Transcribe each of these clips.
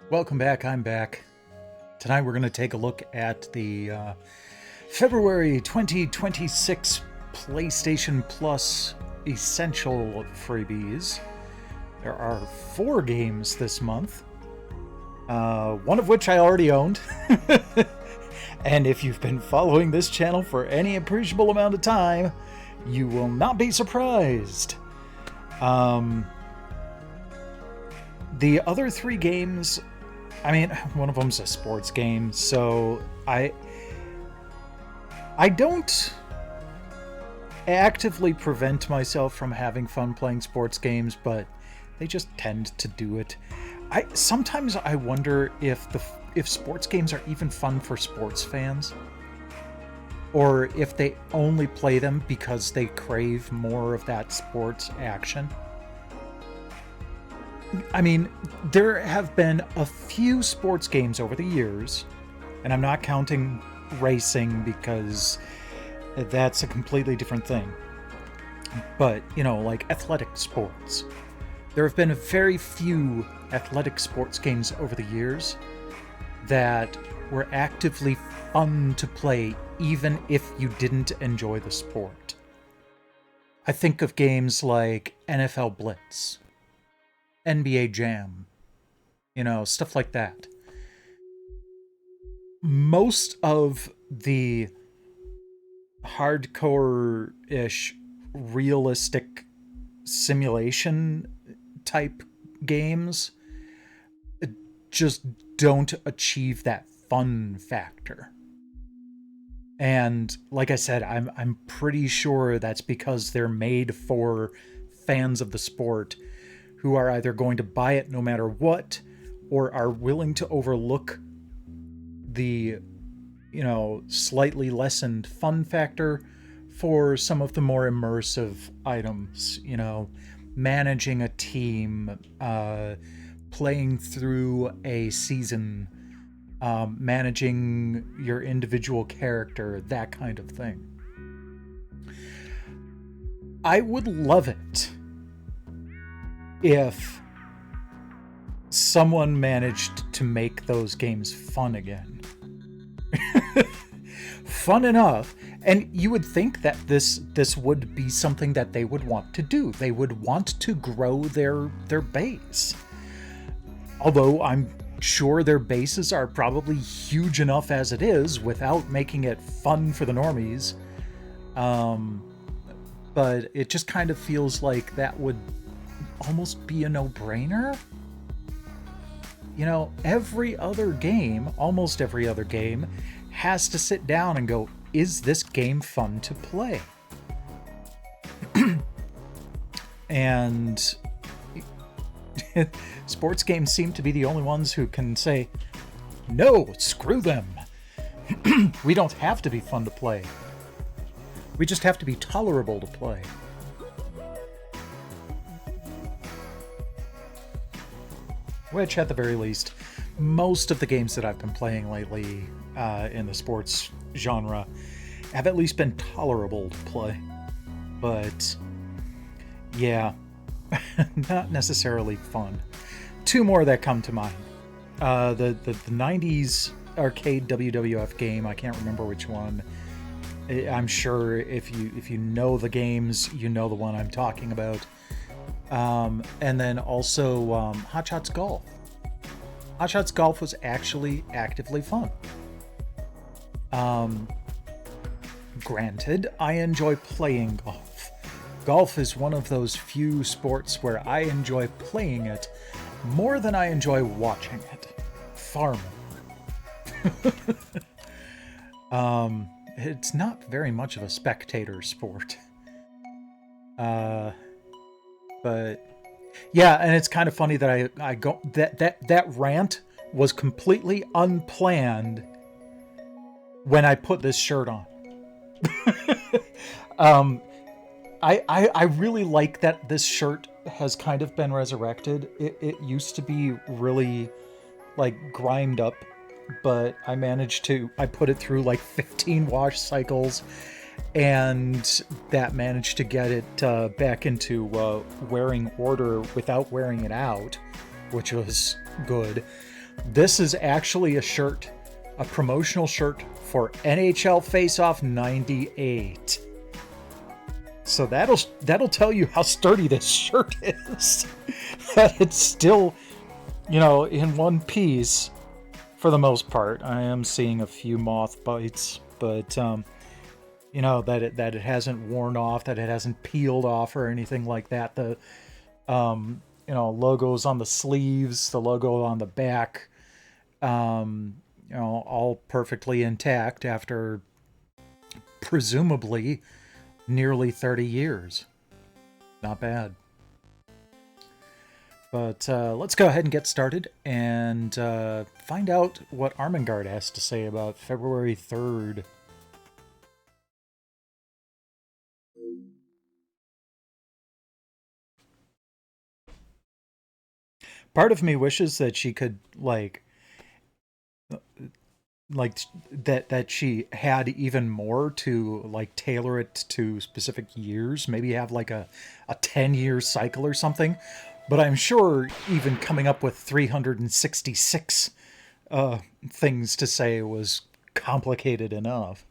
Welcome back. I'm back. Tonight we're going to take a look at the February 2026 PlayStation Plus Essential freebies. There are 4 games this month, one of which I already owned. And if you've been following this channel for any appreciable amount of time, you will not be surprised. The other 3 games, I mean, one of them's a sports game, so I don't actively prevent myself from having fun playing sports games, but they just tend to do it. Sometimes I wonder if sports games are even fun for sports fans, or if they only play them because they crave more of that sports action. I mean, there have been a few sports games over the years, and I'm not counting racing because that's a completely different thing. But, like athletic sports. There have been very few athletic sports games over the years that were actively fun to play, even if you didn't enjoy the sport. I think of games like NFL Blitz, NBA Jam, stuff like that. Most of the hardcore-ish realistic simulation type games just don't achieve that fun factor. And like I said, I'm pretty sure that's because they're made for fans of the sport who are either going to buy it no matter what, or are willing to overlook the, slightly lessened fun factor for some of the more immersive items, managing a team, playing through a season, managing your individual character, that kind of thing. I would love it if someone managed to make those games fun again. Fun enough, and you would think that this would be something that they would want to do. They would want to grow their base. Although I'm sure their bases are probably huge enough as it is without making it fun for the normies. But it just kind of feels like that would almost be a no-brainer. Almost every other game has to sit down and go, is this game fun to play? And sports games seem to be the only ones who can say, no, screw them. We don't have to be fun to play. We just have to be tolerable to play. Which, at the very least, most of the games that I've been playing lately in the sports genre have at least been tolerable to play. But, yeah, not necessarily fun. 2 more that come to mind. The 90s arcade WWF game, I can't remember which one. I'm sure if you know the games, you know the one I'm talking about. And then also Hot Shots Golf. Hot Shots Golf was actually actively fun. Granted, I enjoy playing golf. Golf is one of those few sports where I enjoy playing it more than I enjoy watching it. Far more. It's not very much of a spectator sport. But yeah, and it's kind of funny that I go that rant was completely unplanned when I put this shirt on. I really like that this shirt has kind of been resurrected. It used to be really like grimed up, but I put it through like 15 wash cycles, and that managed to get it back into wearing order without wearing it out, which was good. This is actually a shirt, a promotional shirt for NHL Face-Off 98. So that'll tell you how sturdy this shirt is. That it's still, in one piece for the most part. I am seeing a few moth bites, but that it hasn't worn off, that it hasn't peeled off or anything like that. The logos on the sleeves, the logo on the back, all perfectly intact after presumably nearly 30 years. Not bad. But let's go ahead and get started and find out what Armengard has to say about February 3rd. Part of me wishes that she could that she had even more to tailor it to specific years, maybe have a 10-year cycle or something. But I'm sure even coming up with 366 things to say was complicated enough.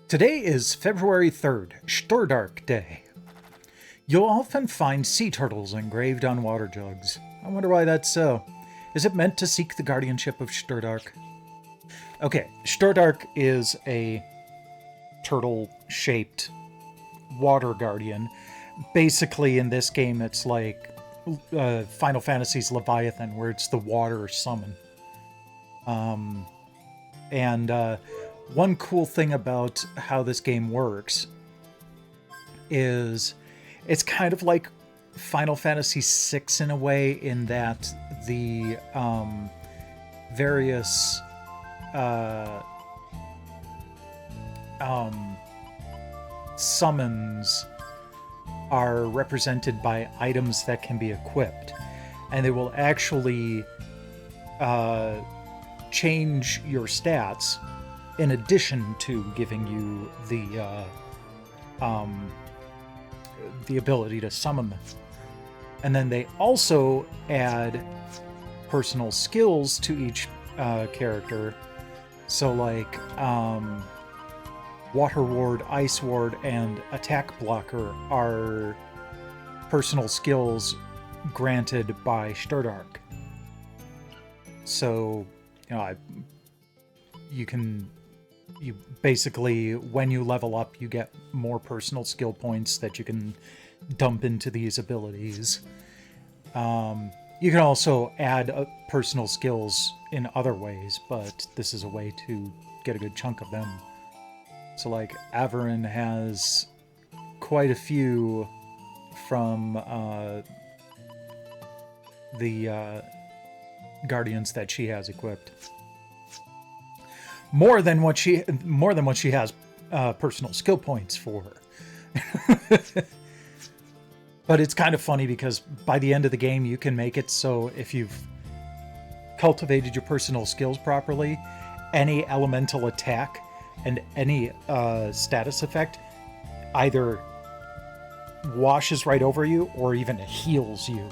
Today is February 3rd, Stordark Day. You'll often find sea turtles engraved on water jugs. I wonder why that's so. Is it meant to seek the guardianship of Stordark? Okay, Stordark is a turtle-shaped water guardian. Basically, in this game, it's like Final Fantasy's Leviathan, where it's the water summon. One cool thing about how this game works is it's kind of like Final Fantasy VI in a way, in that the various summons are represented by items that can be equipped, and they will actually change your stats in addition to giving you the ability to summon them. And then they also add personal skills to each character. So Water Ward, Ice Ward, and Attack Blocker are personal skills granted by Stordark. So, you basically, when you level up, you get more personal skill points that you can dump into these abilities. You can also add personal skills in other ways, but this is a way to get a good chunk of them. So Averin has quite a few from the guardians that she has equipped. More than what she has personal skill points for. But it's kind of funny because by the end of the game, you can make it so if you've cultivated your personal skills properly, any elemental attack and any status effect either washes right over you or even heals you.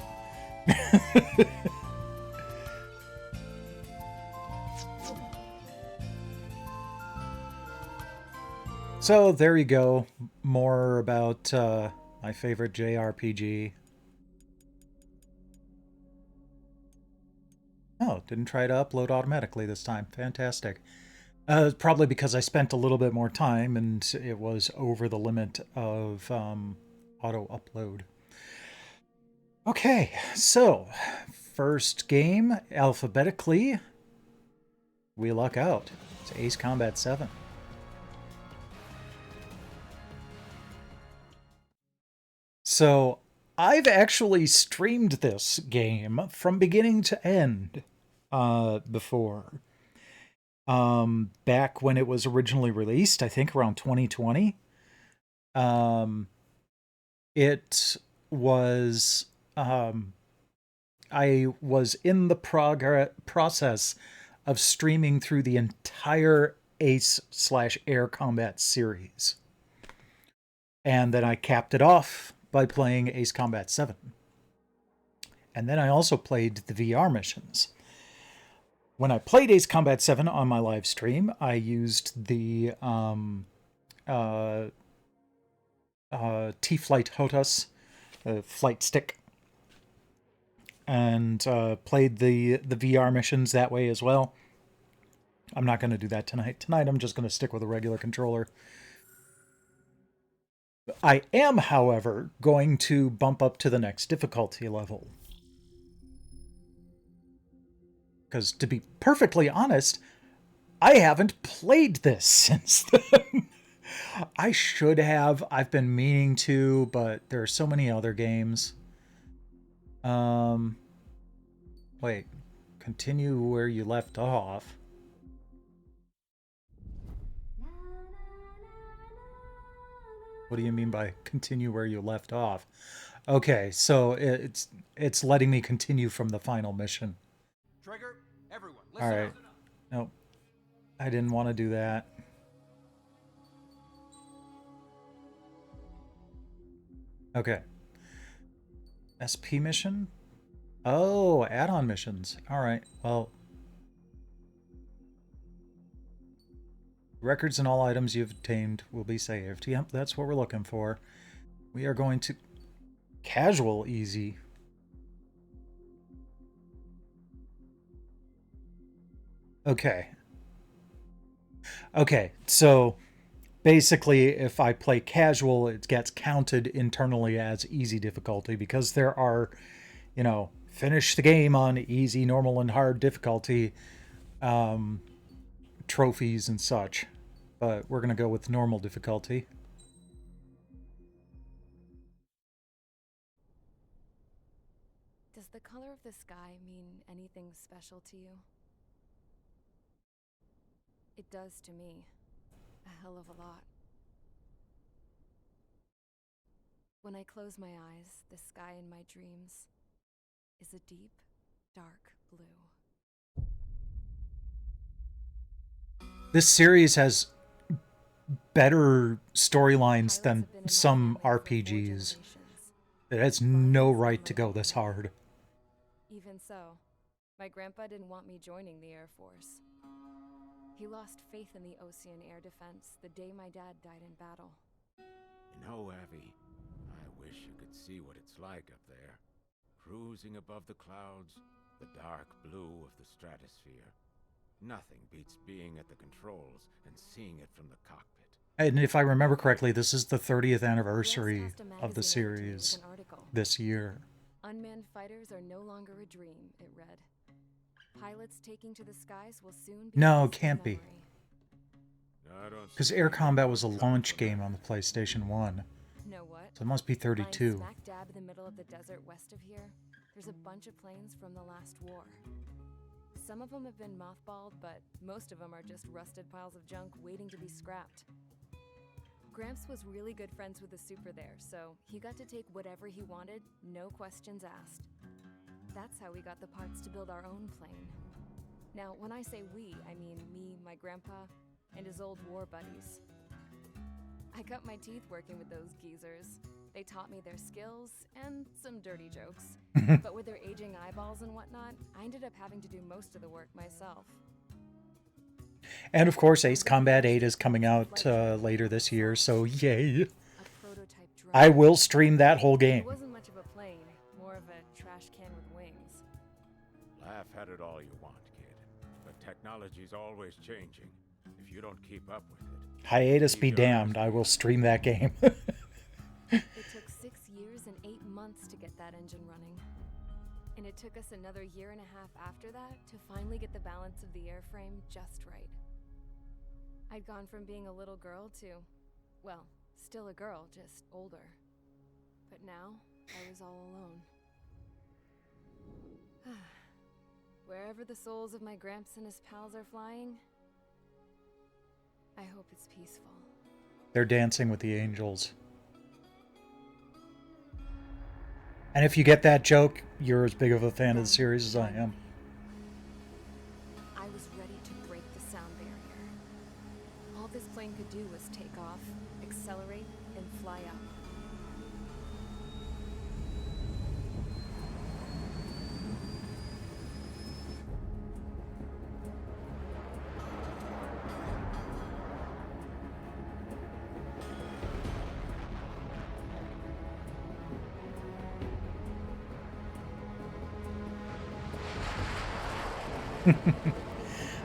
So there you go. More about my favorite JRPG. Oh, didn't try to upload automatically this time. Fantastic. Probably because I spent a little bit more time and it was over the limit of auto upload. Okay, so first game alphabetically, we luck out. It's Ace Combat 7. So I've actually streamed this game from beginning to end before. Back when it was originally released, I think around 2020. It was I was in the process of streaming through the entire Ace/Air Combat series. And then I capped it off by playing Ace Combat 7. And then I also played the VR missions. When I played Ace Combat 7 on my live stream, I used the T-Flight HOTAS, flight stick, and played the VR missions that way as well. I'm not going to do that tonight. Tonight I'm just going to stick with a regular controller. I am, however, going to bump up to the next difficulty level. Because to be perfectly honest, I haven't played this since then. I should have. I've been meaning to, but there are so many other games. Wait. Continue where you left off. What do you mean by continue where you left off? Okay, so it's letting me continue from the final mission. Trigger, everyone, listen. All right. Nope. I didn't want to do that. Okay. SP mission? Oh, add-on missions. All right. Well, records and all items you've obtained will be saved. Yep, that's what we're looking for. We are going to casual easy. Okay. Okay, so basically if I play casual, it gets counted internally as easy difficulty because there are, you know, finish the game on easy, normal, and hard difficulty trophies and such. But we're going to go with normal difficulty. Does the color of the sky mean anything special to you? It does to me. A hell of a lot. When I close my eyes, the sky in my dreams is a deep, dark blue. This series has better storylines than some RPGs. It has no right to go this hard. Even so, my grandpa didn't want me joining the Air Force. He lost faith in the Ocean Air Defense the day my dad died in battle. You know, Abby, I wish you could see what it's like up there. Cruising above the clouds, the dark blue of the stratosphere. Nothing beats being at the controls and seeing it from the cockpit. And if I remember correctly, this is the 30th anniversary of the series this year. Unmanned fighters are no longer a dream, it read. Pilots taking to the skies will soon be... No, it can't be. Because Because Air Combat was a launch game on the PlayStation 1. Know what? So it must be 32. Lying smack dab in the middle of the desert west of here, there's a bunch of planes from the last war. Some of them have been mothballed, but most of them are just rusted piles of junk waiting to be scrapped. Gramps was really good friends with the super there, so he got to take whatever he wanted, no questions asked. That's how we got the parts to build our own plane. Now, when I say we, I mean me, my grandpa, and his old war buddies. I cut my teeth working with those geezers. They taught me their skills and some dirty jokes. But with their aging eyeballs and whatnot, I ended up having to do most of the work myself. And of course, Ace Combat 8 is coming out later this year, so yay. A prototype drone. I will stream that whole It game. wasn't much of a plane, more of a trash can with wings. Laugh at it all you want, kid. But technology's always changing. If you don't keep up with it... Hiatus be damned, I will stream that game. It took 6 years and 8 months to get that engine running. And it took us another year and a half after that to finally get the balance of the airframe just right. I'd gone from being a little girl to, well, still a girl, just older. But now, I was all alone. Wherever the souls of my Gramps and his pals are flying, I hope it's peaceful. They're dancing with the angels. And if you get that joke, you're as big of a fan of the series as I am. I was ready plane could do was take off, accelerate, and fly up.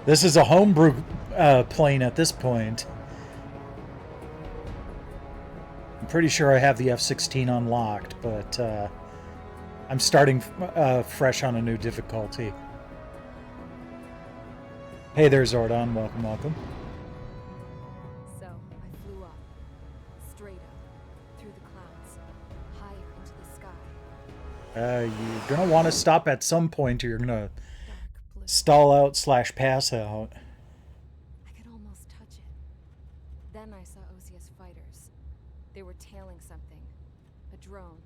This is a homebrew plane at this point. I'm pretty sure I have the F-16 unlocked, but I'm starting fresh on a new difficulty. Hey there, Zordon. Welcome, welcome. So, I flew up. Straight up. Through the clouds. Higher into the sky. You're going to want to stop at some point or you're going to Dark blue. stall out / pass out. I could almost touch it. Then I saw Osia's fighters. They were tailing something. A drone.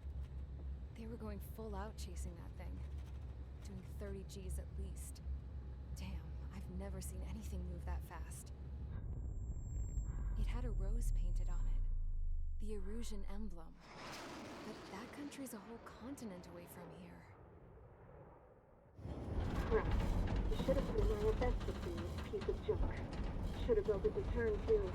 They were going full out chasing that thing. Doing 30 Gs at least. Damn, I've never seen anything move that fast. It had a rose painted on it. The Erusian emblem. But that country's a whole continent away from here. Crap. You should have put in my event with you, piece of junk. Should have built a return too.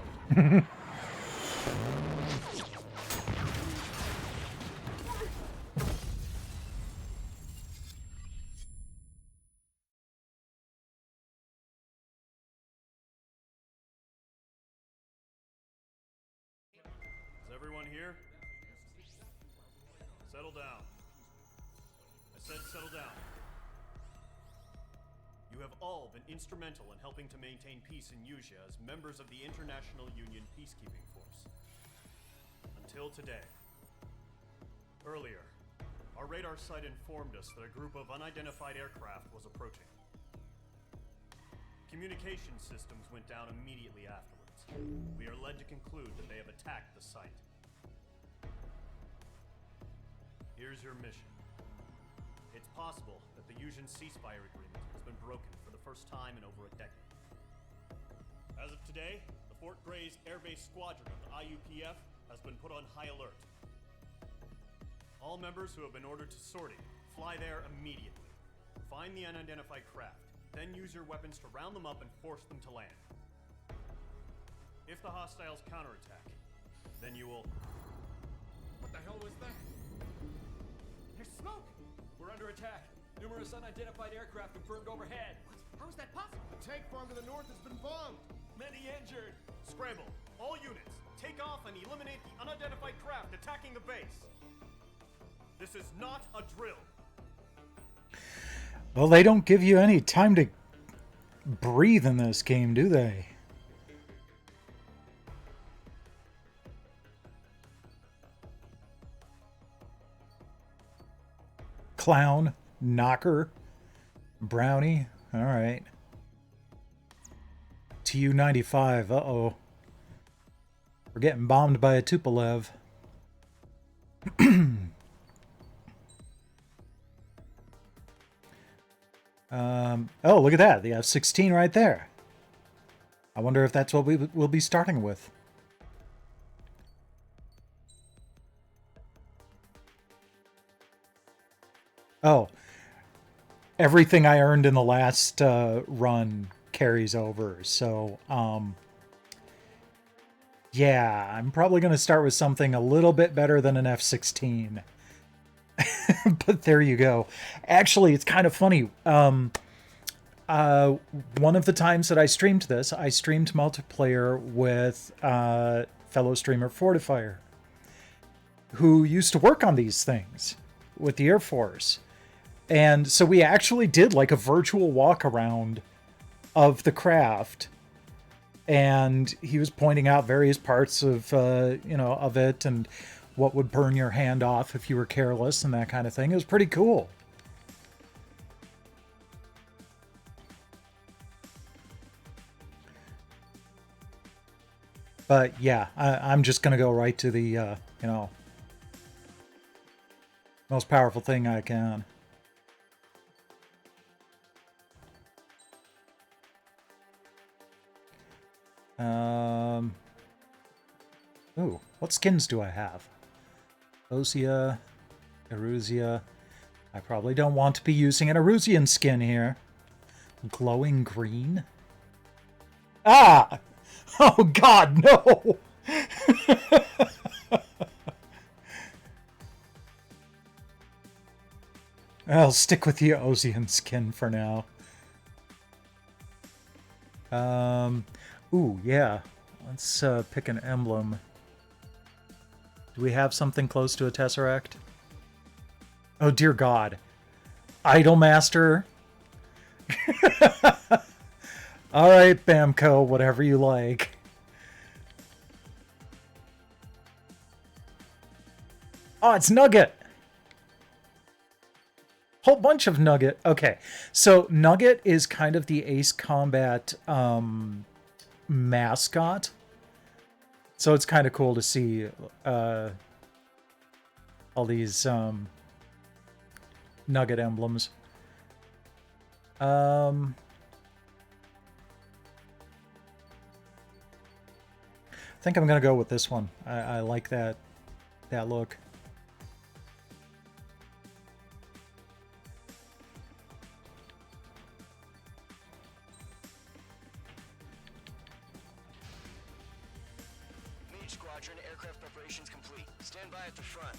Is everyone here? Settle down. I said settle down. You have all been instrumental in helping to maintain peace in Yuzha as members of the International Union Peacekeeping Force. Until today. Earlier, our radar site informed us that a group of unidentified aircraft was approaching. Communication systems went down immediately afterwards. We are led to conclude that they have attacked the site. Here's your mission. It's possible that the Yuzhan ceasefire agreement has been broken for the first time in over a decade. As of today, the Fort Grays Air Base Squadron of the IUPF has been put on high alert. All members who have been ordered to sortie, fly there immediately. Find the unidentified craft, then use your weapons to round them up and force them to land. If the hostiles counterattack, then you will... What the hell was that? There's smoke! We're under attack. Numerous unidentified aircraft confirmed overhead. What? How is that possible? The tank farm to the north has been bombed. Many injured. Scramble! All units, take off and eliminate the unidentified craft attacking the base. This is not a drill. Well, they don't give you any time to breathe in this game, do they? Clown, knocker, brownie. All right. Tu-95. Uh-oh. We're getting bombed by a Tupolev. Oh, look at that. The F-16 right there. I wonder if that's what we will be starting with. Oh, everything I earned in the last run carries over. So, yeah, I'm probably going to start with something a little bit better than an F-16. But there you go. Actually, it's kind of funny. One of the times that I streamed this, I streamed multiplayer with fellow streamer Fortifier, who used to work on these things with the Air Force. And so we actually did like a virtual walk around of the craft, and he was pointing out various parts of of it and what would burn your hand off if you were careless and that kind of thing. It was pretty cool. But yeah, I'm just gonna go right to the most powerful thing I can. Ooh, what skins do I have? Osia, Eruzia. I probably don't want to be using an Erusian skin here. Glowing green? Ah! Oh god, no! I'll stick with the Ozian skin for now. Ooh, yeah. Let's pick an emblem. Do we have something close to a Tesseract? Oh, dear God. Idolmaster? Alright, Bamco, whatever you like. Oh, it's Nugget! Whole bunch of Nugget. Okay, so Nugget is kind of the Ace Combat mascot. So it's kind of cool to see all these Nugget emblems. I think I'm gonna go with this one. I like that look. Mage Squadron, aircraft preparations complete. Stand by at the front.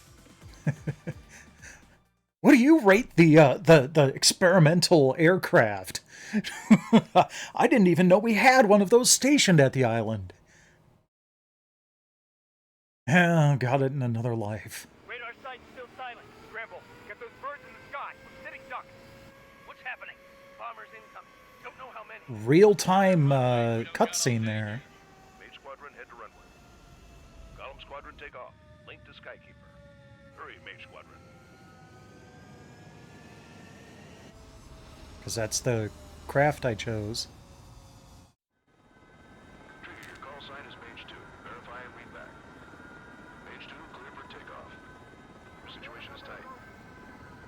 What do you rate the experimental aircraft? I didn't even know we had one of those stationed at the island. Got it in another life. Radar site's still silent. Scramble. Get those birds in the sky. I'm sitting duck. What's happening? Bombers incoming. Don't know how many. Real-time cutscene there. Mage Squadron, head to runway. Column Squadron, take off. Link to Skykeeper. Hurry, Mage Squadron. Because that's the craft I chose. Trigger, your call sign is Mage 2. Verify and read back. Mage 2, clear for takeoff. Your situation is tight.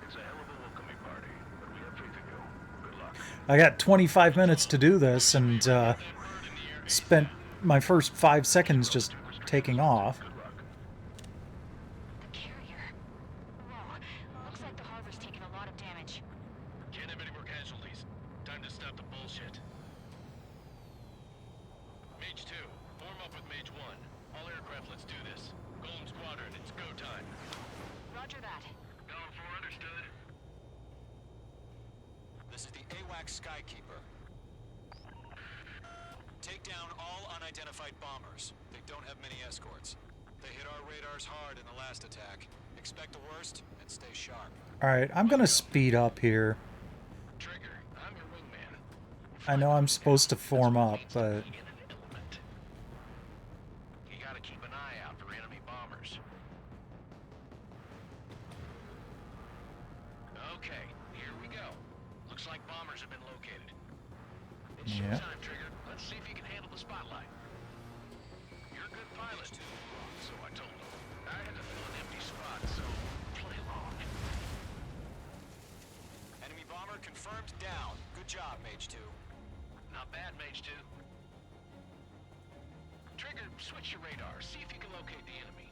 It's a hell of a welcoming party, but we have faith in you. Good luck. I got 25 minutes to do this and spent my first 5 seconds just taking off. Good luck. The carrier. Whoa. Looks like the harbor's taken a lot of damage. Can't have any more casualties. Time to stop the bullshit. Mage 2, form up with Mage 1. All aircraft, let's do this. Golem Squadron, it's go time. Roger that. Going 4, understood. This is the AWACS Skykeeper. Take down all unidentified bombers. They don't have many escorts. They hit our radars hard in the last attack. Expect the worst and stay sharp. Alright, I'm gonna speed up here. Trigger, I'm your wingman. I know I'm supposed to form up, but... In an element. You gotta keep an eye out for enemy bombers. Okay, here we go. Looks like bombers have been located. It's Yeah. showtime, Trigger. Let's see if you can handle the spotlight. You're a good pilot, so I told him. I had to fill an empty spot, so play along. Enemy bomber confirmed down. Good job, Mage 2. Not bad, Mage 2. Trigger, switch your radar. See if you can locate the enemy.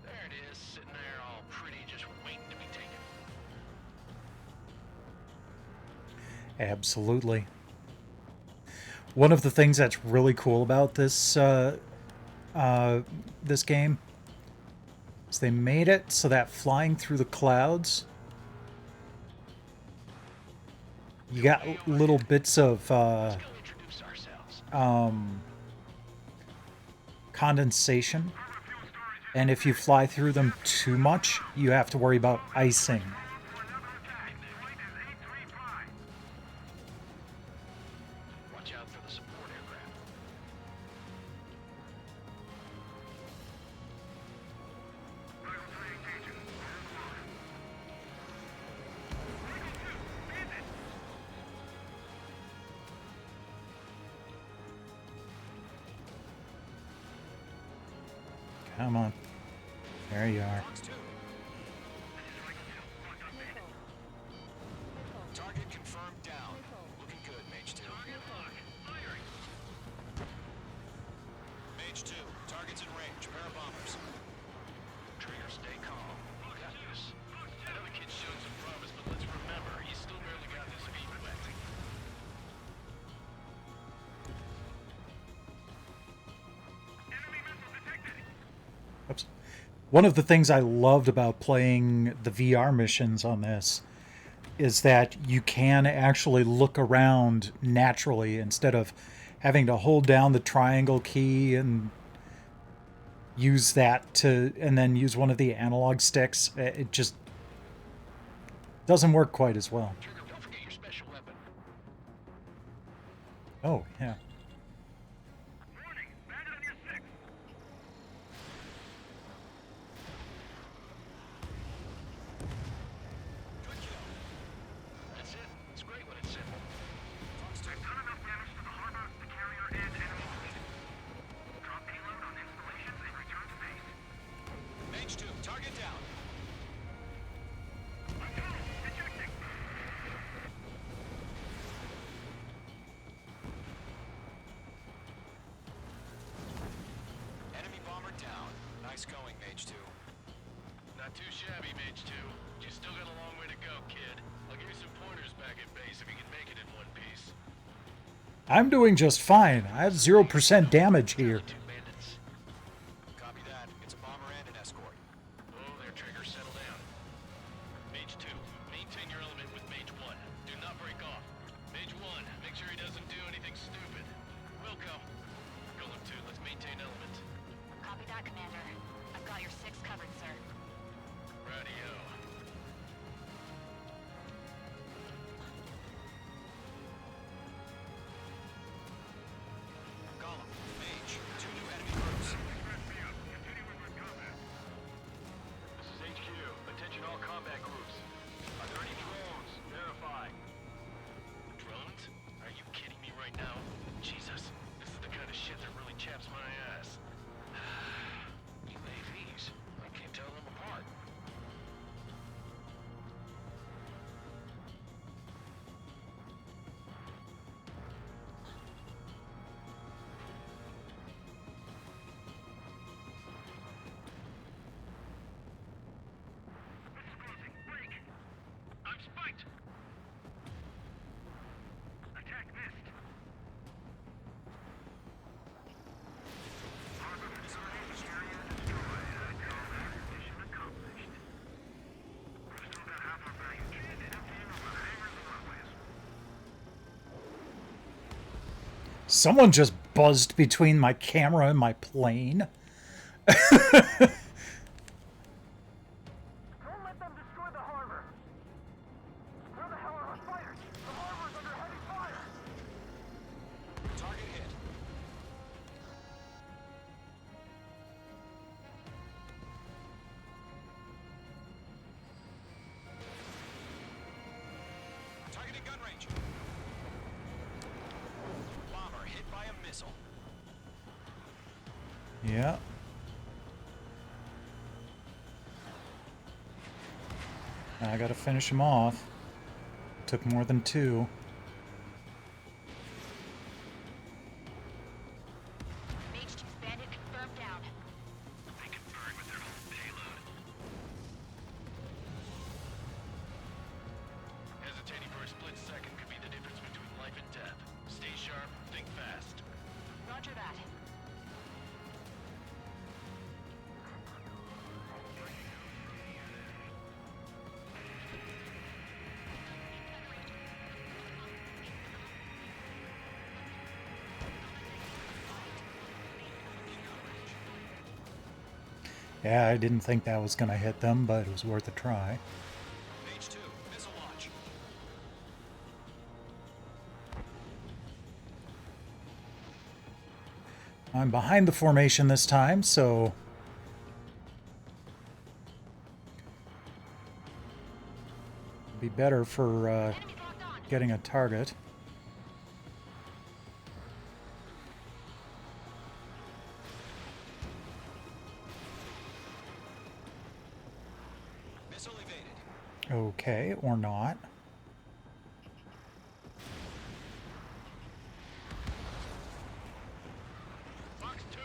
There it is, sitting there all pretty, just waiting to be taken. Absolutely. One of the things that's really cool about this this game is they made it so that flying through the clouds, you got little bits of Let's go introduce ourselves. condensation, and if you fly through them too much, you have to worry about icing. Watch out for the support aircraft. Come on. There you are. Fox 2. Target confirmed down. Oops. One of the things I loved about playing the VR missions on this is that you can actually look around naturally instead of having to hold down the triangle key and use that to, and then use one of the analog sticks. It just doesn't work quite as well. Trigger, don't forget your special weapon. Oh, yeah. Warning! Bandit on your six! Good kill. That's it. It's great when it's simple. They've done enough damage to the harbor, the carrier, and enemy fleet. Drop payload on installations and return to base. Mage 2, target down. Ejecting! Enemy bomber down. Nice going, Mage 2. Not too shabby, Mage 2. You still got a long way to go, kid. I'll give you some pointers back at base if you can make it in one piece. I'm doing just fine. I have 0% damage here. Two bandits. Copy that. It's a bomber and an escort. Oh, there, Trigger. Settle down. Mage 2, maintain your element with Mage 1. Do not break off. Mage 1, make sure he doesn't do anything stupid. Welcome. Golem 2, let's maintain element. Copy that, Commander. I've got your 6 covered, sir. Radio. Golem, Mage, 2 new enemy groups. This is HQ. Attention all combat groups. Are there any drones? Verify. Drones? Are you kidding me right now? Jesus, this is the kind of shit that really chaps my ass. UAVs? I can't tell them apart. Break! I'm spiked! Attack missed! Harbor facilities area destroyed. I call that mission accomplished. We've still got half our value chain emptying over the hangars and runways. Someone just buzzed between my camera and my plane. Don't let them destroy the harbor! Where the hell are our fighters? The harbor's under heavy fire! Target hit. Targeting gun range. Bomber hit by a missile. Yeah. I gotta finish him off. Took more than 2. Mage 2's bandit confirmed down. They can burn with their whole payload. Hesitating for a split second could be the difference between life and death. Stay sharp, think fast. Roger that. Yeah, I didn't think that was gonna hit them, but it was worth a try. Mage 2, missile launch. I'm behind the formation this time, so it'd be better for Enemies locked on. getting a target. Missile evaded. Okay, or not. Fox 2.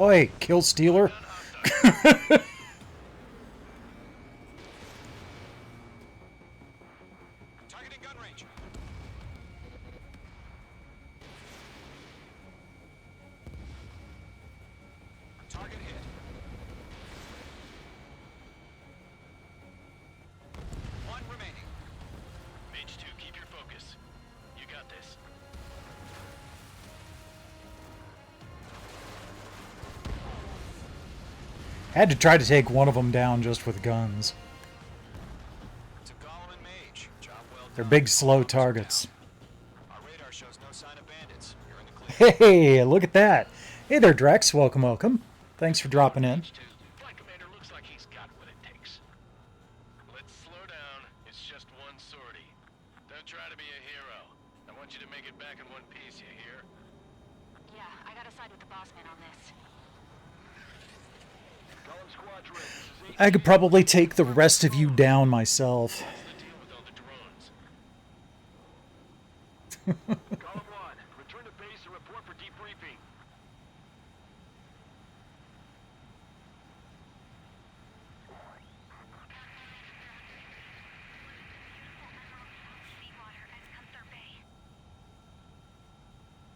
Oi, kill stealer. Targeting gun range. Target hit. One remaining. Mage 2, keep your focus. You got this. Had to try to take one of them down just with guns. It's a Golem and Mage. Job well They're done. big, slow Bombers are targets. down. Our radar shows no sign of bandits. You're in the clear. Hey, look at that. Hey there, Drex. Welcome, welcome. Thanks for dropping in. Mage 2, Flight Commander looks like he's got what it takes. Let's slow down. It's just one sortie. Don't try to be a hero. I want you to make it back in one piece, you hear? Yeah, I gotta side with the boss man on this. Golem squad's ready. This is I could probably take the rest of you down myself. What's the deal with all the drones? Golem 1, return to base and report for debriefing.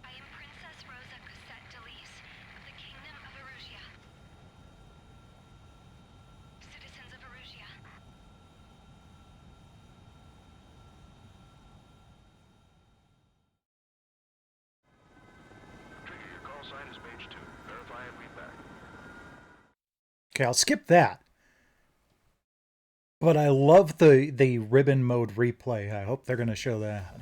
I am Princess Rosa Cassette Delise of the Kingdom of Erusia. Citizens of Erusia. Trigger, your call sign is Mage 2. Verify and read back. Okay, I'll skip that. But I love the ribbon mode replay. I hope they're going to show that.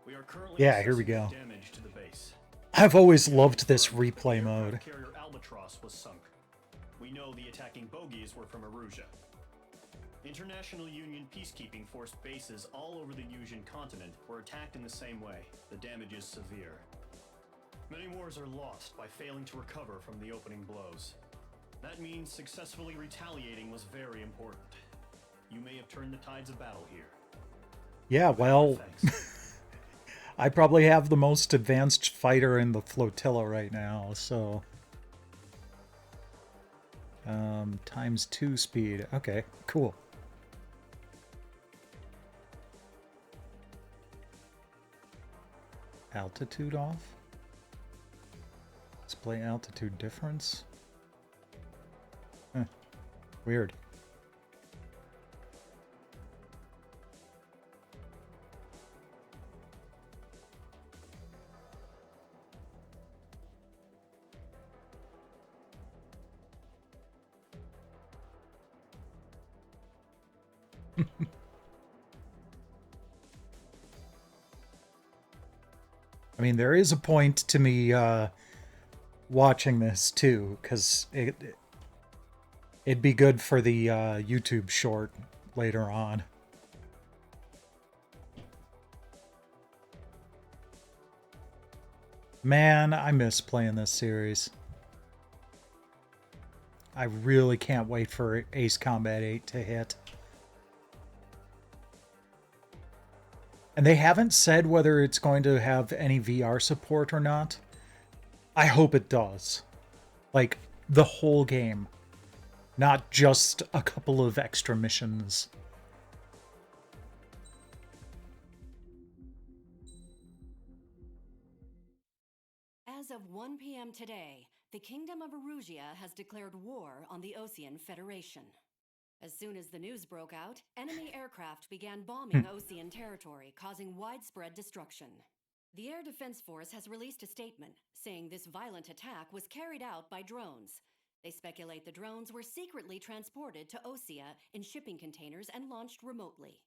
We are currently Yeah, here we assessing go. the damage to the base. I've always loved this replay mode. Carrier Albatross was sunk. We know the attacking bogies were from Erusia. International Union peacekeeping force bases all over the Yusian continent were attacked in the same way. The damage is severe. Many wars are lost by failing to recover from the opening blows. That means successfully retaliating was very important. You may have turned the tides of battle here. Yeah, well, Thanks. I probably have the most advanced fighter in the flotilla right now, so... ×2 speed. Okay, cool. Altitude off? Display altitude difference? Huh. Weird. I mean, there is a point to me watching this too, because it'd be good for the YouTube short later on. Man, I miss playing this series. I really can't wait for Ace Combat 8 to hit. And they haven't said whether it's going to have any VR support or not. I hope it does. Like, the whole game. Not just a couple of extra missions. As of 1 p.m. today, the Kingdom of Erusia has declared war on the Osean Federation. As soon as the news broke out, enemy aircraft began bombing Osean territory, causing widespread destruction. The Air Defense Force has released a statement saying this violent attack was carried out by drones. They speculate the drones were secretly transported to Osea in shipping containers and launched remotely.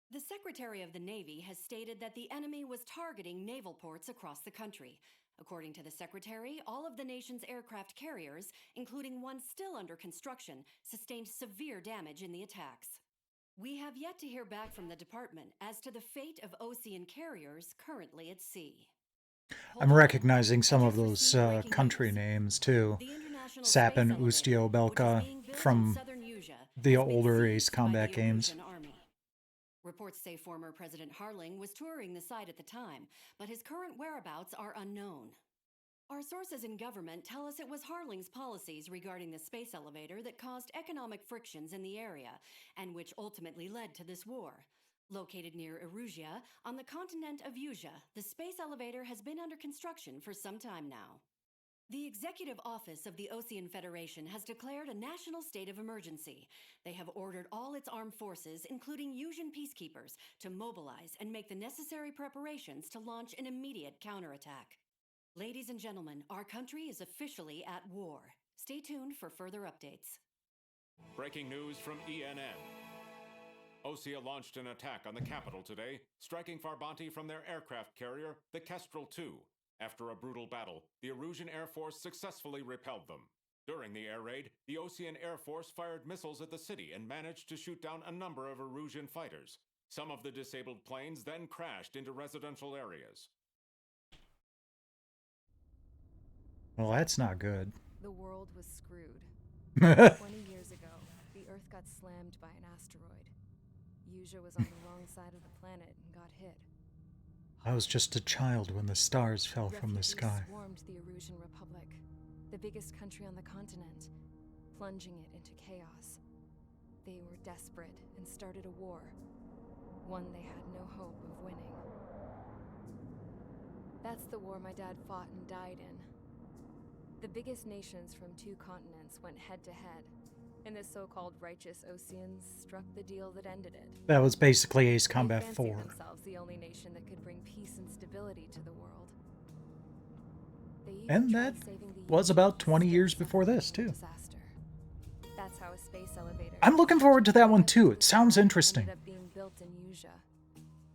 The Secretary of the Navy has stated that the enemy was targeting naval ports across the country. According to the Secretary, all of the nation's aircraft carriers, including one still under construction, sustained severe damage in the attacks. We have yet to hear back from the department as to the fate of Osean carriers currently at sea. I'm recognizing some of those country names too. Sapin Ustio Belka from the older Ace Combat games. Reports say former President Harling was touring the site at the time, but his current whereabouts are unknown. Our sources in government tell us it was Harling's policies regarding the space elevator that caused economic frictions in the area, and which ultimately led to this war. Located near Erusia, on the continent of Yusia, the space elevator has been under construction for some time now. The Executive Office of the Ocean Federation has declared a national state of emergency. They have ordered all its armed forces, including Yusian peacekeepers, to mobilize and make the necessary preparations to launch an immediate counterattack. Ladies and gentlemen, our country is officially at war. Stay tuned for further updates. Breaking news from ENN. Osea launched an attack on the capital today, striking Farbanti from their aircraft carrier, the Kestrel II. After a brutal battle, the Erusian Air Force successfully repelled them. During the air raid, the Ocean Air Force fired missiles at the city and managed to shoot down a number of Erusian fighters. Some of the disabled planes then crashed into residential areas. Well, that's not good. The world was screwed. 20 years ago, the Earth got slammed by an asteroid. Yuja was on the wrong side of the planet and got hit. I was just a child when the stars fell from the sky. Swarmed the Erusian Republic, the biggest country on the continent, plunging it into chaos. They were desperate and started a war, one they had no hope of winning. That's the war my dad fought and died in. The biggest nations from 2 continents went head-to-head, and the so-called righteous Oceans struck the deal that ended it. That was basically Ace Combat They 4. fancied themselves the only nation that could bring peace and stability to the world. And that was about 20 years before this, too. Disaster. That's how a space elevator. I'm looking forward to that one, too. It sounds interesting. Ended up being built in Yuja,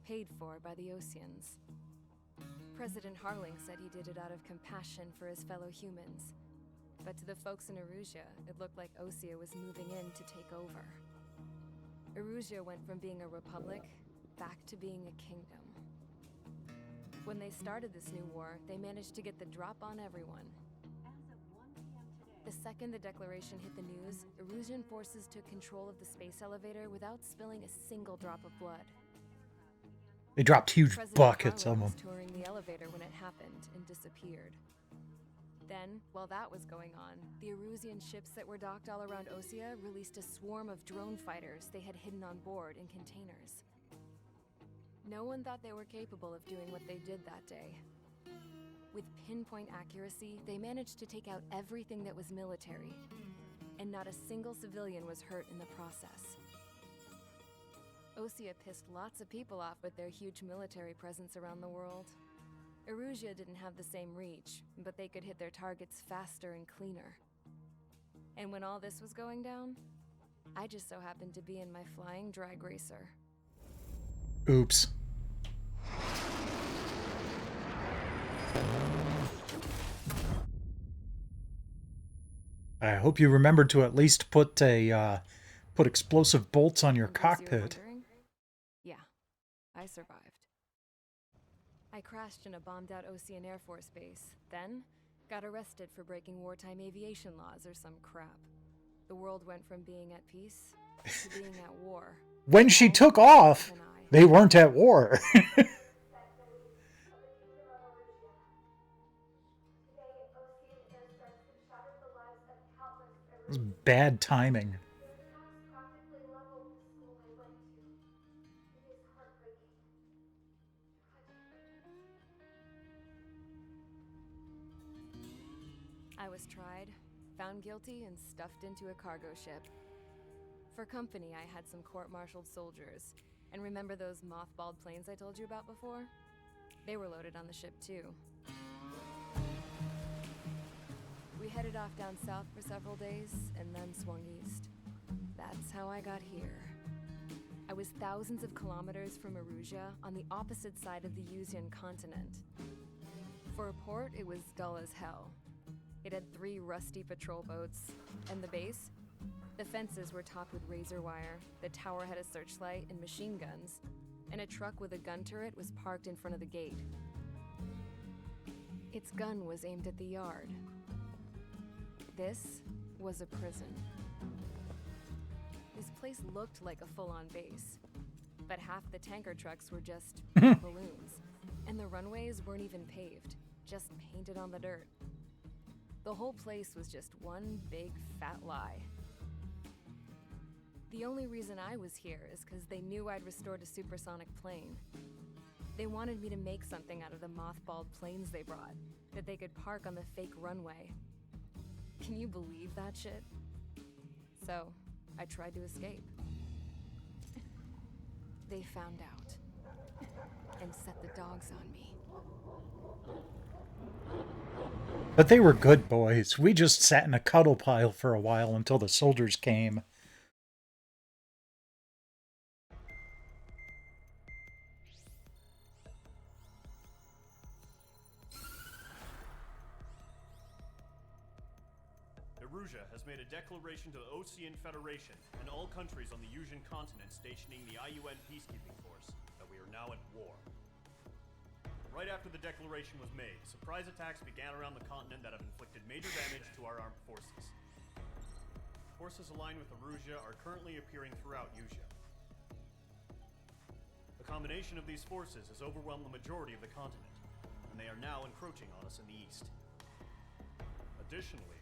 paid for by the Oceans. President Harling said he did it out of compassion for his fellow humans. But to the folks in Erusia, it looked like Osea was moving in to take over. Erusia went from being a republic back to being a kingdom. When they started this new war, they managed to get the drop on everyone. The second the declaration hit the news, Erusian forces took control of the space elevator without spilling a single drop of blood. They dropped huge President buckets Harling of them. was touring the elevator when it happened and disappeared. Then, while that was going on, the Erusian ships that were docked all around Osea released a swarm of drone fighters they had hidden on board in containers. No one thought they were capable of doing what they did that day. With pinpoint accuracy, they managed to take out everything that was military, and not a single civilian was hurt in the process. Osea pissed lots of people off with their huge military presence around the world. Erusia didn't have the same reach, but they could hit their targets faster and cleaner. And when all this was going down, I just so happened to be in my flying drag racer. Oops. I hope you remembered to at least put explosive bolts on your cockpit. Yeah, I survived. I crashed in a bombed-out Ocean Air Force base, then got arrested for breaking wartime aviation laws or some crap. The world went from being at peace to being at war. When she took off, they weren't at war. It was bad timing. I was tried, found guilty, and stuffed into a cargo ship. For company, I had some court-martialed soldiers. And remember those mothballed planes I told you about before? They were loaded on the ship, too. We headed off down south for several days, and then swung east. That's how I got here. I was thousands of kilometers from Erusia, on the opposite side of the Yusian continent. For a port, it was dull as hell. It had 3 rusty patrol boats, and the base? The fences were topped with razor wire, the tower had a searchlight and machine guns, and a truck with a gun turret was parked in front of the gate. Its gun was aimed at the yard. This was a prison. This place looked like a full-on base, but half the tanker trucks were just balloons, and the runways weren't even paved, just painted on the dirt. The whole place was just one big fat lie. The only reason I was here is because they knew I'd restored a supersonic plane. They wanted me to make something out of the mothballed planes they brought, that they could park on the fake runway. Can you believe that shit? So, I tried to escape. They found out, and set the dogs on me. But they were good boys. We just sat in a cuddle pile for a while until the soldiers came. Erusia has made a declaration to the Ocean Federation and all countries on the Yusian continent stationing the IUN peacekeeping force that we are now at war. Right after the declaration was made, surprise attacks began around the continent that have inflicted major damage to our armed forces. Forces aligned with Erusia are currently appearing throughout Yusia. The combination of these forces has overwhelmed the majority of the continent, and they are now encroaching on us in the east. Additionally,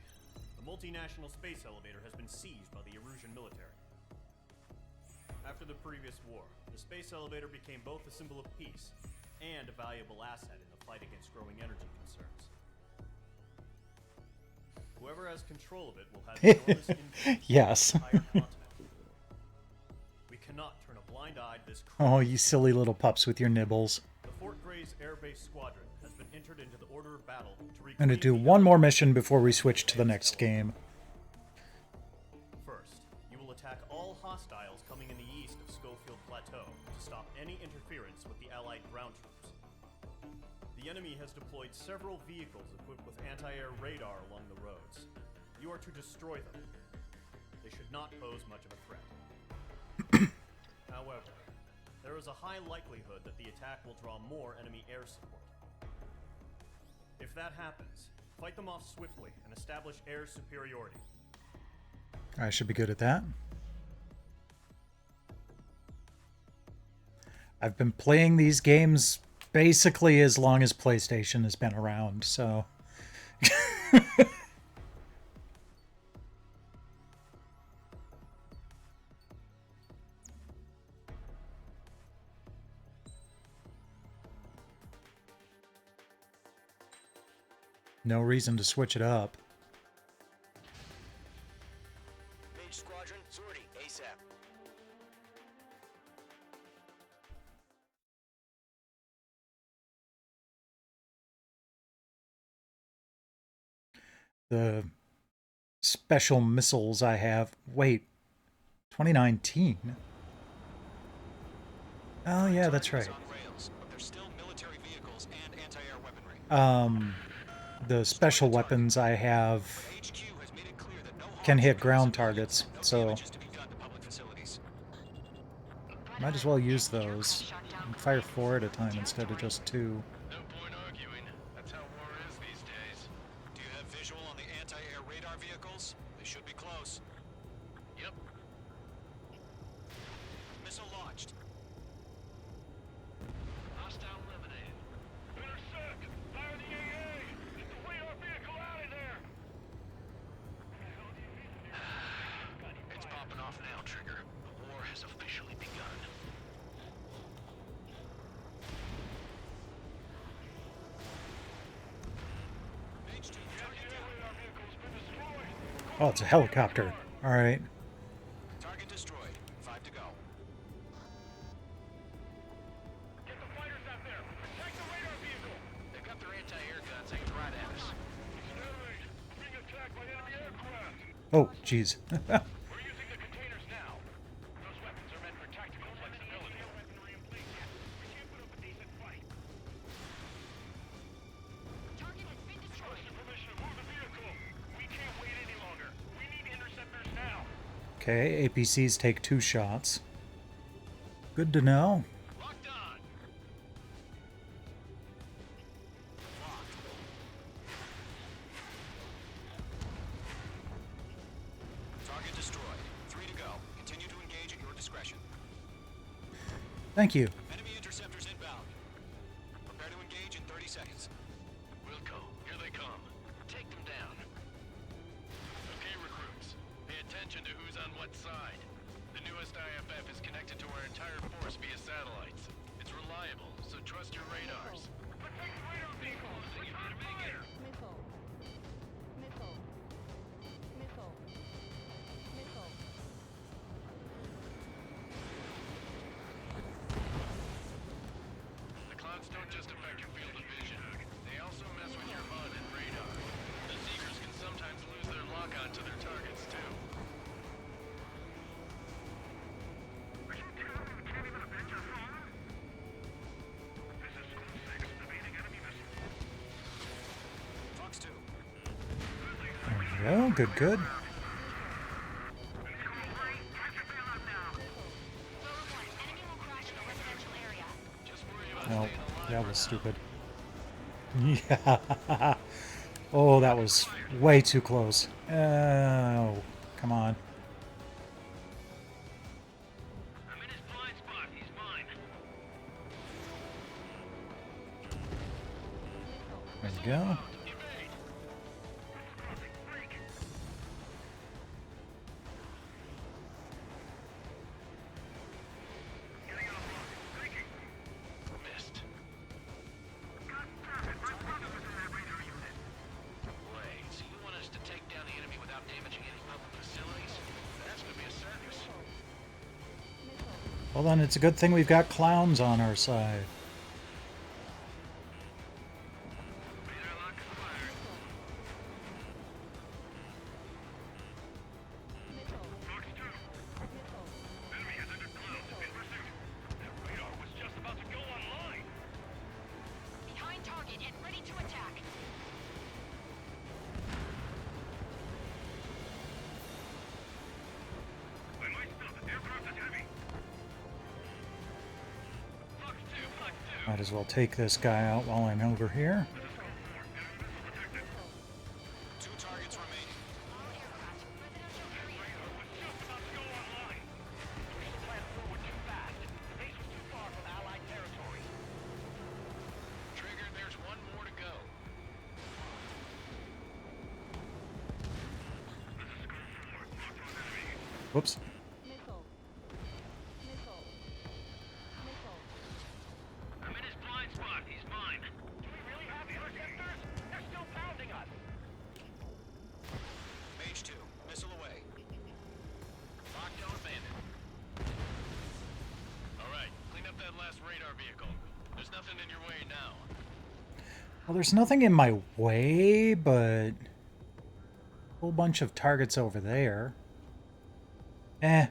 the multinational space elevator has been seized by the Erusian military. After the previous war, the space elevator became both a symbol of peace and a valuable asset in the fight against growing energy concerns. Whoever has control of it will have enormous influence Yes. on the entire continent. We cannot turn a blind eye to this. Oh, you silly little pups with your nibbles. The Fort Grays Air Base Squadron has been entered into the order of battle to I'm going to do one more mission before we switch to the next game. First, you will attack all hostiles coming in the east of Schofield Plateau to stop any interference with the Allied ground troops. The enemy has deployed several vehicles equipped with anti-air radar along the roads. You are to destroy them. They should not pose much of a threat. However, there is a high likelihood that the attack will draw more enemy air support. If that happens, fight them off swiftly and establish air superiority. I should be good at that. I've been playing these games basically as long as PlayStation has been around, so... No reason to switch it up. Mage Squadron, sortie, ASAP. The special missiles I have... Wait. 2019? Oh, yeah, that's right. The special weapons I have can hit ground targets, so might as well use those and fire 4 at a time instead of just 2. No point arguing. That's how war is these days. Do you have visual on the anti-air radar vehicles? They should be close. Yep. Missile launched. Hostile eliminated. Intersect! Fire the AA! Get the radar vehicle out of there! It's popping off now, Trigger. The war has officially begun. Oh, it's a helicopter. All right. Target destroyed. 5 to go. Get the fighters out there! Attack the radar vehicle! They've got their anti-air guns aimed right at us. Steady! Being attacked by enemy aircraft! Oh, jeez. We're using the containers now. Those weapons are meant for tactical flexibility. Weaponry in place yet. We can't put up a decent fight. Target has been destroyed. Permission to move the vehicle. We can't wait any longer. We need interceptors now. Okay, APCs take 2 shots. Good to know. Locked on. Target destroyed. 3 to go. Continue to engage at your discretion. Thank you. Enemy interceptors inbound. Prepare to engage in 30 seconds. Wilco, here they come. Take them down. Okay, recruits. Pay attention to who's on what side. The newest IFF is connected to our entire force via satellites. It's reliable, so trust your radars. The clouds don't just affect your field of vision. They also mess with your HUD and radar. The Seekers can sometimes lose their lock-on to their targets, too. Fox 2. There we go. Good, good. Oh, that was stupid. Yeah. Oh, that was way too close. Oh, come on. I'm in his blind spot. He's mine. There we go. Missed. Wait, so you want us to take down the enemy without damaging any public facilities? That's gonna be a circus. Well, then it's a good thing we've got clowns on our side. Behind target and ready to attack. Might as well take this guy out while I'm over here. 2 targets remaining. Trigger, there's one more to go. Whoops. I'm in his blind spot. He's mine. Do we really have interceptors? They're still pounding us. Mage 2. Missile away. Lockdown abandoned. Alright, clean up that last radar vehicle. There's nothing in your way now. Well, there's nothing in my way, but a whole bunch of targets over there. Eh.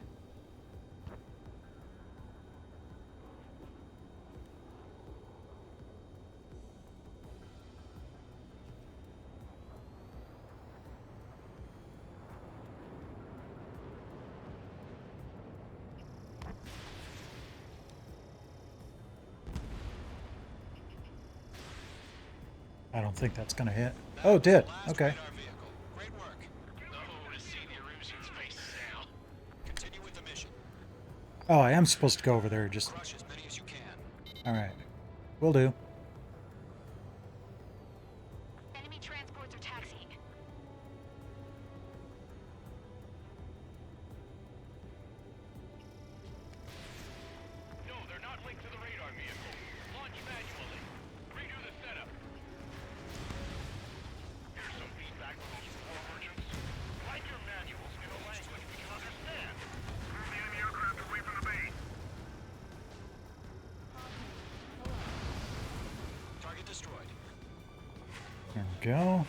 I don't think that's gonna hit. Oh, it did. Okay. Great work. No, to see the Erusian's face now. Continue with the mission. Oh, I am supposed to go over there. Just. Crush as many as you can. All right. Will do. Enemy transports are taxiing. No, they're not linked to the radar vehicle. Launch manually. Redo the setup. Here's some feedback from those war merchants. Write your manuals in a language we can understand. Move the enemy aircraft away from the base. Target destroyed. There we go.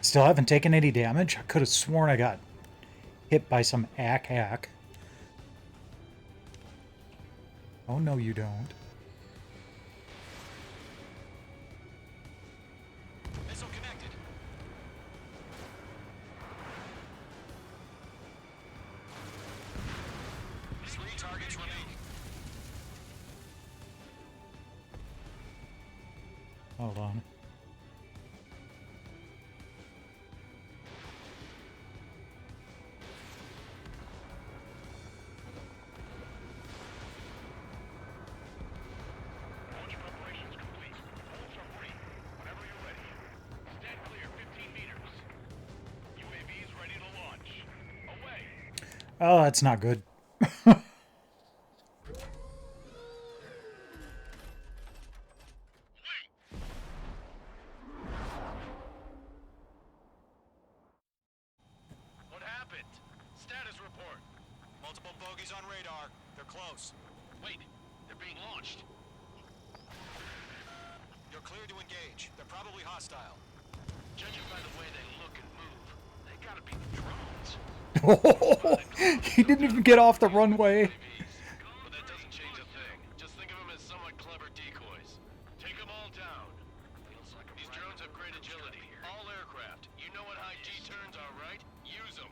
Still haven't taken any damage. I could have sworn I got hit by some hack. Oh, no, you don't. Missile connected. Three targets remaining. Hold on. Launch preparations complete. Holds are free. Whenever you're ready. Stand clear 15 meters. UAVs ready to launch. Away. Oh, that's not good. multiple bogies on radar. They're close. Wait, they're being launched. You're clear to engage. They're probably hostile. Judging by the way they look and move, they gotta be drones. He didn't even get off the runway. But that doesn't change a thing. Just think of them as somewhat clever decoys. Take them all down. These drones have great agility. All aircraft. You know what high G turns are, right? Use them.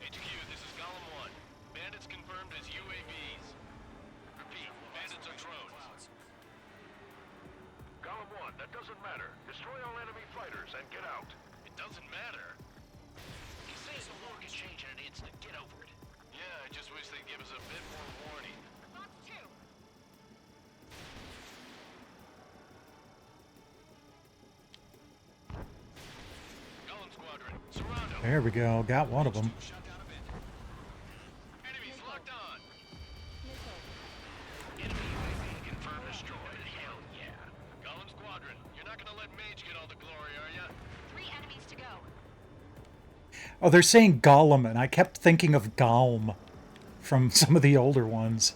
HQ, this is Column 1. Bandits confirmed as UAVs. Repeat, bandits are drones. Column 1, that doesn't matter. Destroy all enemy fighters and get out. It doesn't matter. He says the war can change in an instant. Get over it. Yeah, I just wish they'd give us a bit more warning. Thoughts too. Column Squadron, surround them. There we go. Got one of them. Enemies locked on. Enemy UAV confirmed destroyed. Hell yeah. Column Squadron, you're not gonna let Mage get all the glory, are ya? 3 enemies to go. Oh, they're saying Gollum, and I kept thinking of Galm from some of the older ones.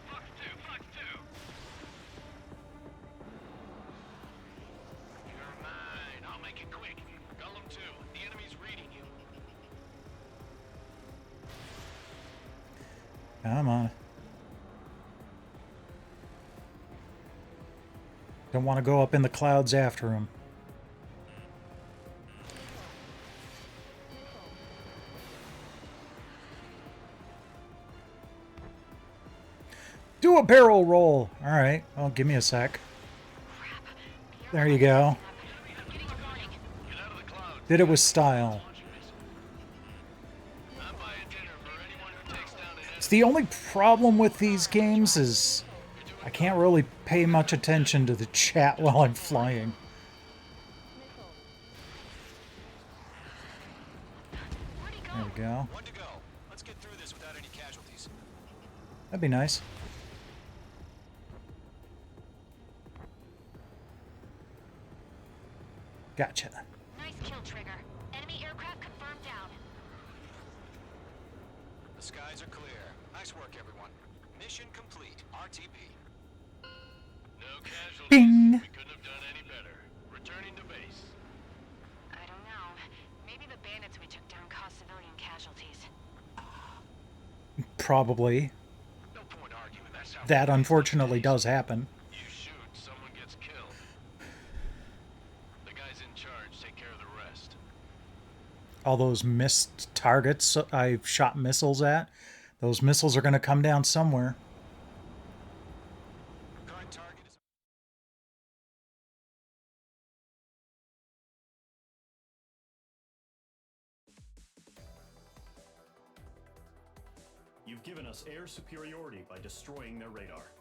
Fox 2, Fox 2. You're mine. I'll make it quick. Column 2, the enemy's reading you. Come on. Don't want to go up in the clouds after him. Do a barrel roll. All right. Well, give me a sec. There you go. Did it with style. It's the only problem with these games is I can't really pay much attention to the chat while I'm flying. There we go. One to go. Let's get through this without any casualties. That'd be nice. Gotcha. Nice kill, Trigger. Enemy aircraft confirmed down. The skies are clear. Nice work, everyone. Mission complete. RTB. No casualties. Bing. We couldn't have done any better. Returning to base. I don't know. Maybe the bandits we took down caused civilian casualties. Probably. No point arguing. That's how That unfortunately does happen. you shoot, someone gets killed. The guys in charge take care of the rest. All those missed targets I've shot missiles at, those missiles are going to come down somewhere. Current target is... You've given us air superiority by destroying their radar.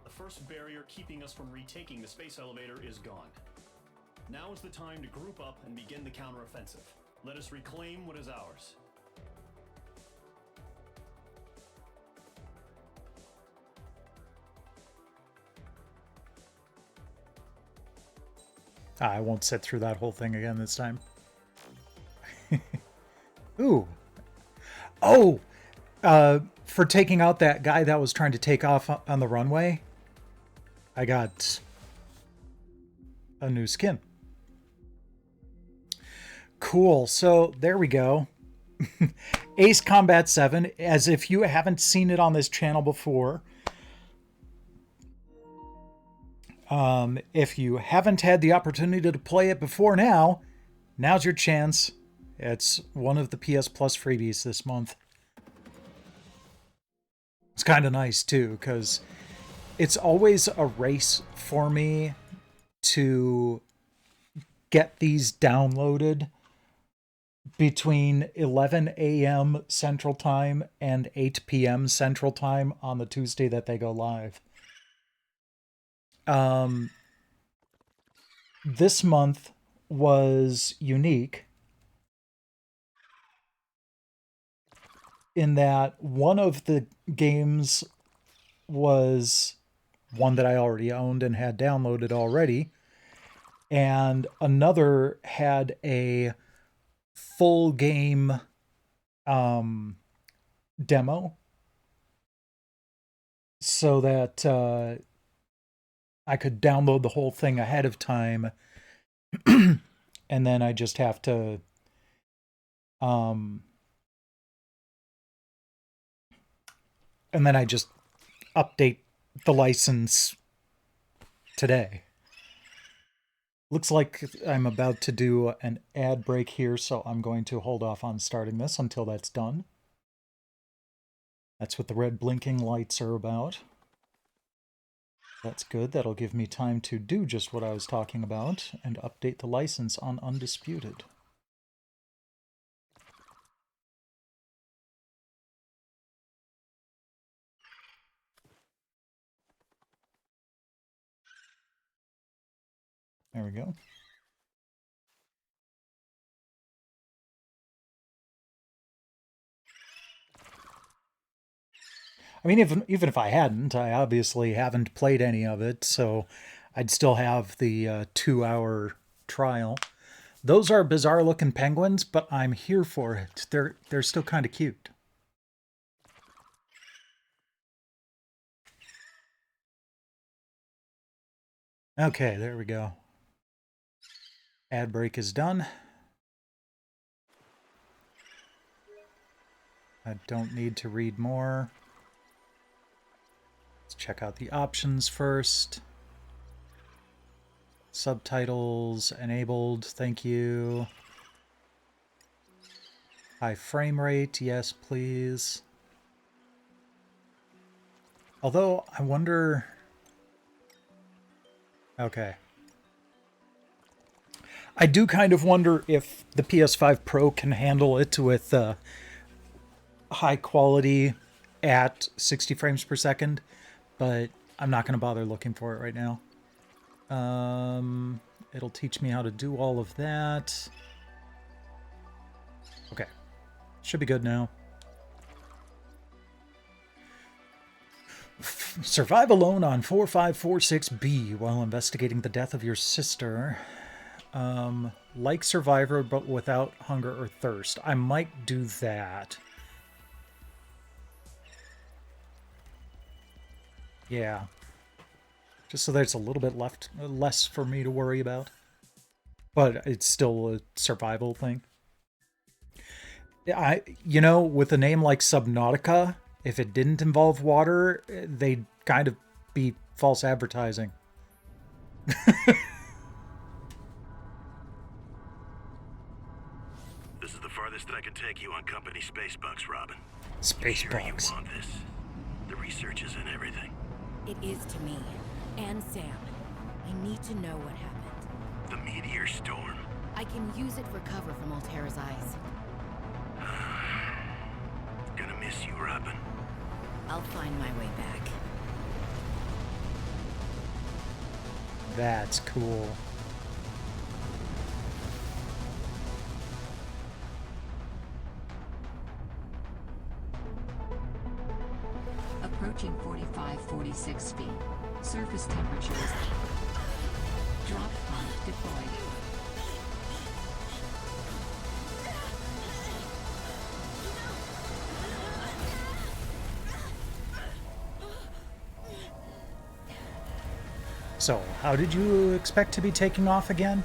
The first barrier keeping us from retaking the space elevator is gone. Now is the time to group up and begin the counteroffensive. Let us reclaim what is ours. I won't sit through that whole thing again this time. Ooh. Oh! For taking out that guy that was trying to take off on the runway, I got a new skin. Cool. So there we go. Ace Combat 7, as if you haven't seen it on this channel before. If you haven't had the opportunity to play it before now, now's your chance. It's one of the PS Plus freebies this month. It's kind of nice too, because it's always a race for me to get these downloaded between 11 a.m. Central Time and 8 p.m. Central Time on the Tuesday that they go live. This month was unique in that one of the games was one that I already owned and had downloaded already, and another had a full game demo, so that I could download the whole thing ahead of time, and then I just have to and then I just update the license today. Looks like I'm about to do an ad break here, so I'm going to hold off on starting this until that's done. That's what the red blinking lights are about. That's good. That'll give me time to do just what I was talking about and update the license on Undisputed. There we go. I mean, even if I hadn't, I obviously haven't played any of it, so I'd still have the 2-hour trial. Those are bizarre-looking penguins, but I'm here for it. They're still kind of cute. Okay, there we go. Ad break is done. I don't need to read more. Let's check out the options first. Subtitles enabled, thank you. High frame rate, yes please. Although, I wonder... Okay. I do kind of wonder if the PS5 Pro can handle it with high quality at 60 frames per second, but I'm not going to bother looking for it right now. It'll teach me how to do all of that. Okay. Should be good now. Survive alone on 4546B while investigating the death of your sister. Like Survivor, but without hunger or thirst. I might do that. Yeah. Just so there's a little bit less for me to worry about. But it's still a survival thing. You know, with a name like Subnautica, if it didn't involve water, they'd kind of be false advertising. This is the farthest that I can take you on company space bucks, Robin. Space sure bucks. You want this. The research is in everything. It is to me. And Sam. I need to know what happened. The meteor storm. I can use it for cover from Altera's eyes. Gonna miss you, Robin. I'll find my way back. That's cool. Approaching 4546 feet. Surface temperatures. Drop pod deployed. So, how did you expect to be taking off again?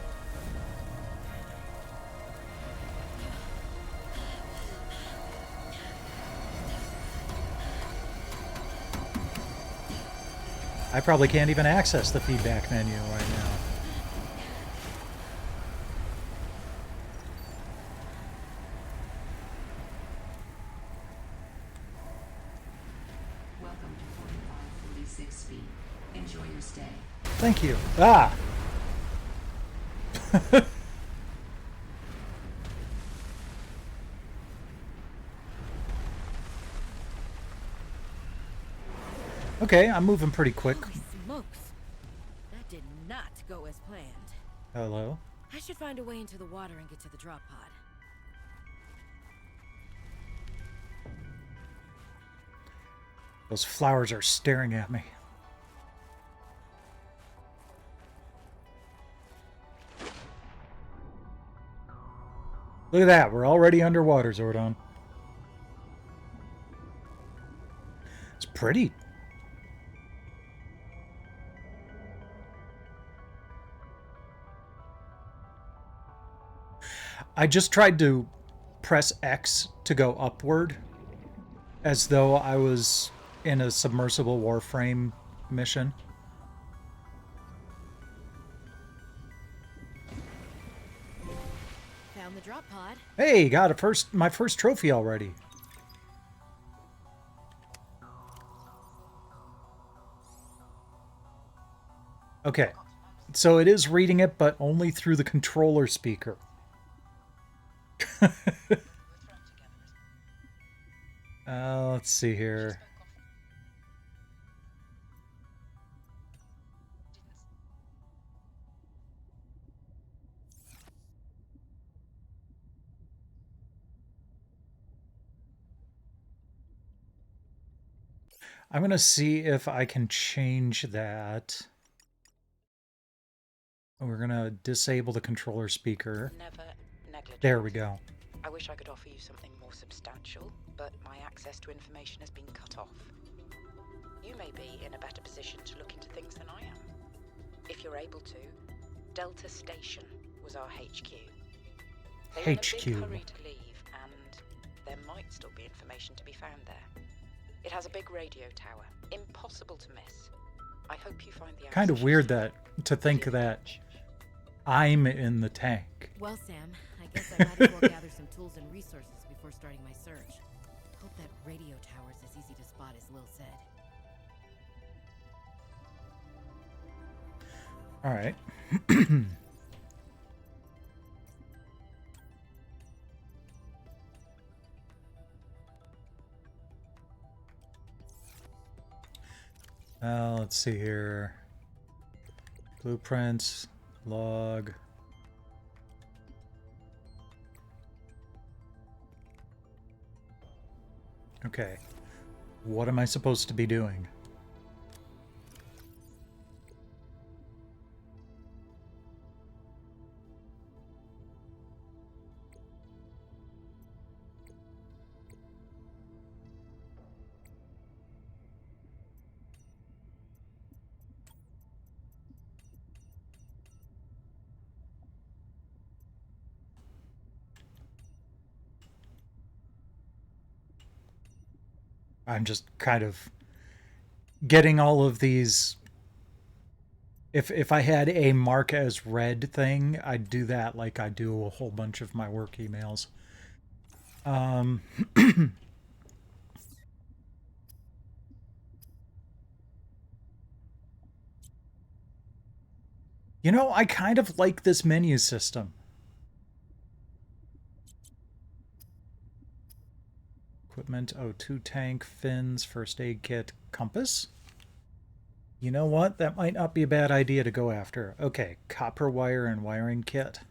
I probably can't even access the feedback menu right now. Welcome to 4546 feet. Enjoy your stay. Thank you. Ah! Okay, I'm moving pretty quick. Holy smokes. That did not go as planned. Hello? I should find a way into the water and get to the drop pod. Those flowers are staring at me. Look at that. We're already underwater, Zordon. It's pretty. I just tried to press X to go upward, as though I was in a submersible Warframe mission. Found the drop pod. Hey, got my first trophy already. Okay, so it is reading it, but only through the controller speaker. Let's see here. I'm going to see if I can change that. We're going to disable the controller speaker. Never negligent. There we go. I wish I could offer you something more substantial, but my access to information has been cut off. You may be in a better position to look into things than I am. If you're able to, Delta Station was our HQ. They were in a big hurry to leave, and there might still be information to be found there. It has a big radio tower, impossible to miss. I hope you find the kind of weird to think that I'm in the tank. Well, Sam, I guess I might as well gather some tools and resources before starting my search. Hope that radio tower's as easy to spot as Lil said. All right. Let's see here. Blueprints, log. Okay. What am I supposed to be doing? I'm just kind of getting all of these. If I had a mark as read thing, I'd do that like I do a whole bunch of my work emails. You know, I kind of like this menu system. Equipment, O2 tank, fins, first aid kit, compass. You know what? That might not be a bad idea to go after. Okay, copper wire and wiring kit.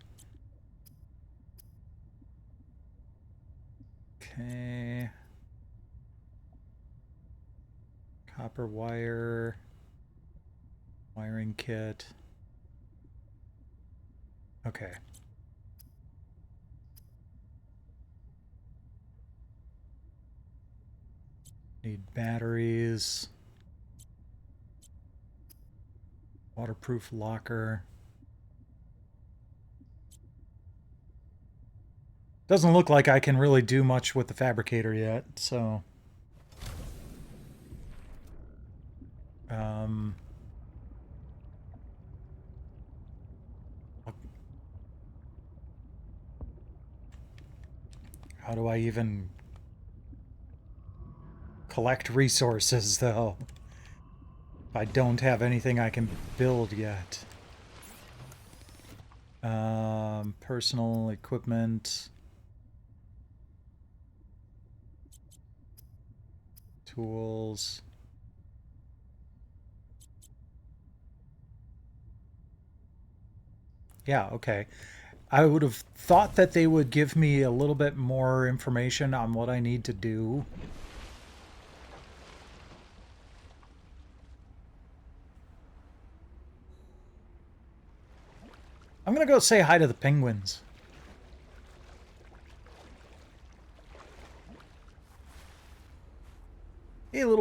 Okay. Copper wire. Wiring kit. Okay. Need batteries. Waterproof locker. Doesn't look like I can really do much with the fabricator yet, so... How do I even collect resources, though? If I don't have anything I can build yet. Personal equipment. Tools. Yeah, okay. I would have thought that they would give me a little bit more information on what I need to do. I'm gonna go say hi to the penguins.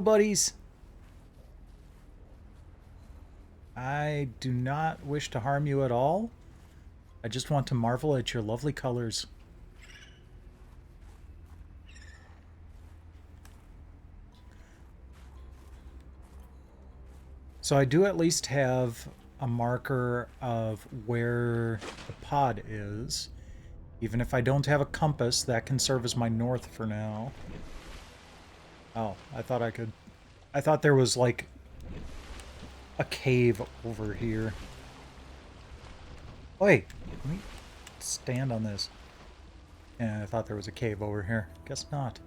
buddies. I do not wish to harm you at all. I just want to marvel at your lovely colors. So I do at least have a marker of where the pod is. Even if I don't have a compass, that can serve as my north for now. Oh, I thought there was like a cave over here. Wait, let me stand on this. Yeah, I thought there was a cave over here. Guess not.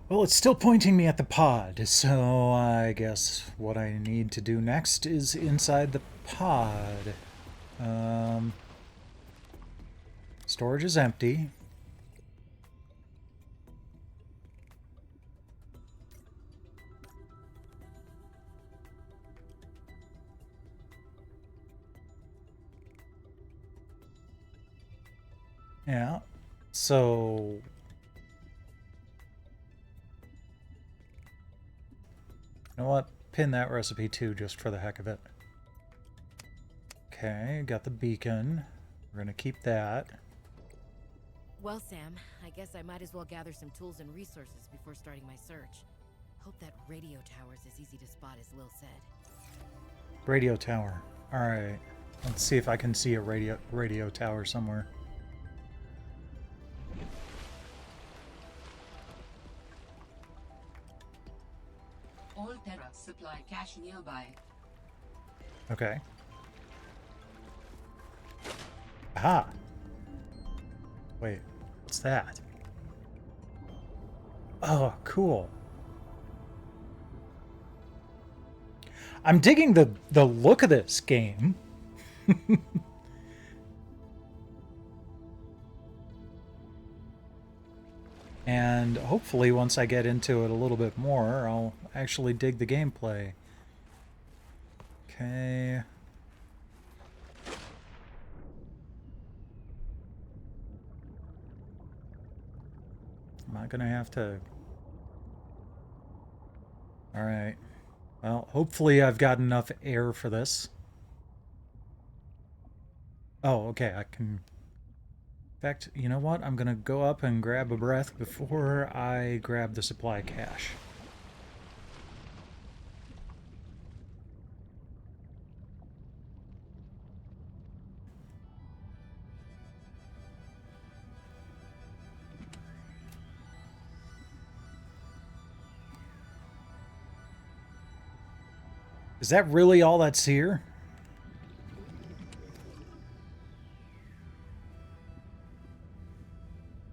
Well, it's still pointing me at the pod, so I guess what I need to do next is inside the pod. Storage is empty. Yeah, so... You know what? Pin that recipe too, just for the heck of it. Okay, got the beacon. We're gonna keep that. Well, Sam, I guess I might as well gather some tools and resources before starting my search. Hope that radio tower's as easy to spot as Lil said. Radio tower. Alright. Let's see if I can see a radio tower somewhere. All Terra supply cache nearby. Okay. Aha! Wait, what's that? Oh, cool. I'm digging the look of this game. And hopefully once I get into it a little bit more, I'll actually dig the gameplay. Okay. Am I gonna have to... Alright. Well, hopefully I've got enough air for this. Oh, okay, I can... In fact, you know what? I'm gonna go up and grab a breath before I grab the supply cache. Is that really all that's here?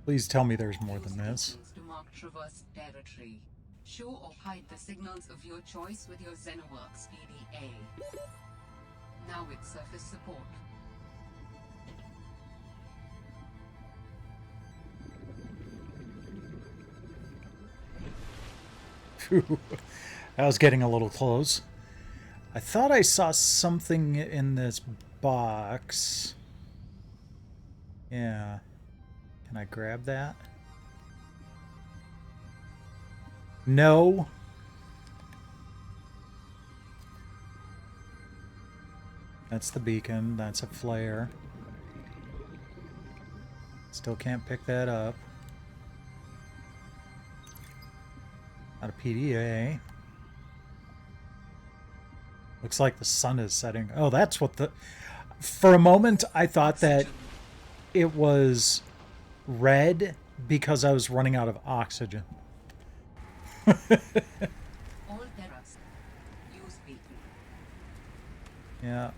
Please tell me there's more than this. To mark traverse territory. Show or hide the signals of your choice with your Xenoworks PDA. Now with surface support. Phew. That was getting a little close. I thought I saw something in this box. Yeah. Can I grab that? No. That's the beacon. That's a flare. Still can't pick that up. Not a PDA. Looks like the sun is setting. Oh, that's what the... For a moment, I thought that it was red because I was running out of oxygen. All Terras. Use beacon. Yeah.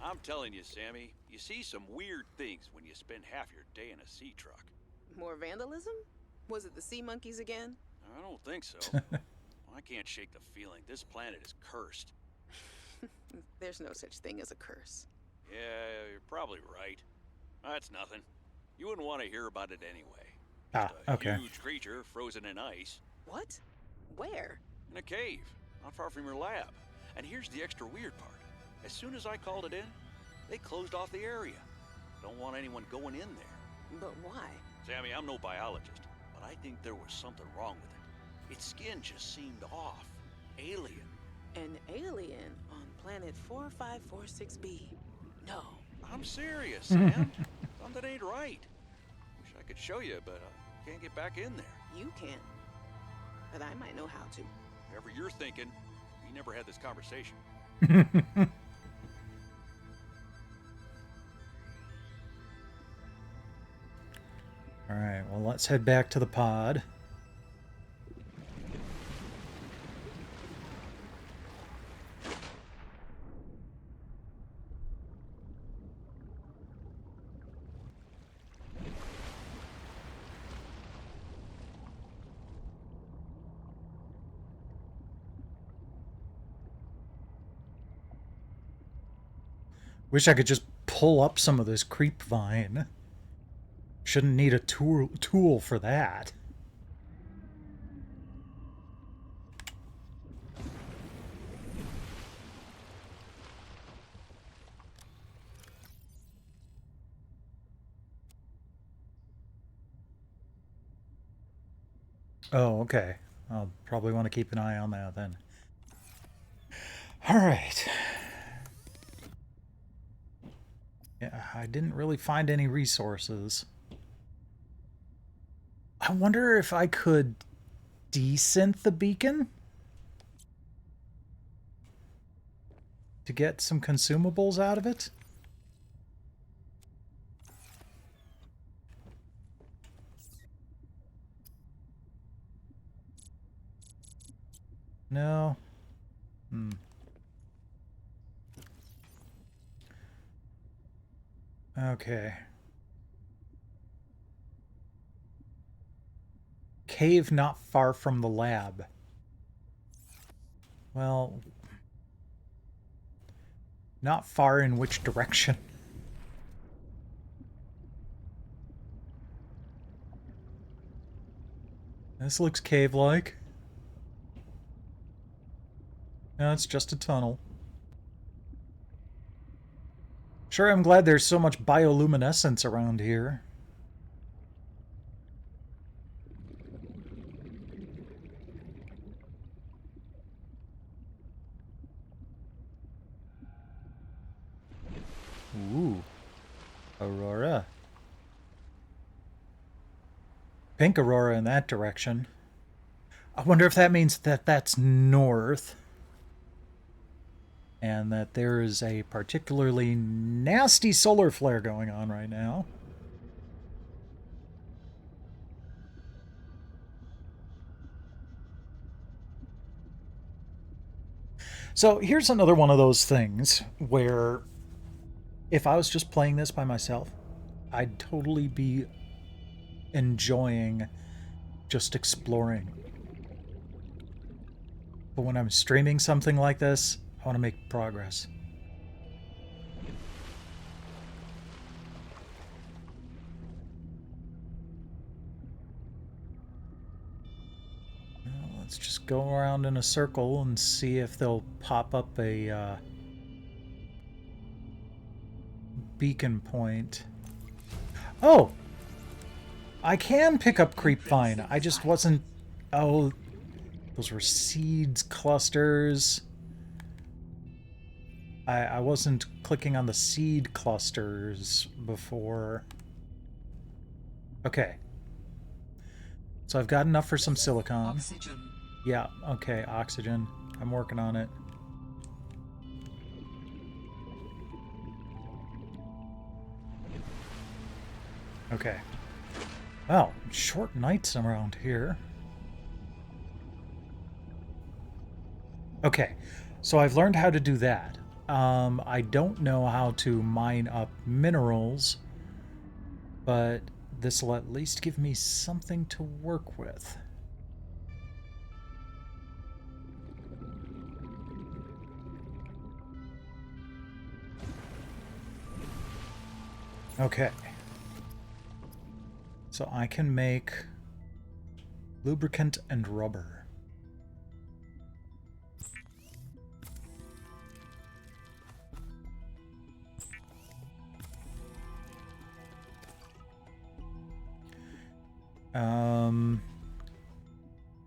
I'm telling you, Sammy, you see some weird things when you spend half your day in a sea truck. More vandalism? Was it the sea monkeys again? I don't think so. I can't shake the feeling this planet is cursed. There's no such thing as a curse. Yeah, you're probably right. That's nothing. You wouldn't want to hear about it anyway. Ah, okay. Huge creature frozen in ice. What? Where? In a cave, not far from your lab. And here's the extra weird part. As soon as I called it in, they closed off the area. Don't want anyone going in there. But why? Sammy, I'm no biologist, but I think there was something wrong with it. Its skin just seemed off. Alien. An alien on planet 4546B. No. I'm serious, Sam. Something ain't right. Wish I could show you, but I can't get back in there. You can't. But I might know how to. Whatever you're thinking, we never had this conversation. Alright, well, let's head back to the pod. Wish I could just pull up some of this creep vine. Shouldn't need a tool for that. Oh, okay. I'll probably want to keep an eye on that then. All right. Yeah, I didn't really find any resources. I wonder if I could desynth the beacon to get some consumables out of it. No. Okay. Cave not far from the lab. Well, not far in which direction? This looks cave-like. No, it's just a tunnel. Sure, I'm glad there's so much bioluminescence around here. Ooh. Aurora. Pink aurora in that direction. I wonder if that means that that's north. And that there is a particularly nasty solar flare going on right now. So here's another one of those things where if I was just playing this by myself, I'd totally be enjoying just exploring. But when I'm streaming something like this, I want to make progress. Well, let's just go around in a circle and see if they'll pop up a beacon point. Oh! I can pick up creepvine. I just wasn't... Oh, those were seeds clusters. I wasn't clicking on the seed clusters before. Okay. So I've got enough for some silicon. Oxygen. Yeah, okay, oxygen. I'm working on it. Okay. Well, short nights around here. Okay, so I've learned how to do that. I don't know how to mine up minerals, but this will at least give me something to work with. Okay. So I can make lubricant and rubber.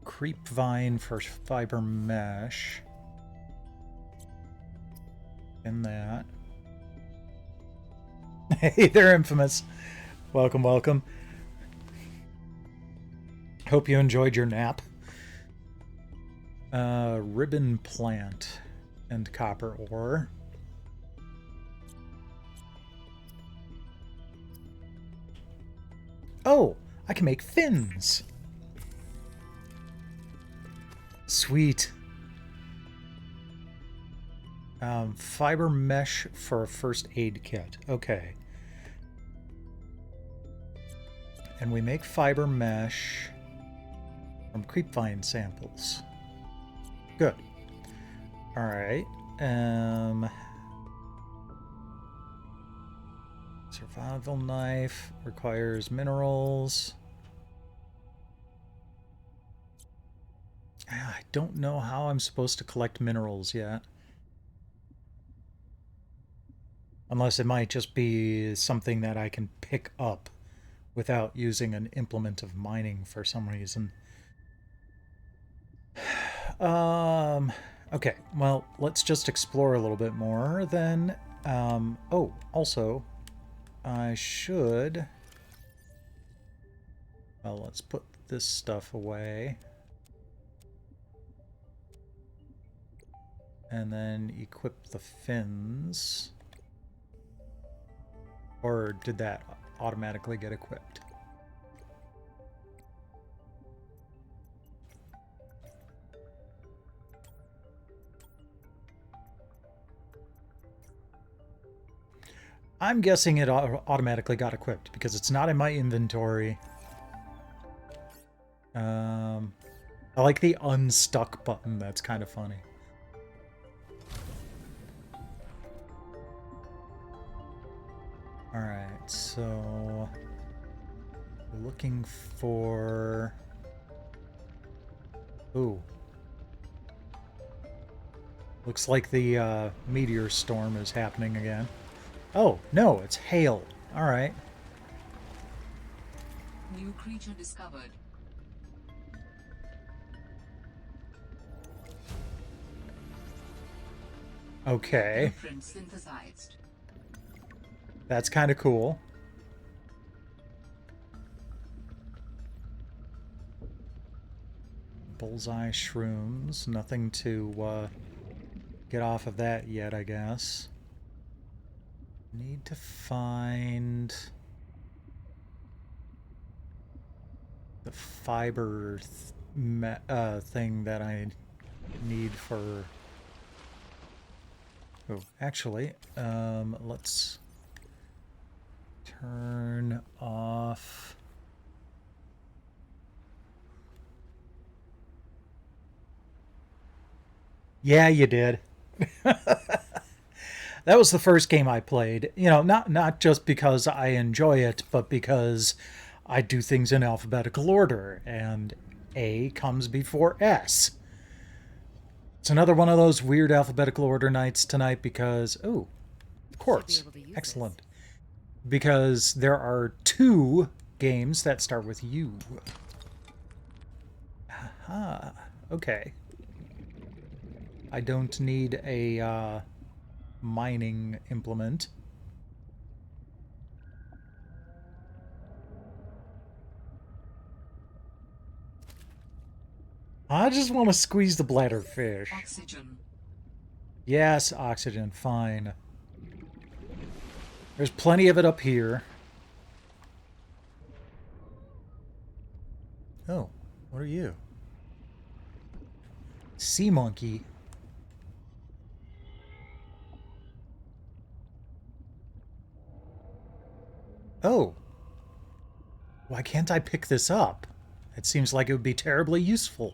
Creep vine for fiber mesh. And that. Hey there, Infamous. Welcome, welcome. Hope you enjoyed your nap. Ribbon plant and copper ore. Oh, I can make fins. Sweet. Fiber mesh for a first aid kit. Okay. And we make fiber mesh from creepvine samples. Good. Alright. Survival knife requires minerals. I don't know how I'm supposed to collect minerals yet. Unless it might just be something that I can pick up without using an implement of mining for some reason. Okay, well, let's just explore a little bit more then. Oh, also, I should... Well, let's put this stuff away. And then equip the fins. Or did that automatically get equipped? I'm guessing it automatically got equipped because it's not in my inventory. I like the unstuck button. That's kind of funny. Alright, so we're looking for... Ooh. Looks like the meteor storm is happening again. Oh, no, it's hail. Alright. New creature discovered. Okay. Blueprint synthesized. That's kind of cool. Bullseye shrooms. Nothing to get off of that yet, I guess. Need to find the fiber thing that I need for... Oh, actually, let's turn off... Yeah, you did. That was the first game I played. You know, not just because I enjoy it, but because I do things in alphabetical order, and A comes before S. It's another one of those weird alphabetical order nights tonight because... Oh, of course. Excellent. Because there are 2 games that start with U. Aha. Okay. I don't need a mining implement. I just want to squeeze the bladderfish. Oxygen. Yes, oxygen. Fine. There's plenty of it up here. Oh, what are you? Sea monkey. Oh. Why can't I pick this up? It seems like it would be terribly useful.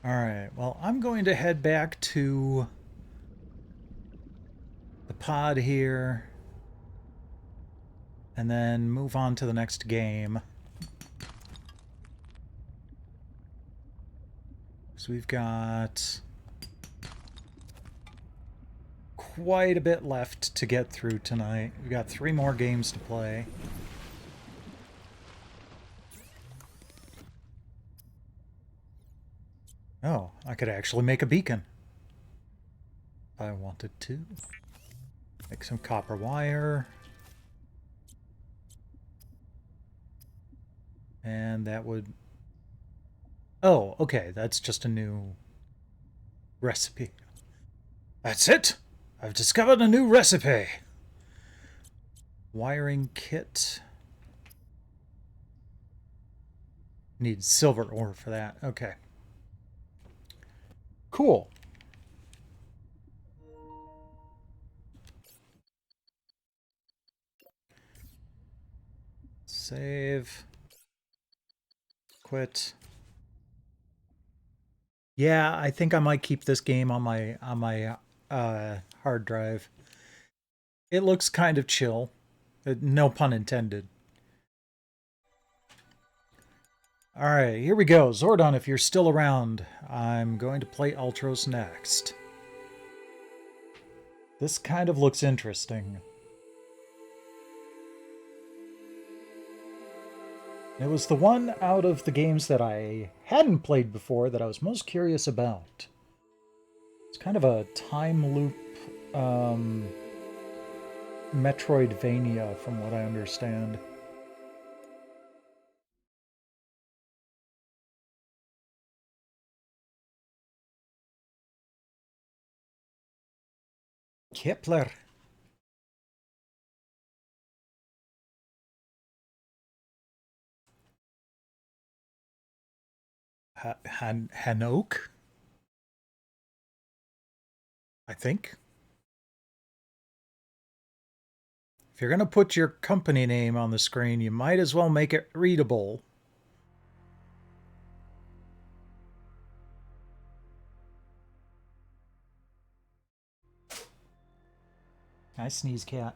Alright, well, I'm going to head back to the pod here and then move on to the next game. So we've got quite a bit left to get through tonight. We've got 3 more games to play. Oh, I could actually make a beacon. If I wanted to. Make some copper wire. And that would... Oh, okay, that's just a new recipe. That's it! I've discovered a new recipe! Wiring kit. Need silver ore for that. Okay. Cool. Save. Quit. Yeah, I think I might keep this game on my hard drive. It looks kind of chill. No pun intended. Alright, here we go. Zordon, if you're still around, I'm going to play Ultros next. This kind of looks interesting. It was the one out of the games that I hadn't played before that I was most curious about. It's kind of a time loop Metroidvania, from what I understand. Kepler. Hanoke? I think. If you're going to put your company name on the screen, you might as well make it readable. I sneeze, cat.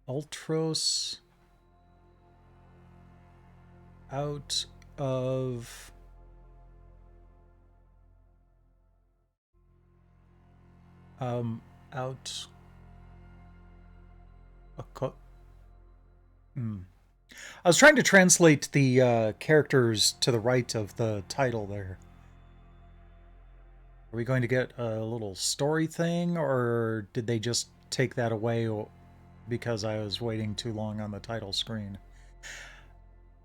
Ultros out of out a I was trying to translate the characters to the right of the title there. Are we going to get a little story thing, or did they just take that away because I was waiting too long on the title screen?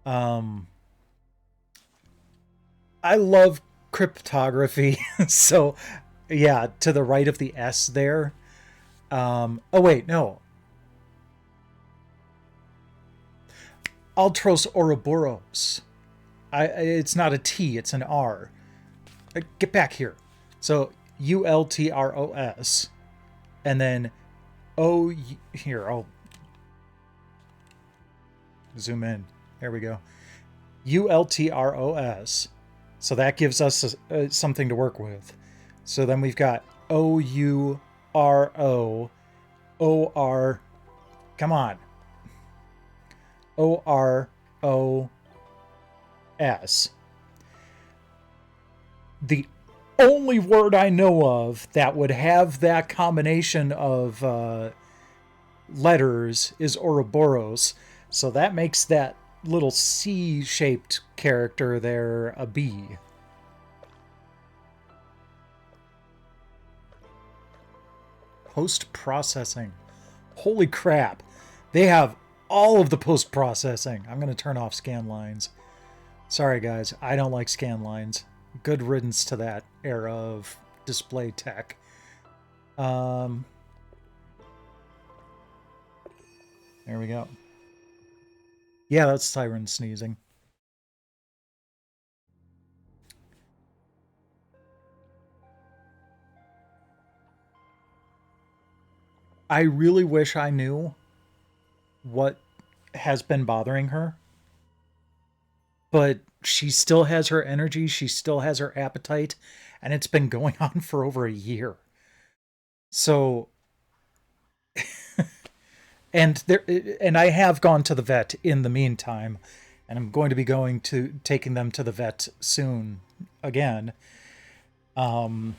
I love cryptography, so yeah, to the right of the S there. Oh wait, no. Ultros Ouroboros. It's not a T, it's an R. Get back here. So ULTROS, and then O. Here, I'll zoom in. There we go. ULTROS. So that gives us something to work with. So then we've got OURO OR. Come on. OROS. The only word I know of that would have that combination of letters is Ouroboros. So that makes that little C-shaped character there a B. Post-processing. Holy crap. They have all of the post-processing. I'm going to turn off scan lines. Sorry, guys. I don't like scan lines. Good riddance to that era of display tech. There we go. Yeah, that's Siren sneezing. I really wish I knew what has been bothering her. But she still has her energy, she still has her appetite, and it's been going on for over a year. So and I have gone to the vet in the meantime, and I'm going to be taking them to the vet soon again. They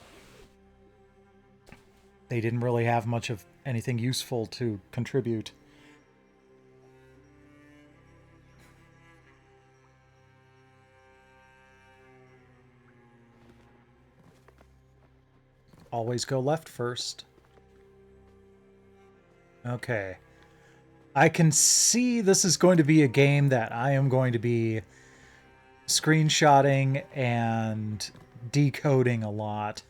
didn't really have much of anything useful to contribute. Always go left first. Okay. I can see this is going to be a game that I am going to be screenshotting and decoding a lot.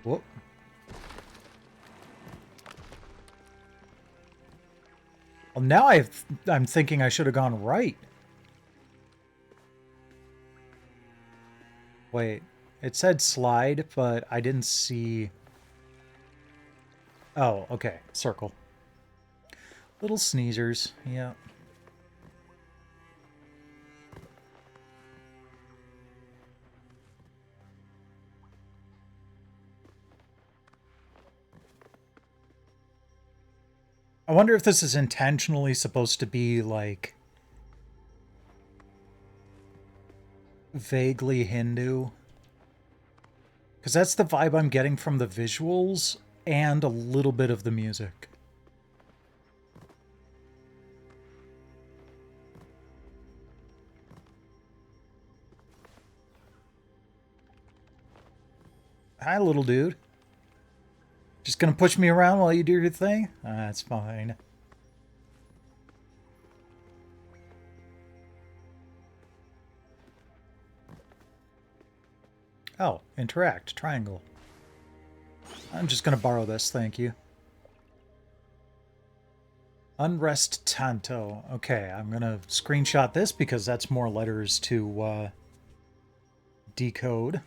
Whoop. Well, now I'm thinking I should have gone right. Wait, it said slide, but I didn't see... Oh, okay, circle. Little sneezers, yeah. I wonder if this is intentionally supposed to be, like, vaguely Hindu. Because that's the vibe I'm getting from the visuals and a little bit of the music. Hi, little dude. Just gonna push me around while you do your thing? That's fine. Oh, interact. Triangle. I'm just gonna borrow this, thank you. Unrest Tanto. Okay, I'm gonna screenshot this because that's more letters to decode.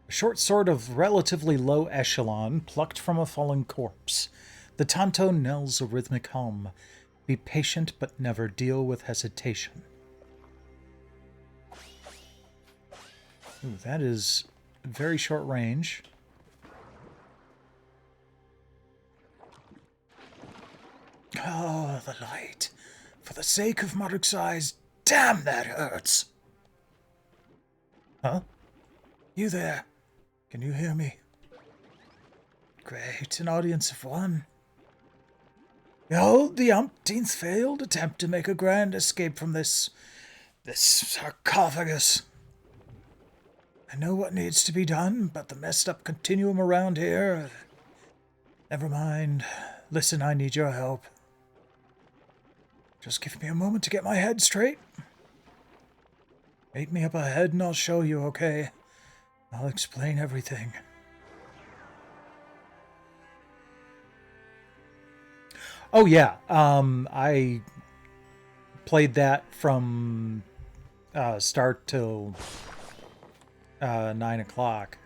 A short sword of relatively low echelon, plucked from a fallen corpse. The Tanto knells a rhythmic hum. Be patient, but never deal with hesitation. Ooh, that is very short range. Oh, the light. For the sake of Maruk's eyes, damn, that hurts. Huh? You there? Can you hear me? Great, an audience of one. Behold the umpteenth failed attempt to make a grand escape from this sarcophagus. I know what needs to be done, but the messed up continuum around here... Never mind. Listen, I need your help. Just give me a moment to get my head straight. Meet me up ahead and I'll show you, okay? I'll explain everything. Oh yeah, I played that from start till 9 o'clock.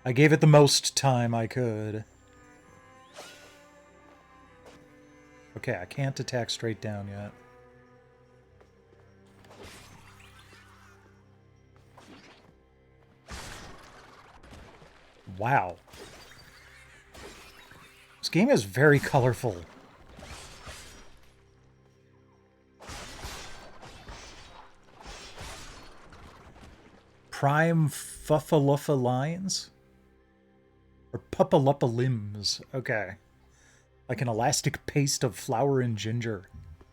I gave it the most time I could. Okay, I can't attack straight down yet. Wow. This game is very colorful. Prime Fuffaluffa lines? Or Puppaluppa limbs. Okay. Like an elastic paste of flour and ginger.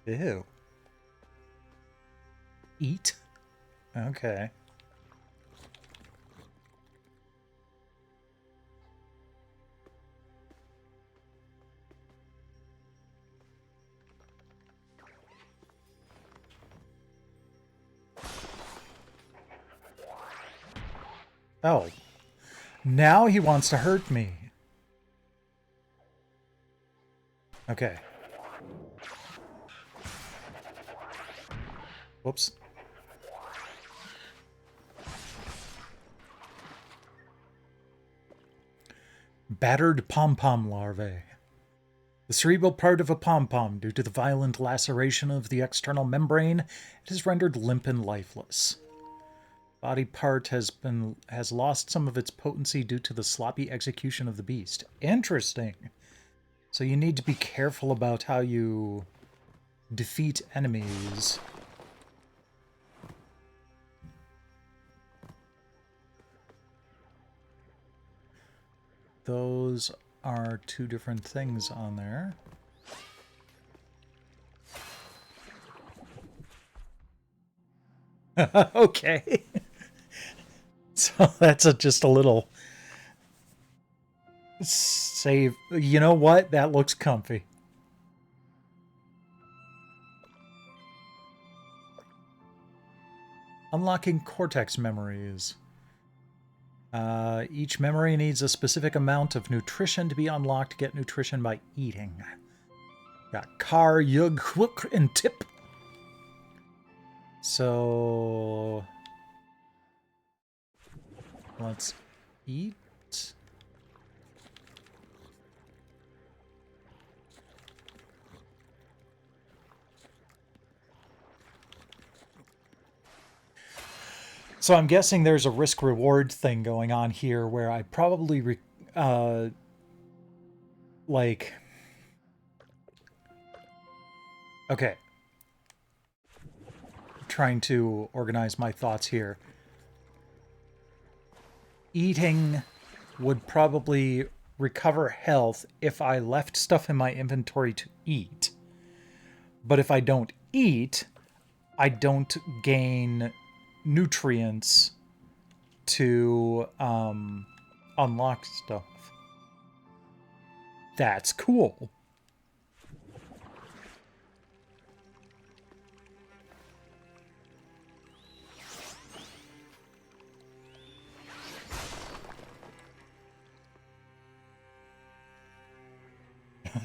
Ew. Eat? Okay. Oh. Now he wants to hurt me. Okay. Whoops. Battered pom-pom larvae. The cerebral part of a pom-pom, due to the violent laceration of the external membrane, it is rendered limp and lifeless. Body part has lost some of its potency due to the sloppy execution of the beast. Interesting. So you need to be careful about how you defeat enemies. Those are two different things on there. Okay. So that's just a little save. You know what? That looks comfy. Unlocking cortex memories. Each memory needs a specific amount of nutrition to be unlocked. Get nutrition by eating. Got Car, Yug, Hook, and Tip. So let's eat. So I'm guessing there's a risk-reward thing going on here where I probably, like... Okay. Trying to organize my thoughts here. Eating would probably recover health if I left stuff in my inventory to eat. But if I don't eat, I don't gain nutrients to unlock stuff. That's cool.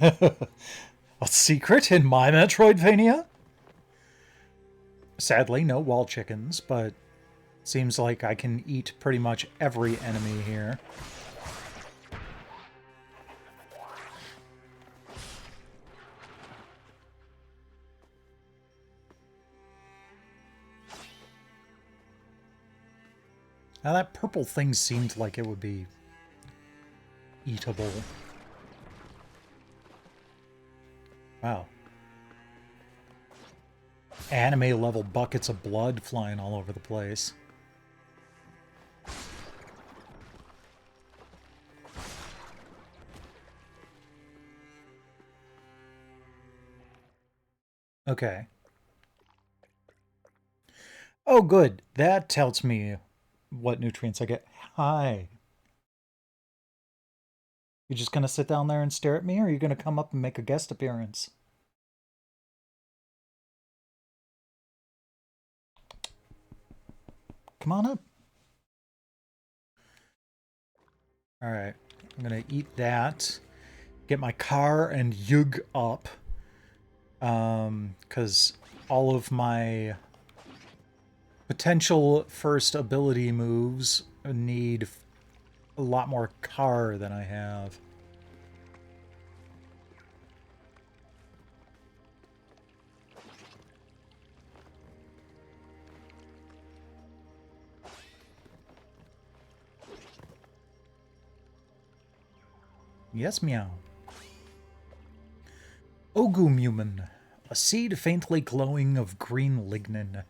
A secret in my Metroidvania? Sadly, no wall chickens, but seems like I can eat pretty much every enemy here. Now that purple thing seemed like it would be eatable. Wow. Anime level buckets of blood flying all over the place. Okay. Oh, good. That tells me what nutrients I get. Hi. You just gonna sit down there and stare at me, or are you gonna come up and make a guest appearance? Come on up. Alright. I'm gonna eat that. Get my car and Yug up. Because all of my potential first ability moves need a lot more car than I have. Yes, meow. Ogumumen, a seed faintly glowing of green lignin.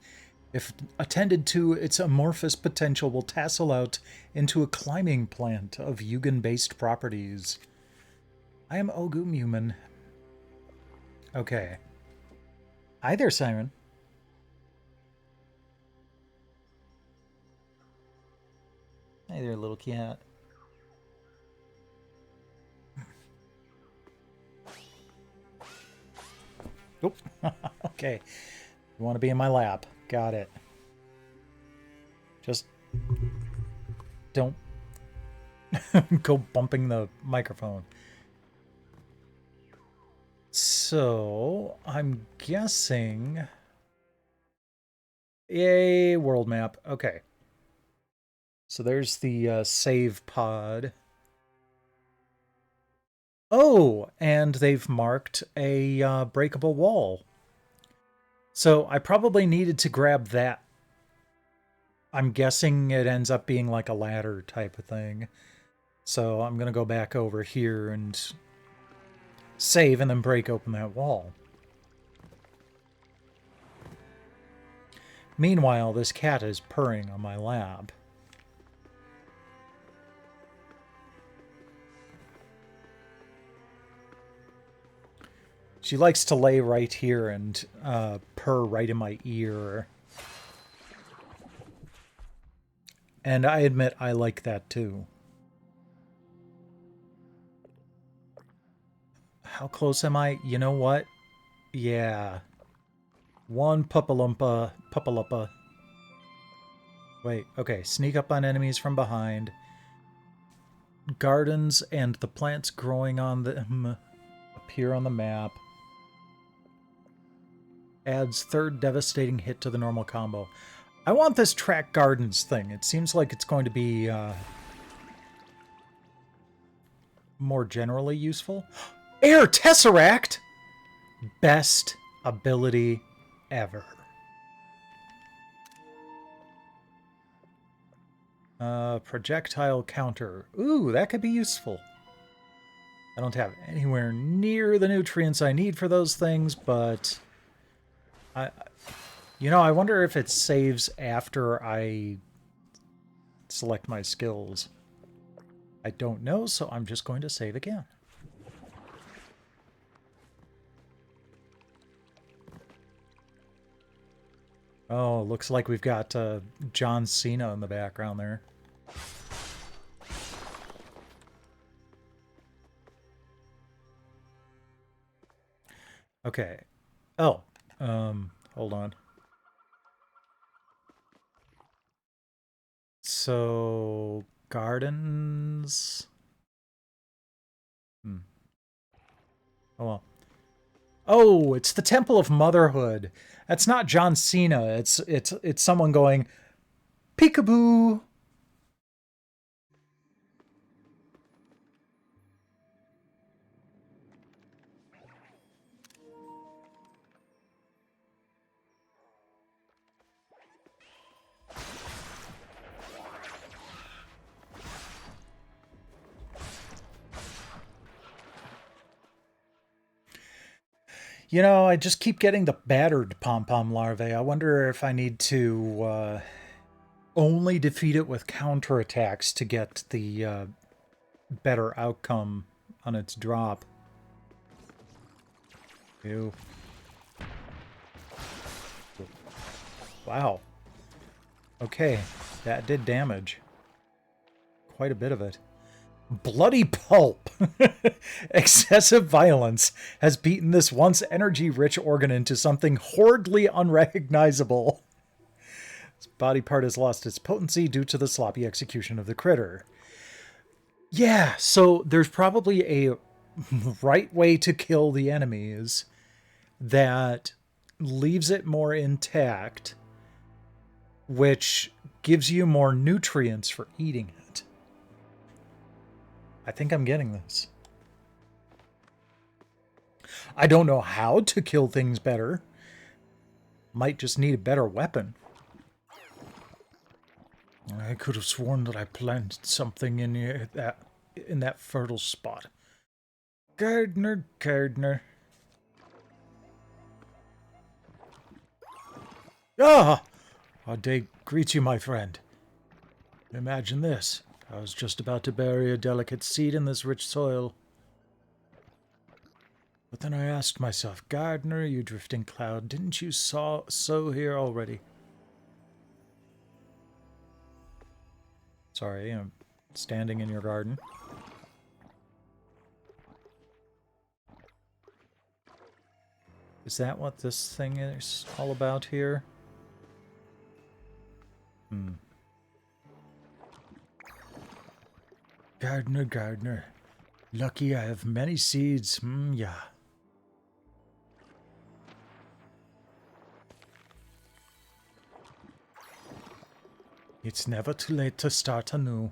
If attended to, its amorphous potential will tassel out into a climbing plant of Yugen-based properties. I am Ogumumen. Okay. Hi there, Siren. Hey there, little cat. Oop. Okay. You want to be in my lap. Got it. Just don't go bumping the microphone. So, I'm guessing... Yay, world map. Okay. So there's the save pod. Oh, and they've marked a breakable wall. So I probably needed to grab that. I'm guessing it ends up being like a ladder type of thing. So I'm going to go back over here and save and then break open that wall. Meanwhile, this cat is purring on my lap. She likes to lay right here and purr right in my ear. And I admit I like that too. How close am I? You know what? Yeah. One pupalumpa. Wait, okay. Sneak up on enemies from behind. Gardens and the plants growing on them appear on the map. Adds third devastating hit to the normal combo. I want this track gardens thing. It seems like it's going to be more generally useful. Air Tesseract! Best ability ever. Projectile counter. Ooh, that could be useful. I don't have anywhere near the nutrients I need for those things, but I wonder if it saves after I select my skills. I don't know, so I'm just going to save again. Oh, looks like we've got John Cena in the background there. Okay. Oh, hold on. So, gardens. Oh, well. Oh, it's the Temple of Motherhood. That's not John Cena. It's someone going, peekaboo. You know, I just keep getting the battered pom-pom larvae. I wonder if I need to only defeat it with counterattacks to get the better outcome on its drop. Ew. Wow. Okay, that did damage. Quite a bit of it. Bloody pulp! Excessive violence has beaten this once energy-rich organ into something horridly unrecognizable. This body part has lost its potency due to the sloppy execution of the critter. Yeah, so there's probably a right way to kill the enemies that leaves it more intact, which gives you more nutrients for eating it. I think I'm getting this. I don't know how to kill things better. Might just need a better weapon. I could have sworn that I planted something in here, in that fertile spot. Gardener. Ah! Our day greets you, my friend. Imagine this. I was just about to bury a delicate seed in this rich soil. But then I asked myself, Gardener, you drifting cloud, didn't you sow here already? Sorry, I'm standing in your garden. Is that what this thing is all about here? Gardener. Lucky I have many seeds. Yeah. It's never too late to start anew.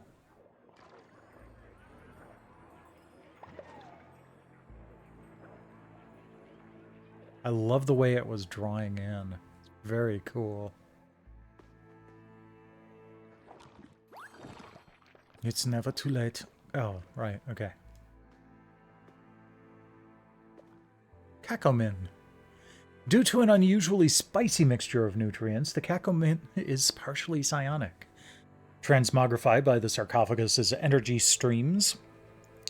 I love the way it was drawing in. It's very cool. It's never too late. Oh, right, okay. Cacomin. Due to an unusually spicy mixture of nutrients, the cacomin is partially psionic. Transmogrified by the sarcophagus's energy streams,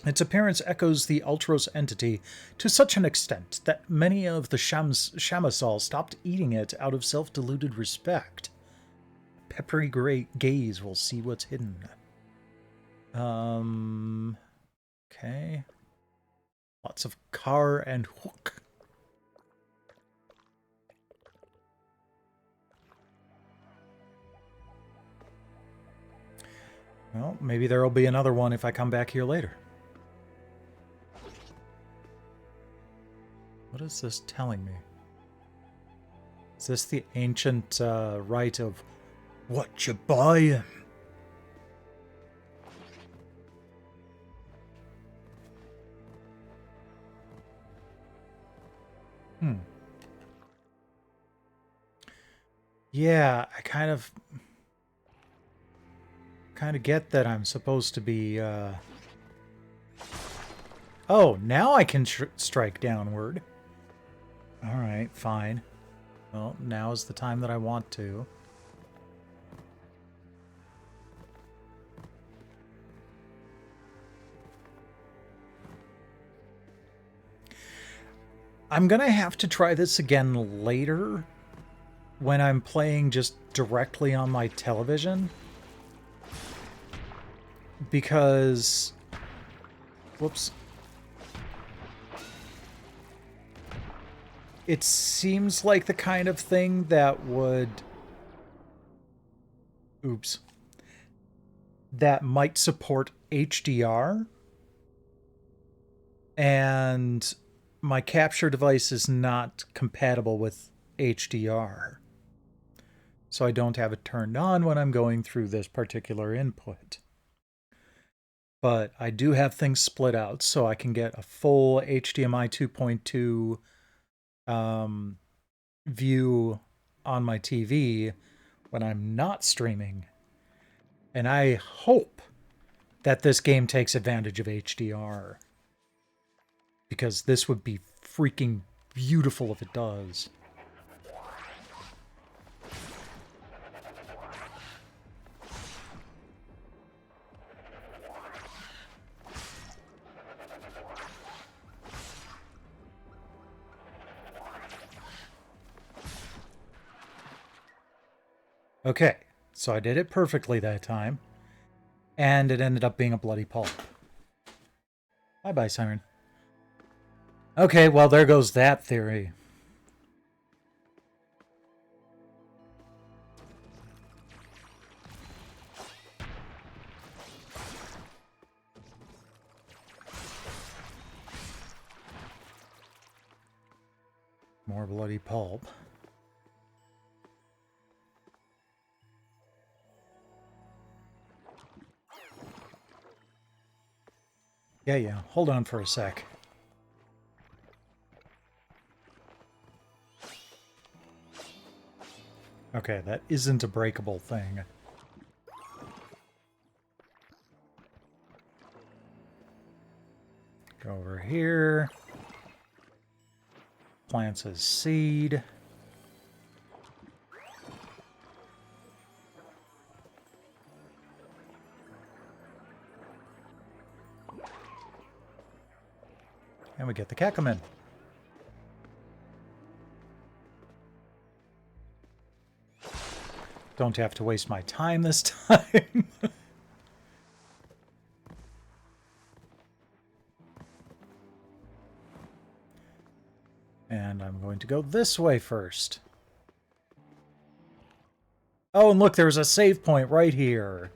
its appearance echoes the Ultros entity to such an extent that many of the Shamasol stopped eating it out of self-deluded respect. Peppery gaze will see what's hidden. Okay. Lots of car and hook. Well, maybe there'll be another one if I come back here later. What is this telling me? Is this the ancient rite of what you buy? Yeah, I kind of get that I'm supposed to be, Oh, now I can strike downward. Alright, fine. Well, now is the time that I want to. I'm gonna have to try this again later when I'm playing just directly on my television. Because... Whoops. It seems like the kind of thing that would... Oops. That might support HDR. And my capture device is not compatible with HDR. So I don't have it turned on when I'm going through this particular input. But I do have things split out so I can get a full HDMI 2.2 view on my TV when I'm not streaming. And I hope that this game takes advantage of HDR. Because this would be freaking beautiful if it does. Okay, so I did it perfectly that time. And it ended up being a bloody pulp. Bye-bye, Siren. Okay, well, there goes that theory. More bloody pulp. Yeah, hold on for a sec. Okay, that isn't a breakable thing. Go over here. Plants a seed. And we get the Cacamin. Don't have to waste my time this time. And I'm going to go this way first. Oh, and look, there's a save point right here.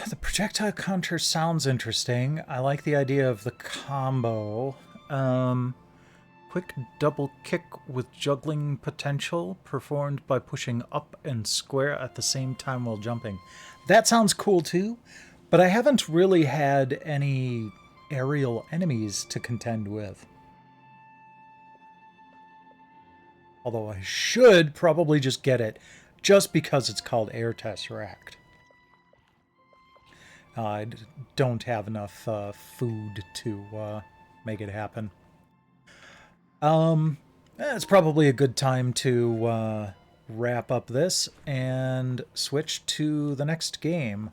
The projectile counter sounds interesting. I like the idea of the combo. Quick double kick with juggling potential, performed by pushing up and square at the same time while jumping. That sounds cool too, but I haven't really had any aerial enemies to contend with. Although I should probably just get it just because it's called Air Tesseract. I don't have enough food to make it happen. It's probably a good time to wrap up this and switch to the next game.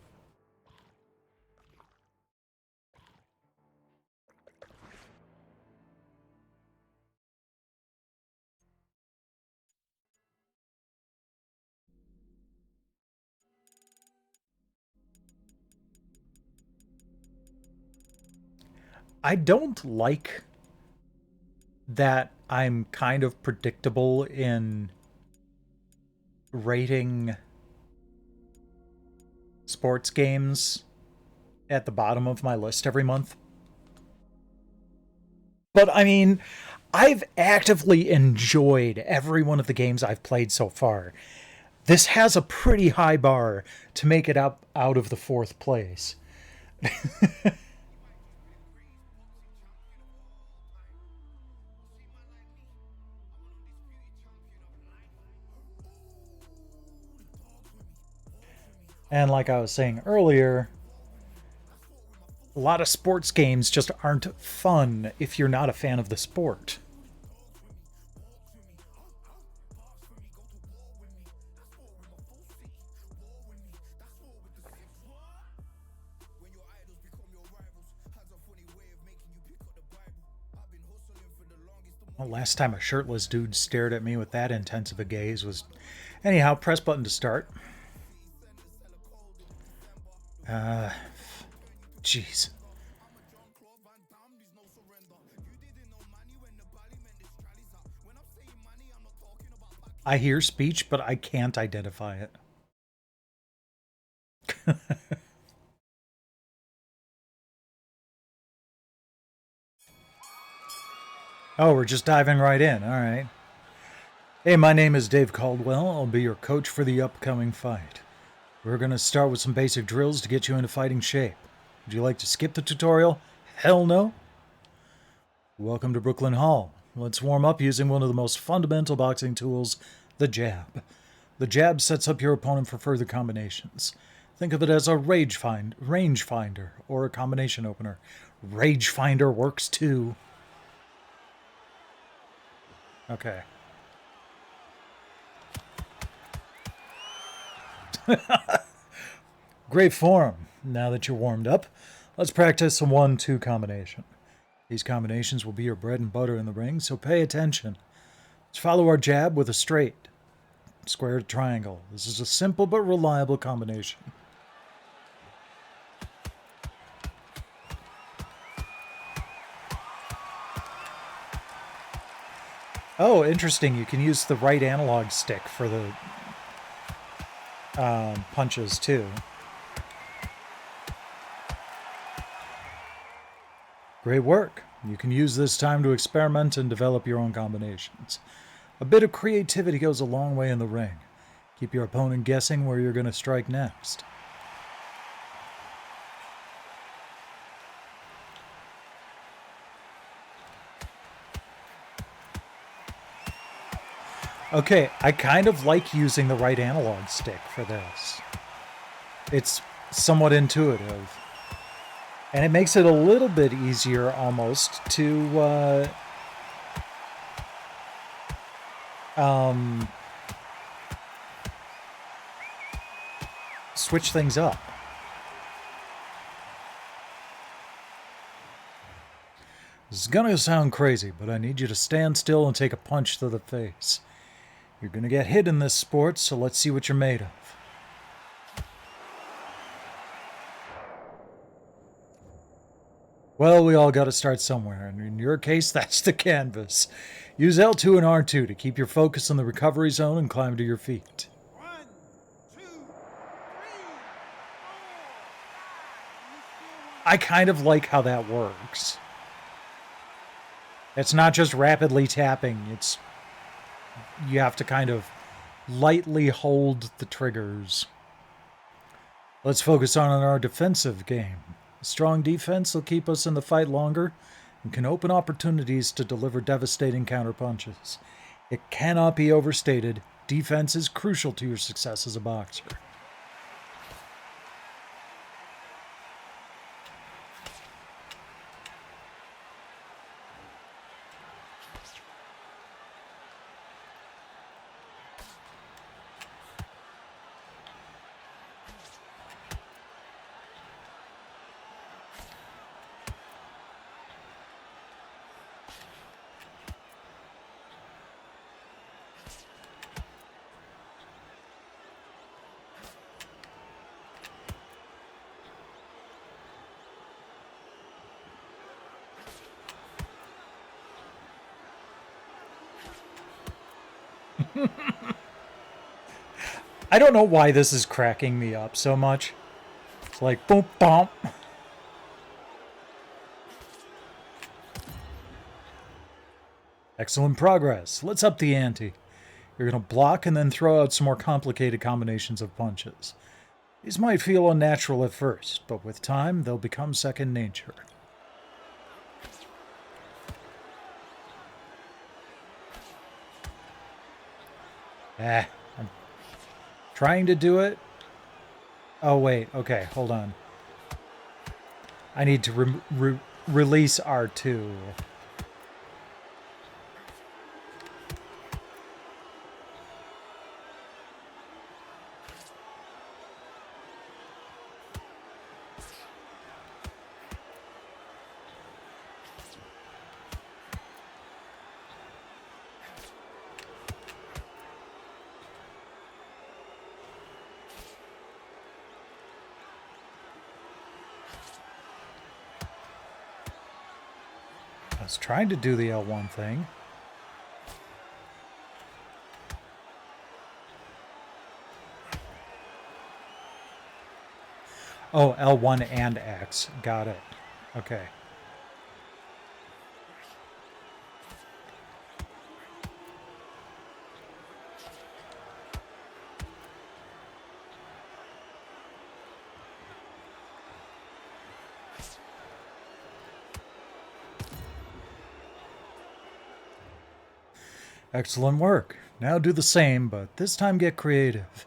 I don't like that I'm kind of predictable in rating sports games at the bottom of my list every month. But I mean, I've actively enjoyed every one of the games I've played so far. This has a pretty high bar to make it up out of the 4th place. And like I was saying earlier, a lot of sports games just aren't fun if you're not a fan of the sport. Well, last time a shirtless dude stared at me with that intense of a gaze was... Anyhow, press button to start. Jeez. I hear speech, but I can't identify it. Oh, we're just diving right in. All right. Hey, my name is Dave Caldwell. I'll be your coach for the upcoming fight. We're going to start with some basic drills to get you into fighting shape. Would you like to skip the tutorial? Hell no. Welcome to Brooklyn Hall. Let's warm up using one of the most fundamental boxing tools, the jab. The jab sets up your opponent for further combinations. Think of it as a range finder or a combination opener. Rage finder works too. Okay. Great form. Now that you're warmed up, let's practice a 1-2 combination. These combinations will be your bread and butter in the ring, so pay attention. Let's follow our jab with a straight, square to triangle. This is a simple but reliable combination. Oh, interesting. You can use the right analog stick for the punches too. Great work. You can use this time to experiment and develop your own combinations. A bit of creativity goes a long way in the ring. Keep your opponent guessing where you're going to strike next. Okay, I kind of like using the right analog stick for this. It's somewhat intuitive. And it makes it a little bit easier almost to switch things up. This is gonna sound crazy, but I need you to stand still and take a punch to the face. You're gonna get hit in this sport, so let's see what you're made of. Well, we all gotta start somewhere, and in your case, that's the canvas. Use L2 and R2 to keep your focus on the recovery zone and climb to your feet. 1, 2, 3, 4. I kind of like how that works. It's not just rapidly tapping. You have to kind of lightly hold the triggers. Let's focus on our defensive game. A strong defense will keep us in the fight longer and can open opportunities to deliver devastating counterpunches. It cannot be overstated. Defense is crucial to your success as a boxer. I don't know why this is cracking me up so much. It's like boom, bump. Excellent progress. Let's up the ante. You're going to block and then throw out some more complicated combinations of punches. These might feel unnatural at first, but with time, they'll become second nature. I'm trying to do it. Oh, wait. Okay, hold on. I need to release R2. I was trying to do the L1 thing. Oh, L1 and X. Got it. Okay. Excellent work. Now do the same, but this time get creative.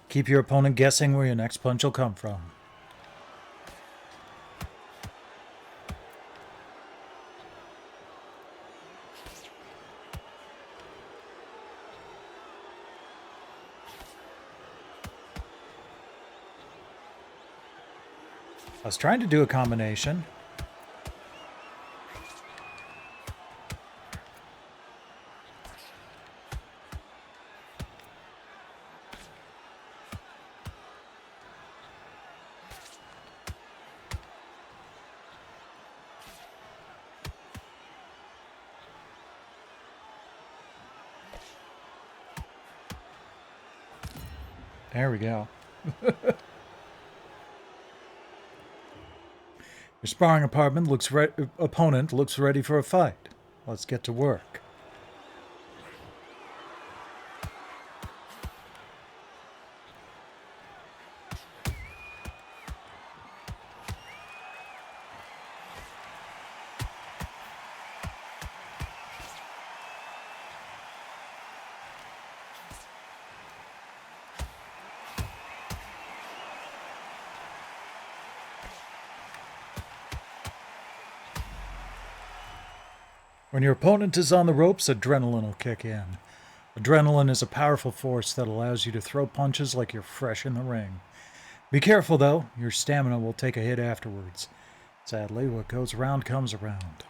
Keep your opponent guessing where your next punch will come from. I was trying to do a combination. There we go. Your sparring opponent looks ready for a fight. Let's get to work. When your opponent is on the ropes, adrenaline will kick in. Adrenaline is a powerful force that allows you to throw punches like you're fresh in the ring. Be careful, though. Your stamina will take a hit afterwards. Sadly, what goes around comes around.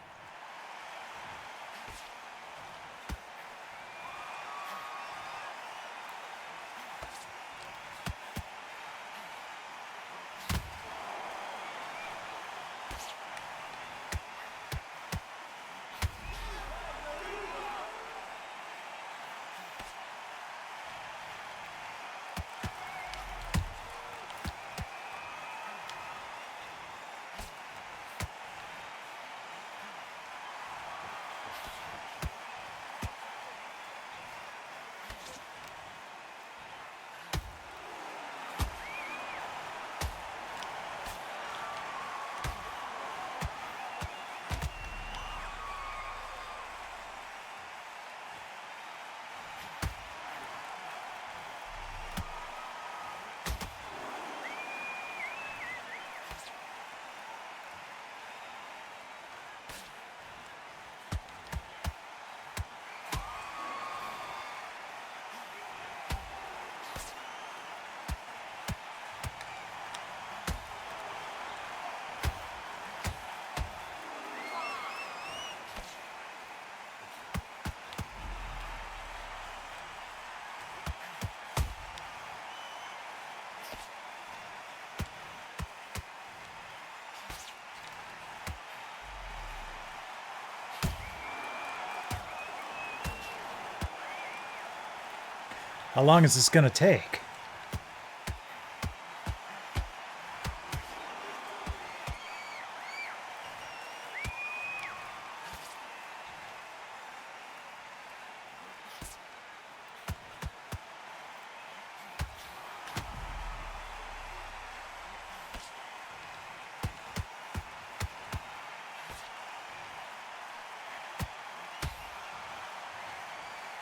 How long is this gonna take?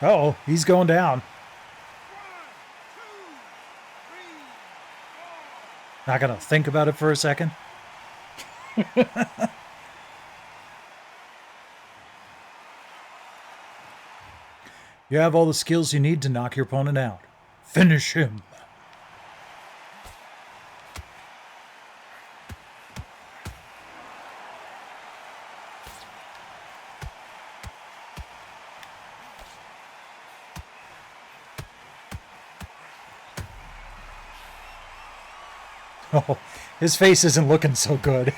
Uh-oh, he's going down. Not gonna think about it for a second. You have all the skills you need to knock your opponent out. Finish him. Oh, his face isn't looking so good.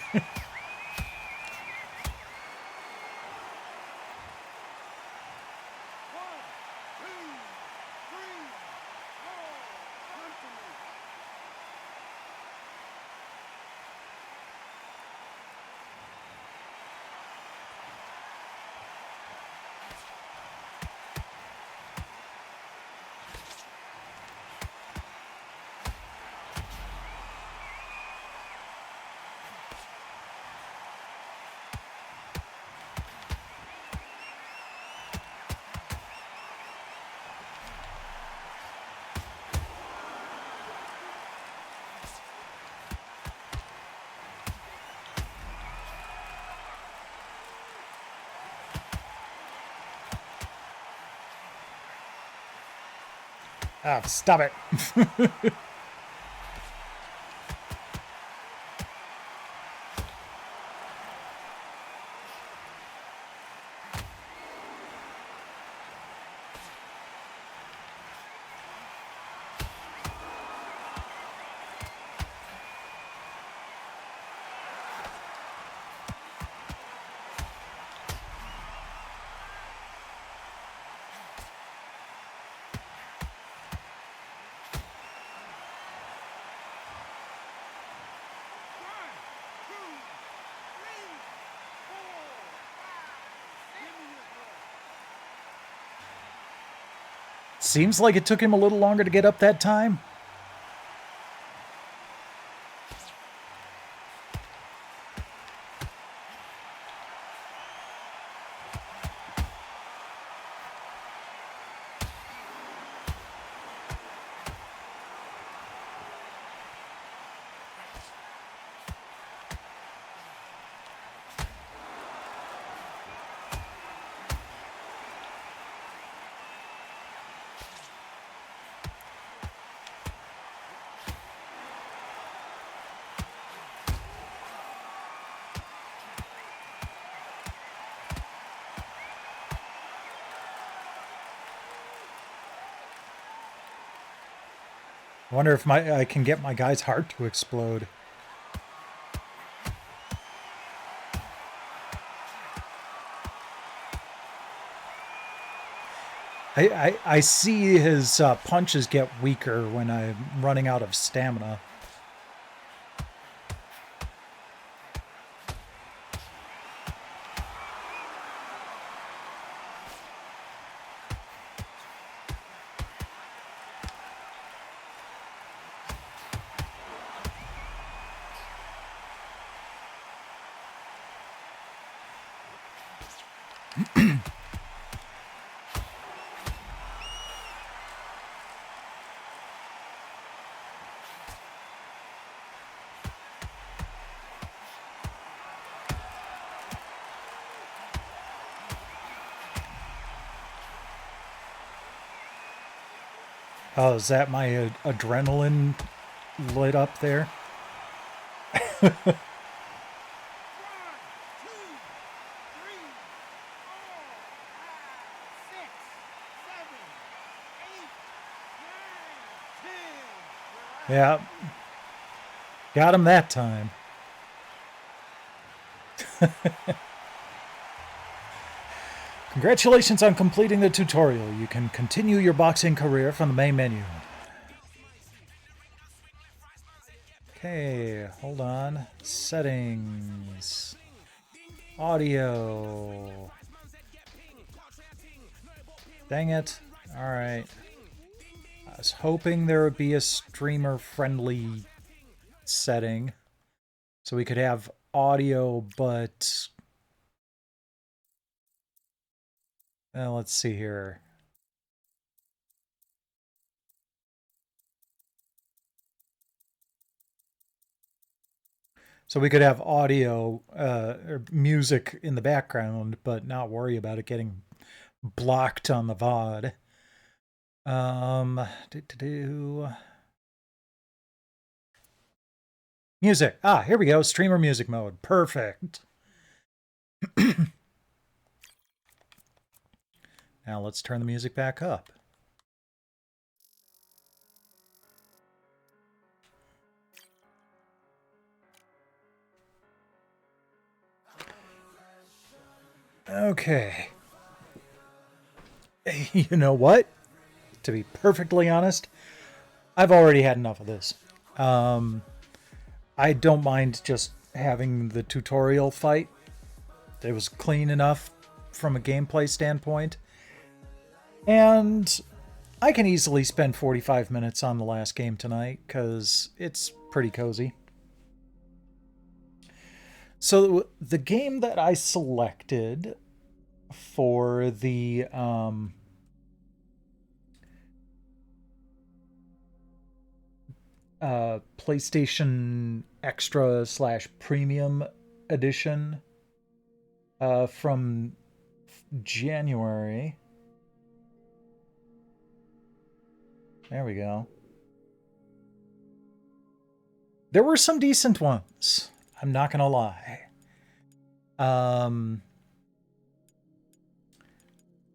Ah, stop it. Seems like it took him a little longer to get up that time. I wonder if I can get my guy's heart to explode. I see his punches get weaker when I'm running out of stamina. Oh, is that my adrenaline lit up there? Yeah. Got him that time. Congratulations on completing the tutorial. You can continue your boxing career from the main menu. Okay, hold on. Settings. Audio. Dang it. Alright. I was hoping there would be a streamer-friendly setting so we could have audio, but... let's see here. So we could have audio or music in the background, but not worry about it getting blocked on the VOD. Music. Ah, here we go. Streamer music mode. Perfect. Now let's turn the music back up. Okay. You know what? To be perfectly honest, I've already had enough of this. I don't mind just having the tutorial fight. It was clean enough from a gameplay standpoint. And I can easily spend 45 minutes on the last game tonight, because it's pretty cozy. So the game that I selected for the PlayStation Extra / Premium Edition from January. There we go. There were some decent ones. I'm not gonna lie. I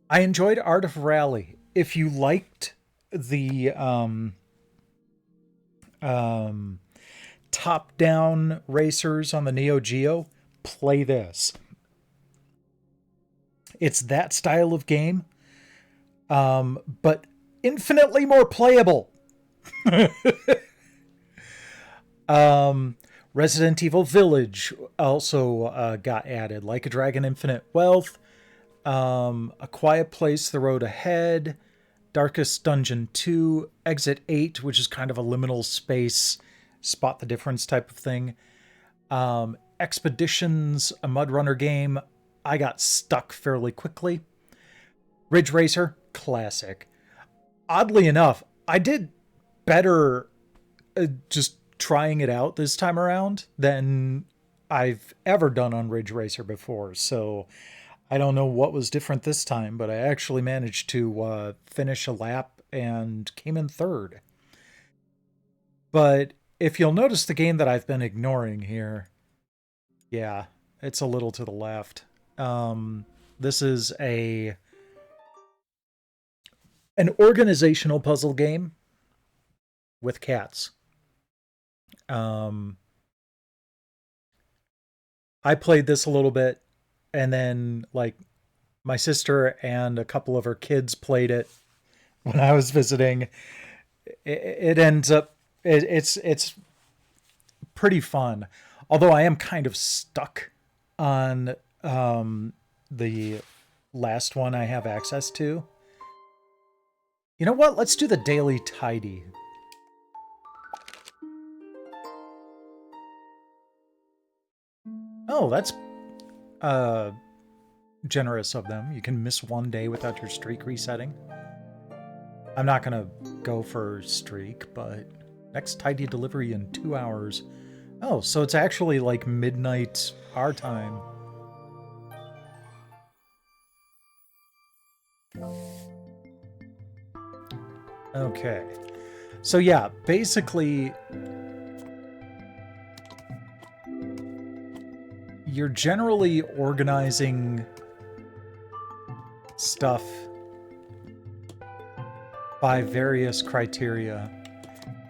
enjoyed Art of Rally. If you liked the top-down racers on the Neo Geo, play this. It's that style of game, but infinitely more playable. Resident Evil Village also got added. Like a Dragon Infinite Wealth, A Quiet Place, The Road Ahead, Darkest Dungeon 2, Exit 8, which is kind of a liminal space, spot the difference type of thing. Expeditions, a Mud Runner game. I got stuck fairly quickly. Ridge Racer, classic. Oddly enough, I did better just trying it out this time around than I've ever done on Ridge Racer before. So I don't know what was different this time, but I actually managed to finish a lap and came in third. But if you'll notice the game that I've been ignoring here, yeah, it's a little to the left. This is an organizational puzzle game with cats. I played this a little bit, and then like my sister and a couple of her kids played it when I was visiting. It ends up it's pretty fun, although I am kind of stuck on the last one I have access to. You know what? Let's do the daily tidy. Oh, that's generous of them. You can miss one day without your streak resetting. I'm not gonna go for streak, but next tidy delivery in 2 hours. Oh, so it's actually like midnight our time. Okay. So yeah, basically you're generally organizing stuff by various criteria.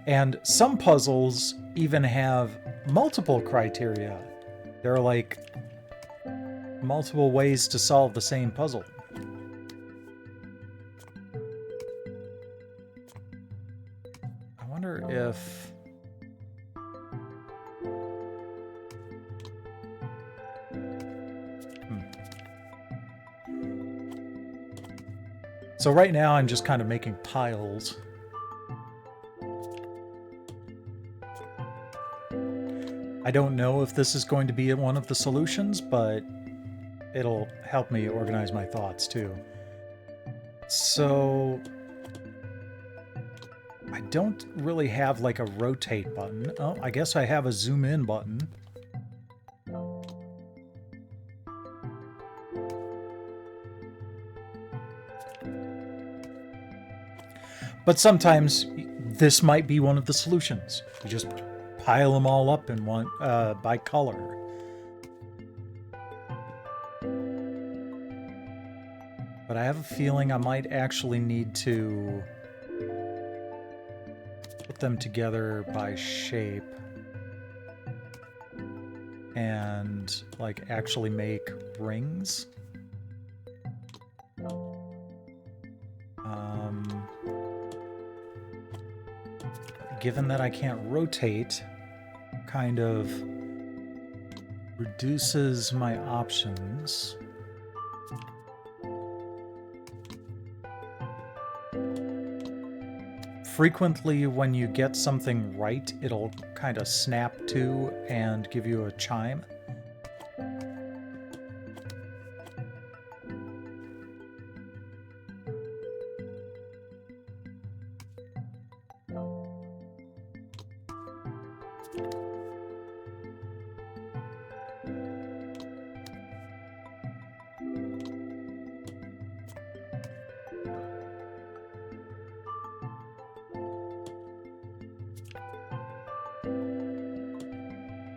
And some puzzles even have multiple criteria. There are like multiple ways to solve the same puzzle. wonder if... So right now I'm just kind of making piles. I don't know if this is going to be one of the solutions, but it'll help me organize my thoughts too. So I don't really have like a rotate button. Oh, I guess I have a zoom in button. But sometimes this might be one of the solutions. You just pile them all up in one by color. But I have a feeling I might actually need to put them together by shape and like actually make rings. Given that I can't rotate, kind of reduces my options. Frequently, when you get something right, it'll kind of snap to and give you a chime.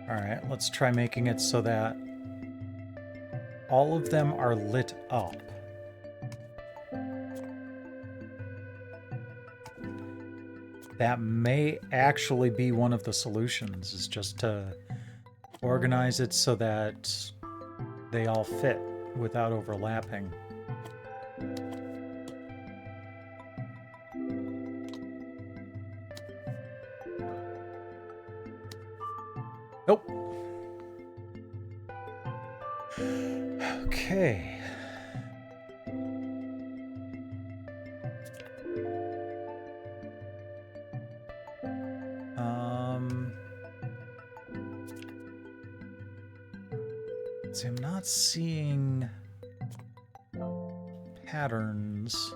Alright, let's try making it so that all of them are lit up. That may actually be one of the solutions, is just to organize it so that they all fit without overlapping. Nope. Okay. See, I'm not seeing patterns.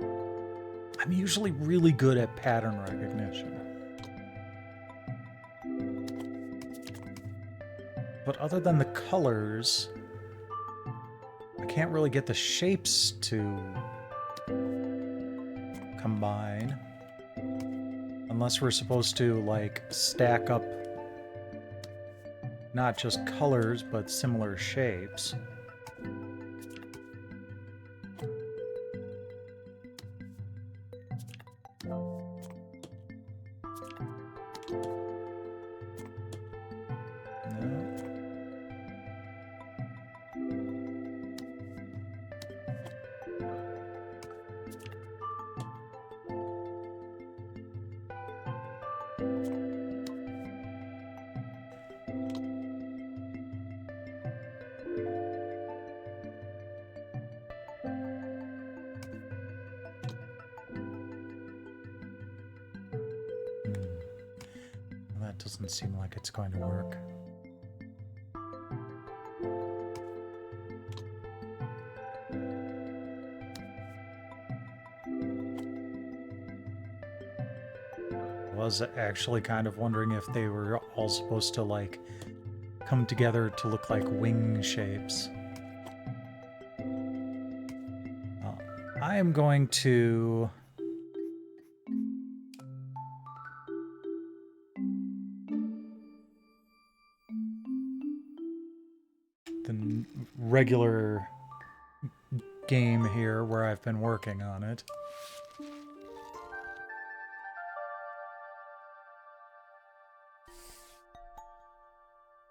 I'm usually really good at pattern recognition. But other than the colors, I can't really get the shapes to combine. Unless we're supposed to, like, stack up not just colors, but similar shapes. That doesn't seem like it's going to work. I was actually kind of wondering if they were all supposed to, like, come together to look like wing shapes. I am going to... the regular game here where I've been working on it.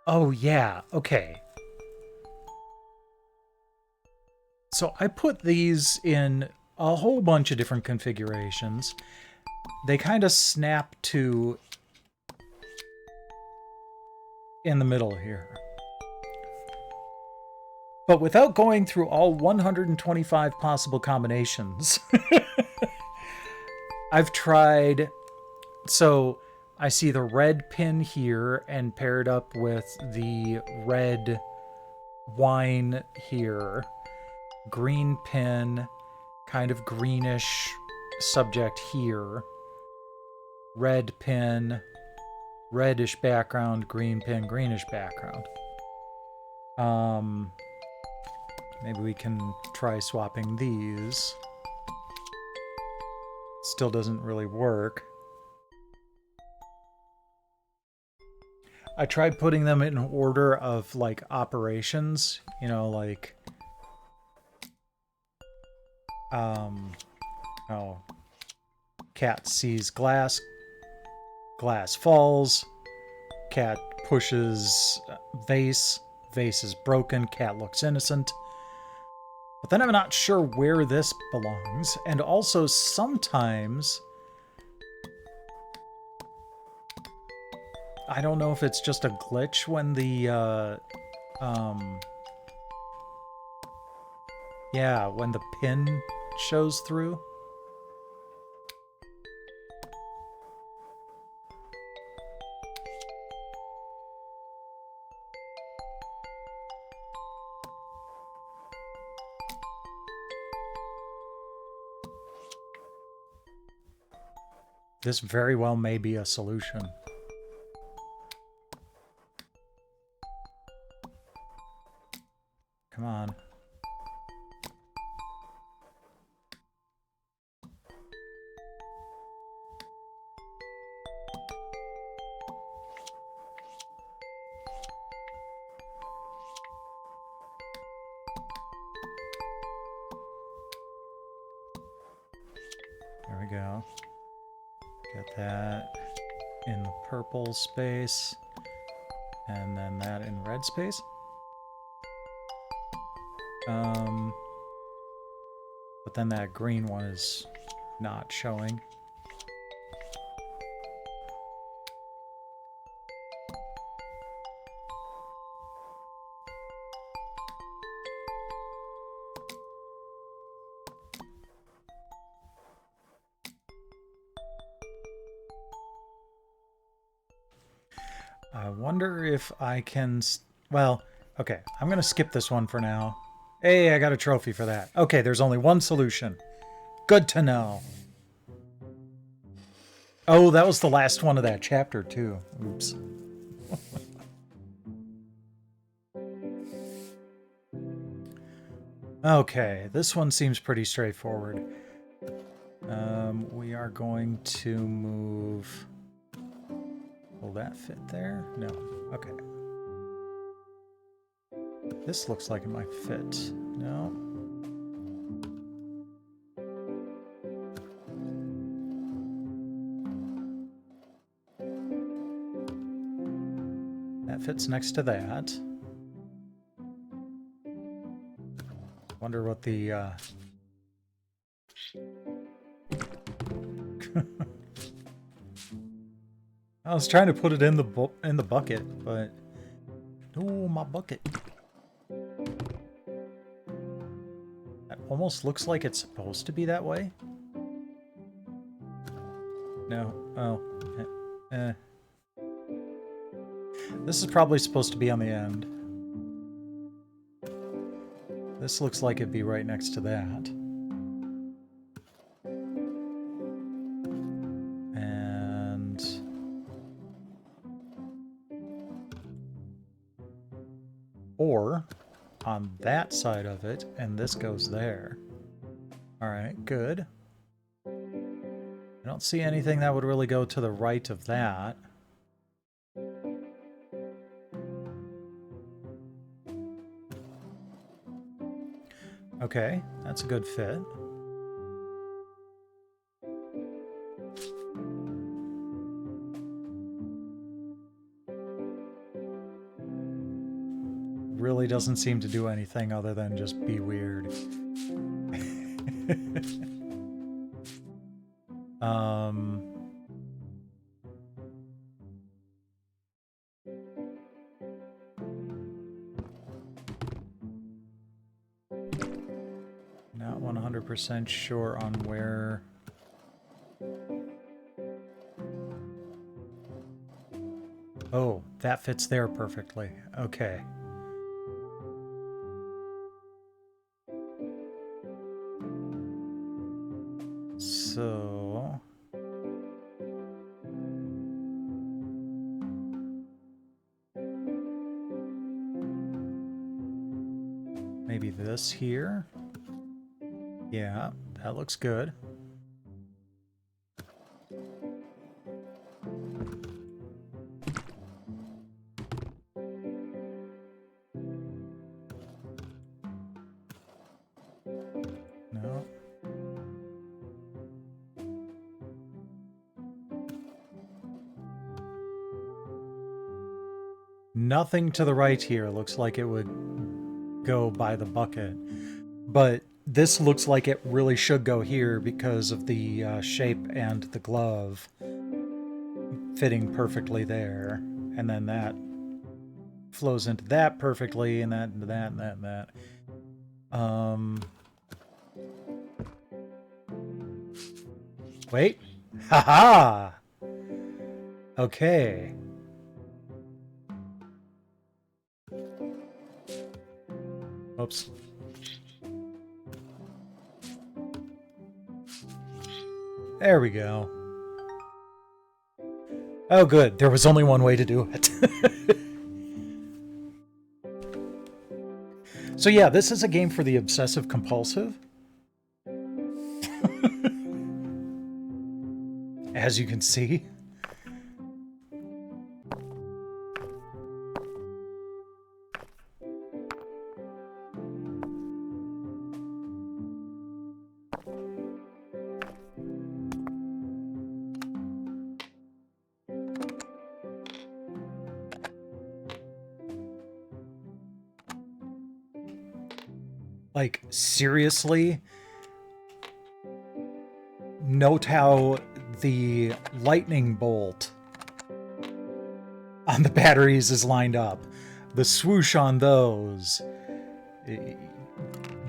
Oh yeah, okay. So I put these in a whole bunch of different configurations, they kind of snap to in the middle here. But without going through all 125 possible combinations, I've tried... So I see the red pin here and paired up with the red wine here. Green pin, kind of greenish subject here. Red pin, reddish background, green pin, greenish background. Maybe we can try swapping these. Still doesn't really work. I tried putting them in order of, like, operations. You know, like... Oh. Cat sees glass. Glass falls. Cat pushes vase. Vase is broken. Cat looks innocent. But then I'm not sure where this belongs. And also, sometimes... I don't know if it's just a glitch when the, yeah, when the pin shows through. This very well may be a solution. Come on. There we go. Get that in the purple space, and then that in red space. But then that green one is not showing. I wonder if I can... Well, okay, I'm going to skip this one for now. Hey, I got a trophy for that. Okay, there's only one solution. Good to know. Oh, that was the last one of that chapter, too. Oops. Okay, this one seems pretty straightforward. We are going to move... Will that fit there? No. Okay. This looks like it might fit. No. That fits next to that. Wonder what the I was trying to put it in the bucket, but oh, my bucket. That almost looks like it's supposed to be that way. No. Oh. This is probably supposed to be on the end. This looks like it'd be right next to that. And... Or on that side of it, and this goes there. Alright, good. I don't see anything that would really go to the right of that. Okay, that's a good fit. Really doesn't seem to do anything other than just be weird. Not 100% sure on where. Oh, that fits there perfectly. Okay. So... maybe this here? Yeah, that looks good. No. Nothing to the right here looks like it would go by the bucket. But this looks like it really should go here because of the shape and the glove fitting perfectly there. And then that flows into that perfectly, and that into that, and that, and that. Wait. Haha! Okay. Oops. There we go. Oh, good. There was only one way to do it. So yeah, this is a game for the obsessive-compulsive. As you can see. Like, seriously? Note how the lightning bolt on the batteries is lined up. The swoosh on those.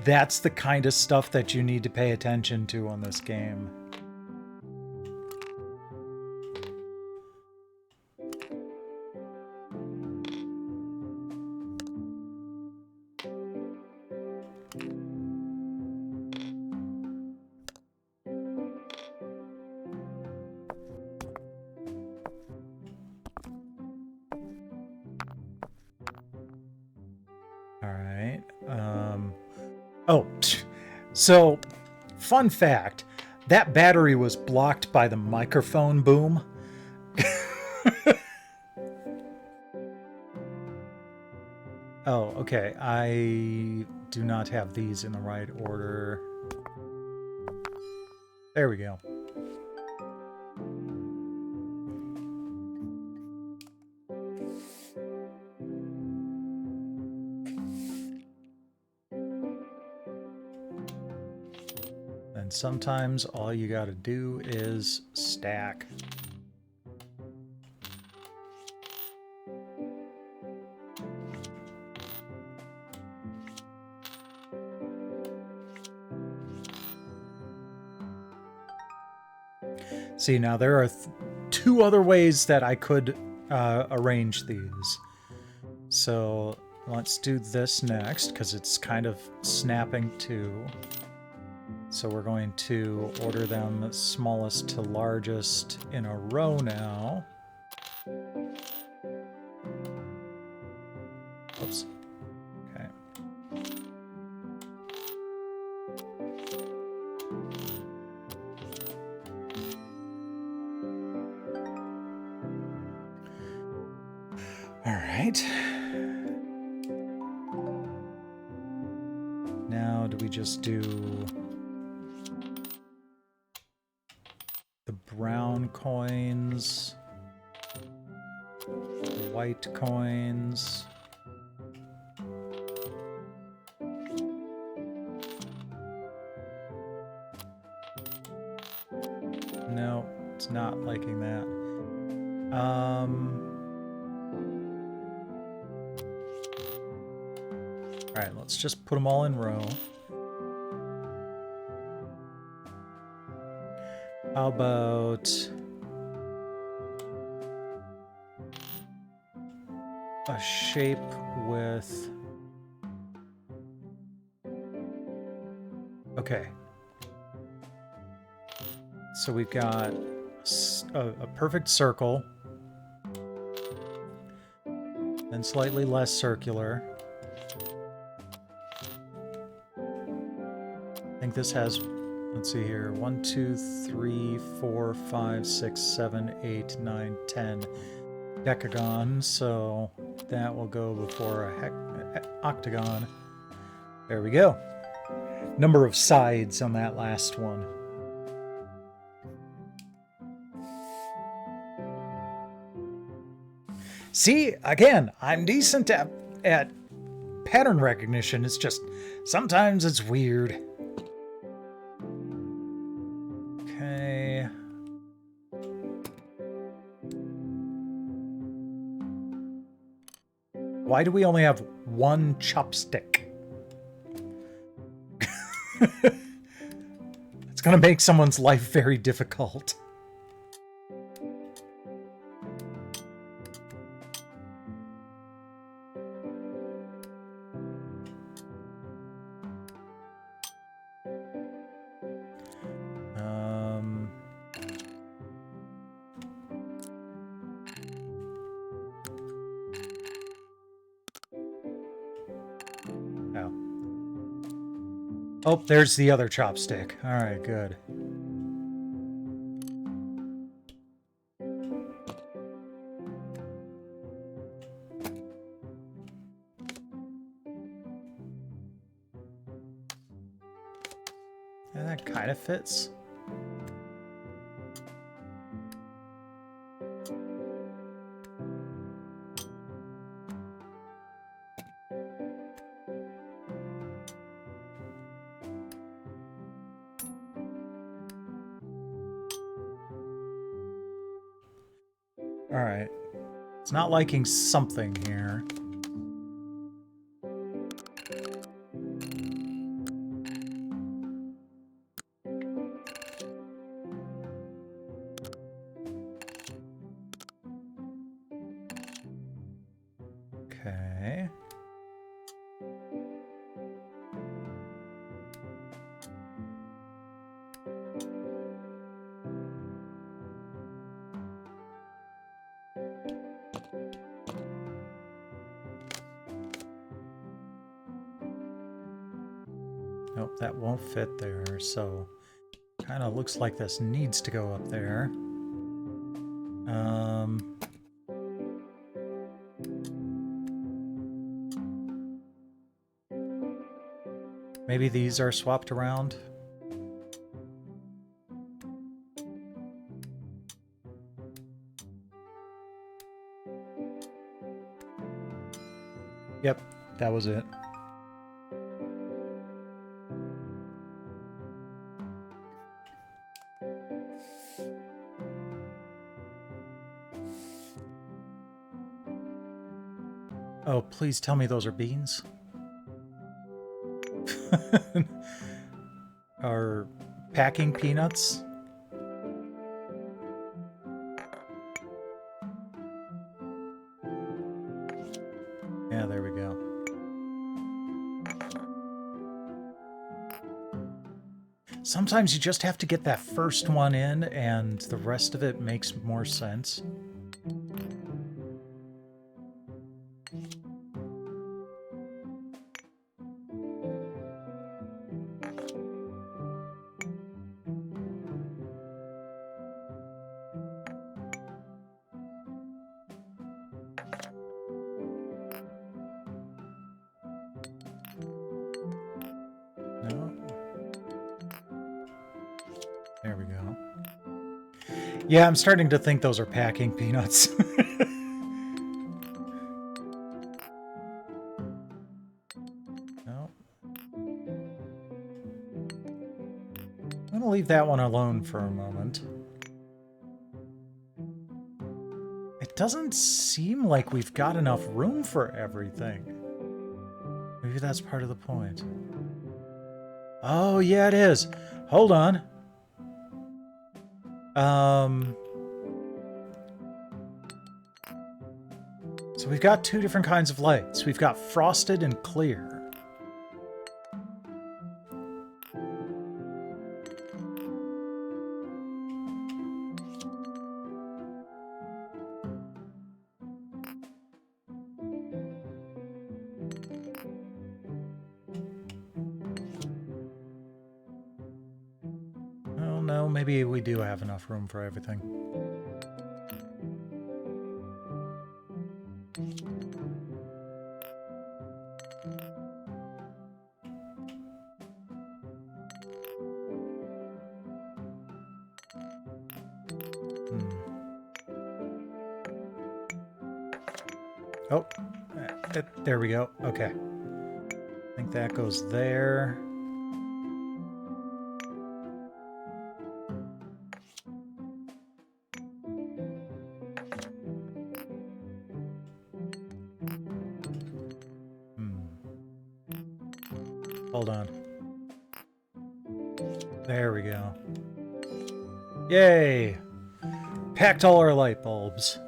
That's the kind of stuff that you need to pay attention to on this game. Alright. Oh, so, fun fact. That battery was blocked by the microphone boom. Oh, okay. I do not have these in the right order. There we go. And sometimes all you gotta do is stack. See, now there are two other ways that I could arrange these. So let's do this next, because it's kind of snapping too. So we're going to order them smallest to largest in a row now. Oops. Okay. All right. Now do we just do the brown coins, the white coins? No, It's not liking that. Alright, let's just put them all in row. How about a shape with... Okay. So we've got a perfect circle, then slightly less circular. I think this has, let's see here, 1, 2, 3, 4, 5, 6, 7, 8, 9, 10 decagon, so that will go before a octagon. There we go. Number of sides on that last one. See, again, I'm decent at pattern recognition. It's just, sometimes it's weird. Okay. Why do we only have one chopstick? It's gonna make someone's life very difficult. Oh, there's the other chopstick. All right, good. And that kind of fits. All right. It's not liking something here. Okay. Nope, that won't fit there, so kind of looks like this needs to go up there. Maybe these are swapped around. Yep, that was it. Oh, please tell me those are beans. Are packing peanuts? Yeah, there we go. Sometimes you just have to get that first one in, and the rest of it makes more sense. There we go. Yeah, I'm starting to think those are packing peanuts. No. I'm gonna leave that one alone for a moment. doesn't seem like we've got enough room for everything. Maybe that's part of the point. Oh, yeah, it is. Hold on. So we've got two different kinds of lights. We've got frosted and clear. Oh no, maybe we do have enough room for everything. Oh, there we go. Okay. I think that goes there. Hold on. There we go. Yay! Packed all our light bulbs.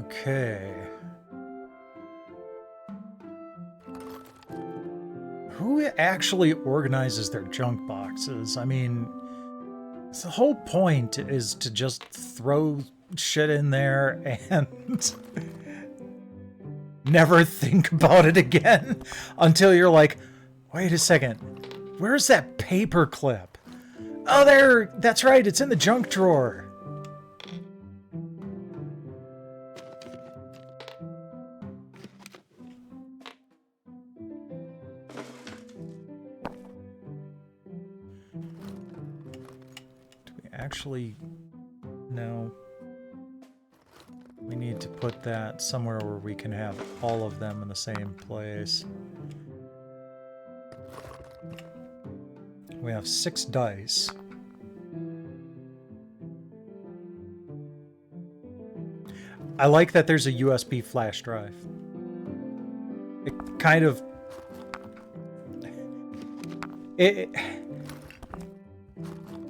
Okay. Who actually organizes their junk boxes? I mean, the whole point is to just throw shit in there and never think about it again until you're like, wait a second, where's that paper clip? Oh, there, that's right, it's in the junk drawer. Actually, no. We need to put that somewhere where we can have all of them in the same place. We have 6 dice. I like that there's a USB flash drive. It kind of...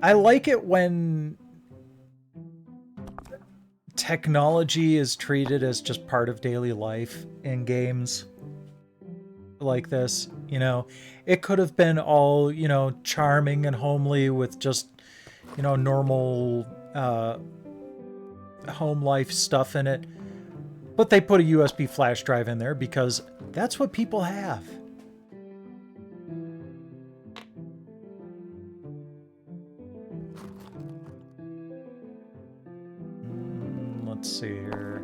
I like it when technology is treated as just part of daily life in games like this. You know, it could have been all, you know, charming and homely with just, you know, normal home life stuff in it. But they put a USB flash drive in there because that's what people have. Let's see here.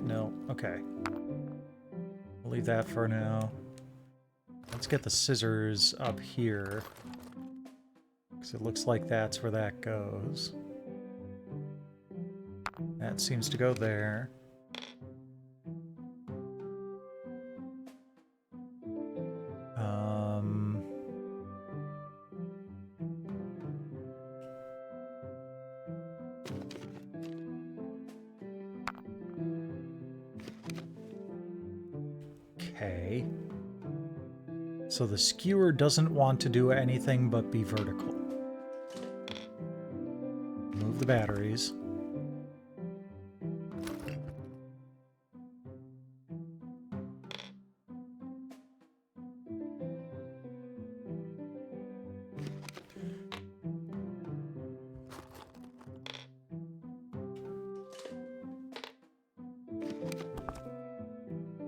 No. Okay. We'll leave that for now. Let's get the scissors up here. Because it looks like that's where that goes. That seems to go there. Okay. So the skewer doesn't want to do anything but be vertical. Move the batteries.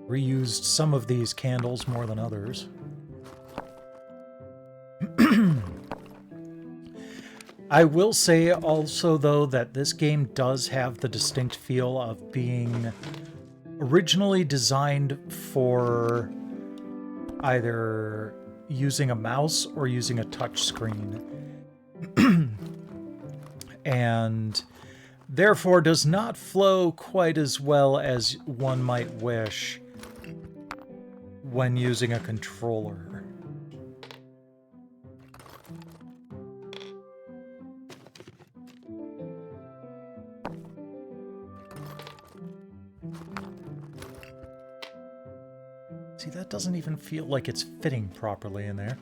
Reused some of these candles more than others. I will say also, though, that this game does have the distinct feel of being originally designed for either using a mouse or using a touch screen. And therefore does not flow quite as well as one might wish when using a controller. See, that doesn't even feel like it's fitting properly in there.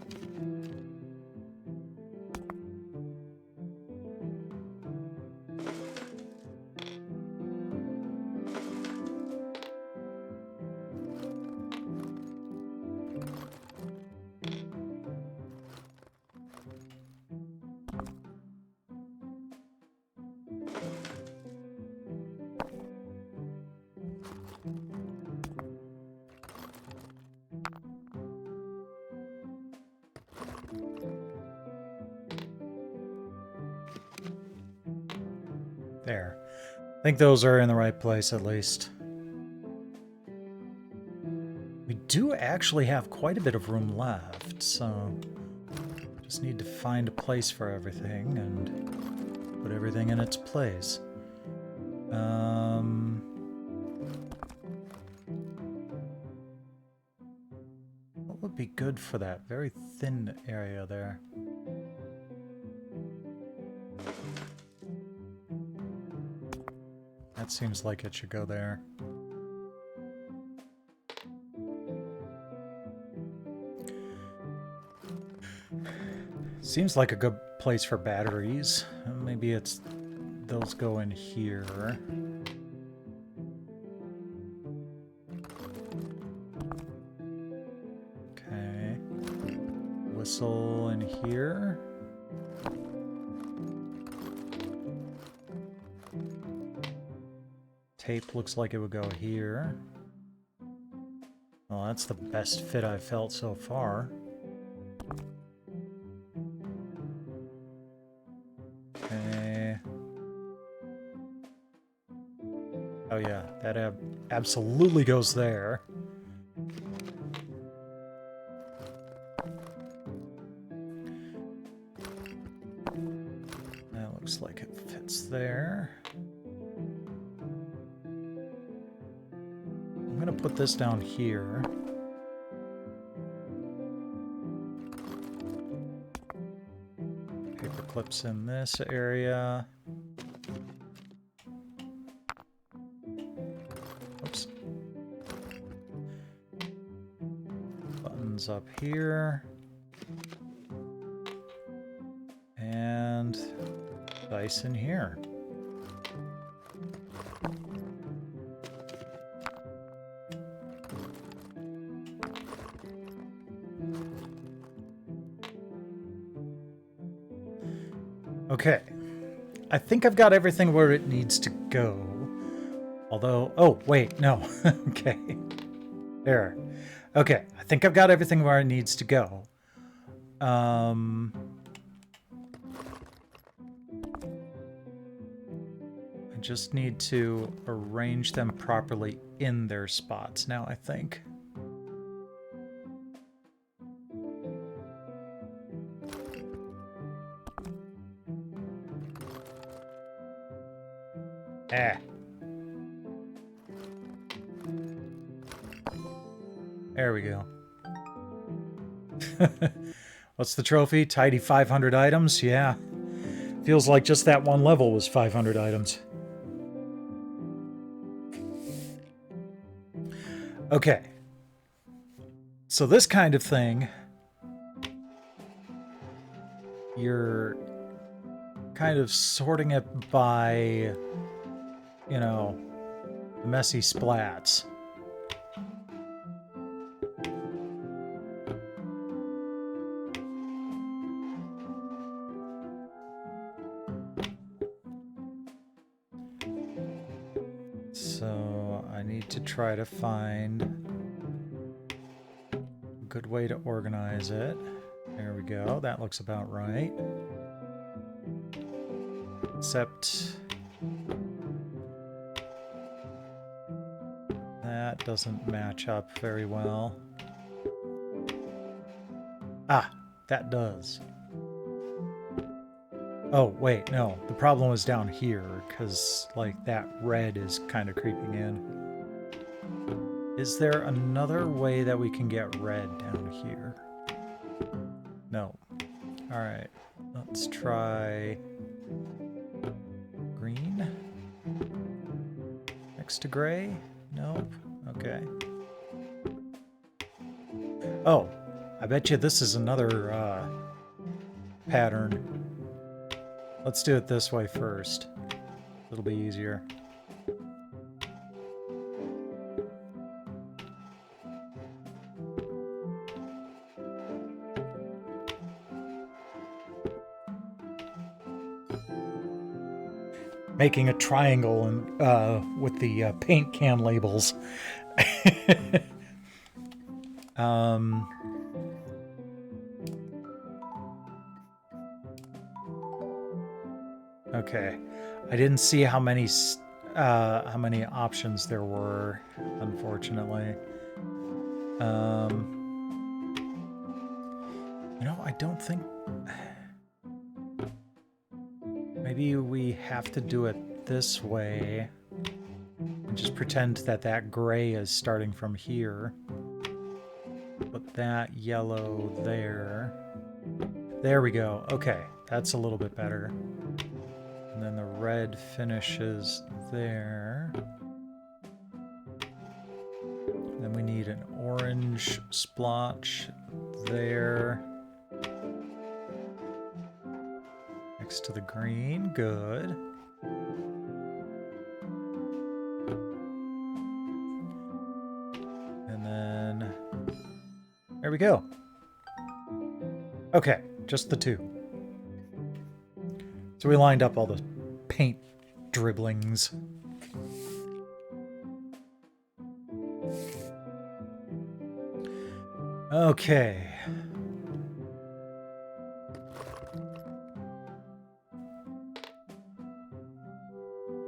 There. I think those are in the right place, at least. We do actually have quite a bit of room left, so just need to find a place for everything and put everything in its place. What would be good for that very thin area there? That seems like it should go there. Seems like a good place for batteries. Maybe it's those go in here. Okay. Whistle in here. Tape looks like it would go here. Well, that's the best fit I've felt so far. Okay. Oh yeah, that absolutely goes there. That looks like it fits there. I'm gonna put this down here. Paper clips in this area. Oops. Buttons up here. And dice in here. Okay, I think I've got everything where it needs to go. Although, oh, wait, no. Okay. There. Okay, I think I've got everything where it needs to go. I just need to arrange them properly in their spots now, I think. There we go. What's the trophy? Tidy 500 items? Yeah. Feels like just that one level was 500 items. Okay. So this kind of thing, you're kind of sorting it by, you know, messy splats. So I need to try to find a good way to organize it. There we go. That looks about right. Except that doesn't match up very well. Ah, that does. Oh, wait, no. The problem is down here, because, like, that red is kind of creeping in. Is there another way that we can get red down here? No. Alright. Let's try green. Next to gray? Nope. Okay. Oh, I bet you this is another pattern. Let's do it this way first. It'll be easier. Making a triangle and with the paint can labels. Okay, I didn't see how many options there were, unfortunately. You know, I don't think. Maybe we have to do it this way and just pretend that that gray is starting from here. Put that yellow there. There we go. Okay, that's a little bit better. And then the red finishes there. Then we need an orange splotch there. Next to the green, good. And then there we go. Okay, just the two. So we lined up all the paint dribblings. Okay.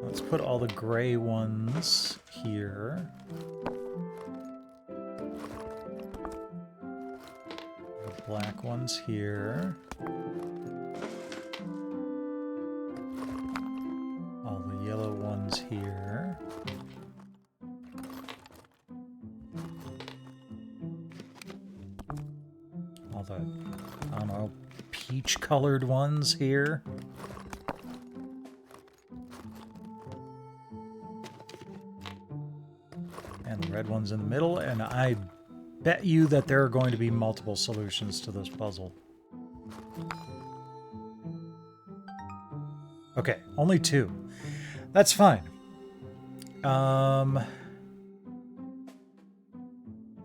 Let's put all the gray ones here. The black ones here. All the yellow ones here. All the, I don't know, peach-colored ones here. And the red ones in the middle, and I bet you that there are going to be multiple solutions to this puzzle. Okay, only two. That's fine.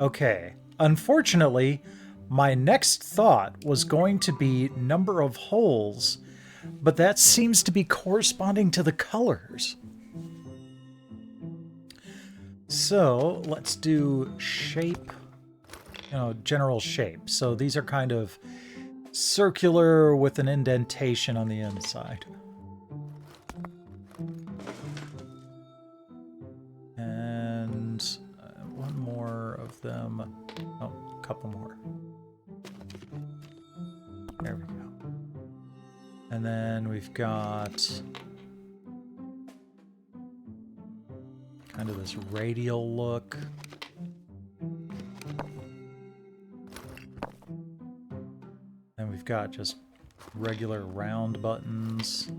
Okay. Unfortunately, my next thought was going to be number of holes, but that seems to be corresponding to the colors. So let's do shape, general shape. So these are kind of circular with an indentation on the inside. And one more of them. Oh, a couple more. There we go. And then we've got kind of this radial look. And we've got just regular round buttons.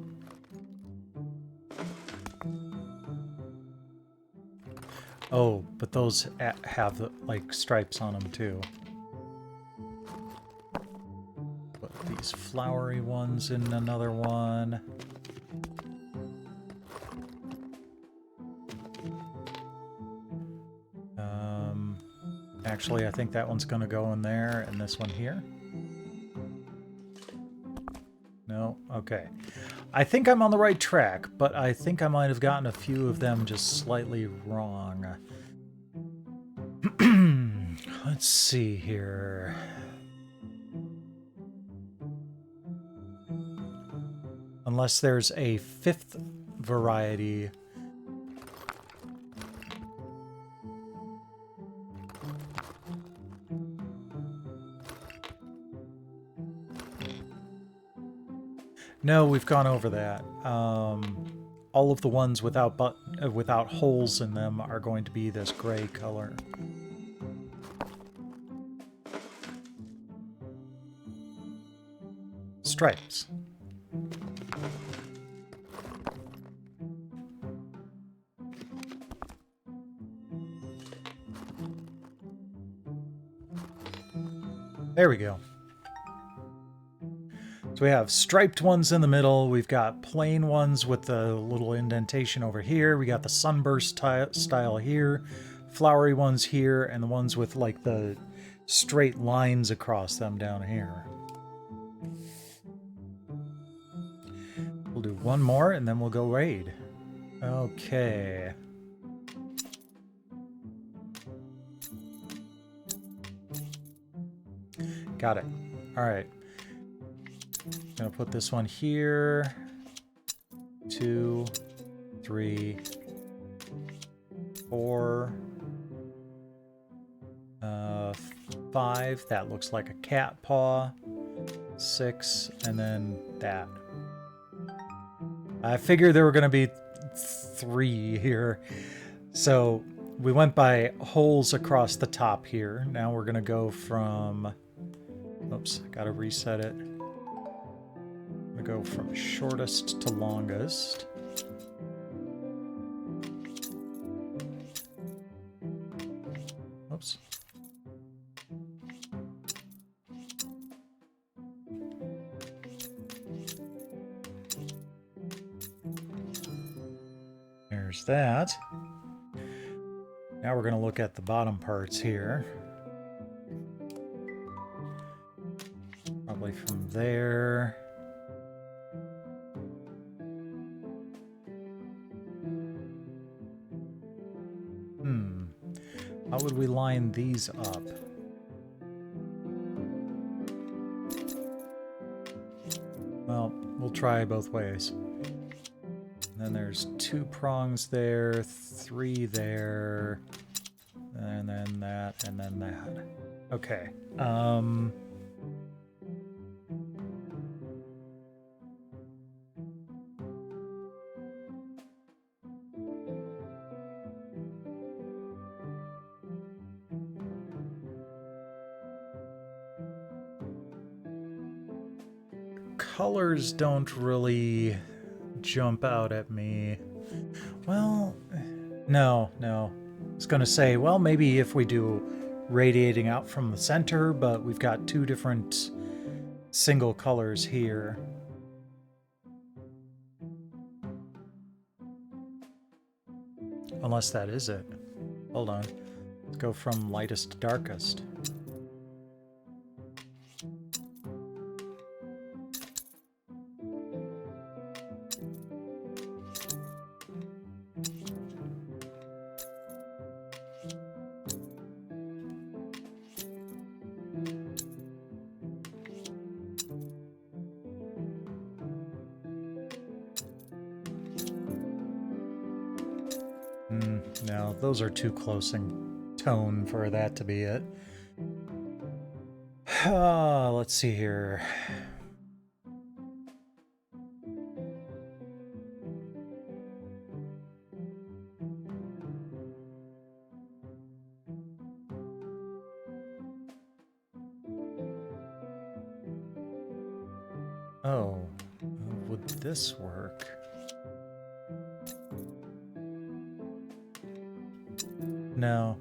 Oh, but those have like stripes on them too. Put these flowery ones in another one. Actually, I think that one's going to go in there, and this one here. No? Okay. I think I'm on the right track, but I think I might have gotten a few of them just slightly wrong. Let's see here. Unless there's a fifth variety. No, we've gone over that. All of the ones without without holes in them are going to be this gray color. Stripes. There we go. So we have striped ones in the middle. We've got plain ones with the little indentation over here. We got the sunburst style here, flowery ones here, and the ones with like the straight lines across them down here. We'll do one more and then we'll go raid. Okay. Got it. All right. Gonna put this one here. 2, 3, 4, 5. That looks like a cat paw. 6, and then that. I figured there were gonna be 3 here. So we went by holes across the top here. Now we're gonna go from... Oops, I gotta reset it. I'm gonna go from shortest to longest. Oops. There's that. Now we're gonna look at the bottom parts here. Probably from there. How would we line these up? Well, we'll try both ways. And then there's 2 prongs there, 3 there, and then that, and then that. Okay. Colors don't really jump out at me. Well, no. I was gonna say, well, maybe if we do radiating out from the center, but we've got 2 different single colors here. Unless that is it. Hold on. Let's go from lightest to darkest. No, those are too close in tone for that to be it. Let's see here. Oh, would this work? No.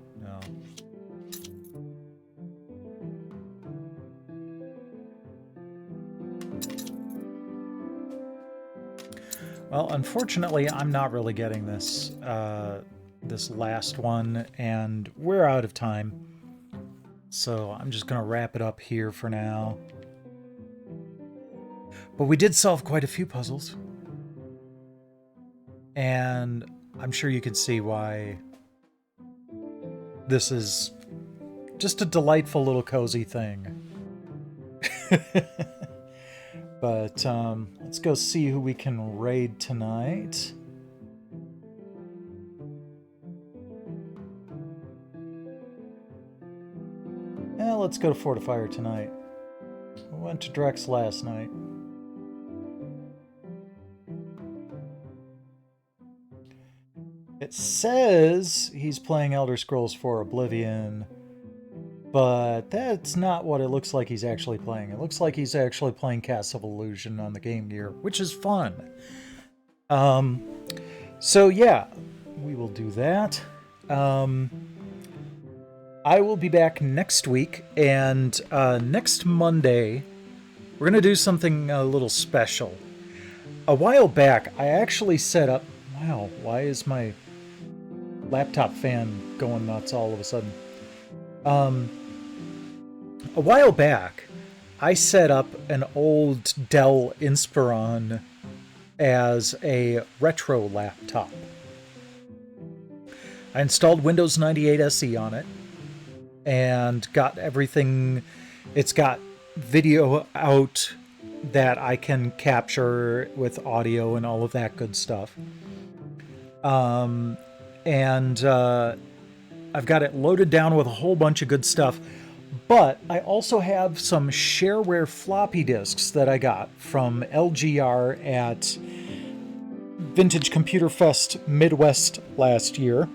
Well, unfortunately, I'm not really getting this this last one, and we're out of time. So I'm just gonna wrap it up here for now. But we did solve quite a few puzzles. And I'm sure you can see why this is just a delightful little cozy thing. But let's go see who we can raid tonight. Let's go to Fortifier tonight. We went to Drex last night. it says he's playing Elder Scrolls 4 Oblivion, but that's not what it looks like he's actually playing. It looks like he's actually playing Cast of Illusion on the Game Gear, which is fun. So yeah, we will do that. I will be back next week, and next Monday, we're going to do something a little special. A while back, I actually set up... Wow, why is my laptop fan going nuts all of a sudden? A while back, I set up an old Dell Inspiron as a retro laptop. I installed Windows 98 SE on it and got everything. It's got video out that I can capture with audio and all of that good stuff. I've got it loaded down with a whole bunch of good stuff. But I also have some shareware floppy disks that I got from LGR at Vintage Computer Fest Midwest last year.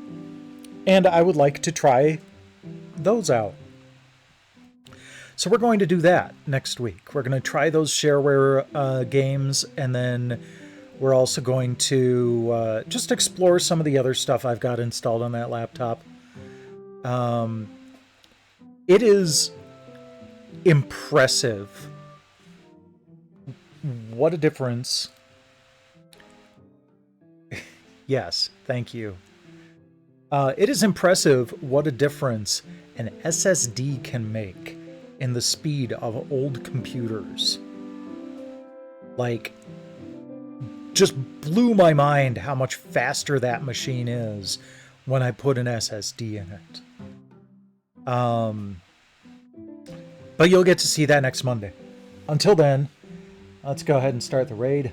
And I would like to try those out. So we're going to do that next week. We're going to try those shareware games, and then we're also going to just explore some of the other stuff I've got installed on that laptop. It is impressive what a difference. Yes, thank you. It is impressive what a difference an SSD can make in the speed of old computers. Like, just blew my mind how much faster that machine is when I put an SSD in it. But you'll get to see that next Monday. Until then, let's go ahead and start the raid.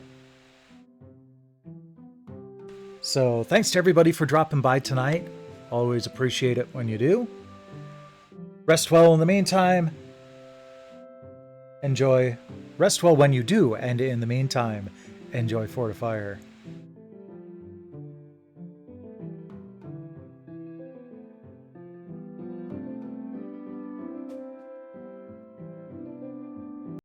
So thanks to everybody for dropping by tonight. Always appreciate it when you do. Rest well in the meantime. Enjoy. Rest well when you do, and in the meantime, enjoy Fortifier.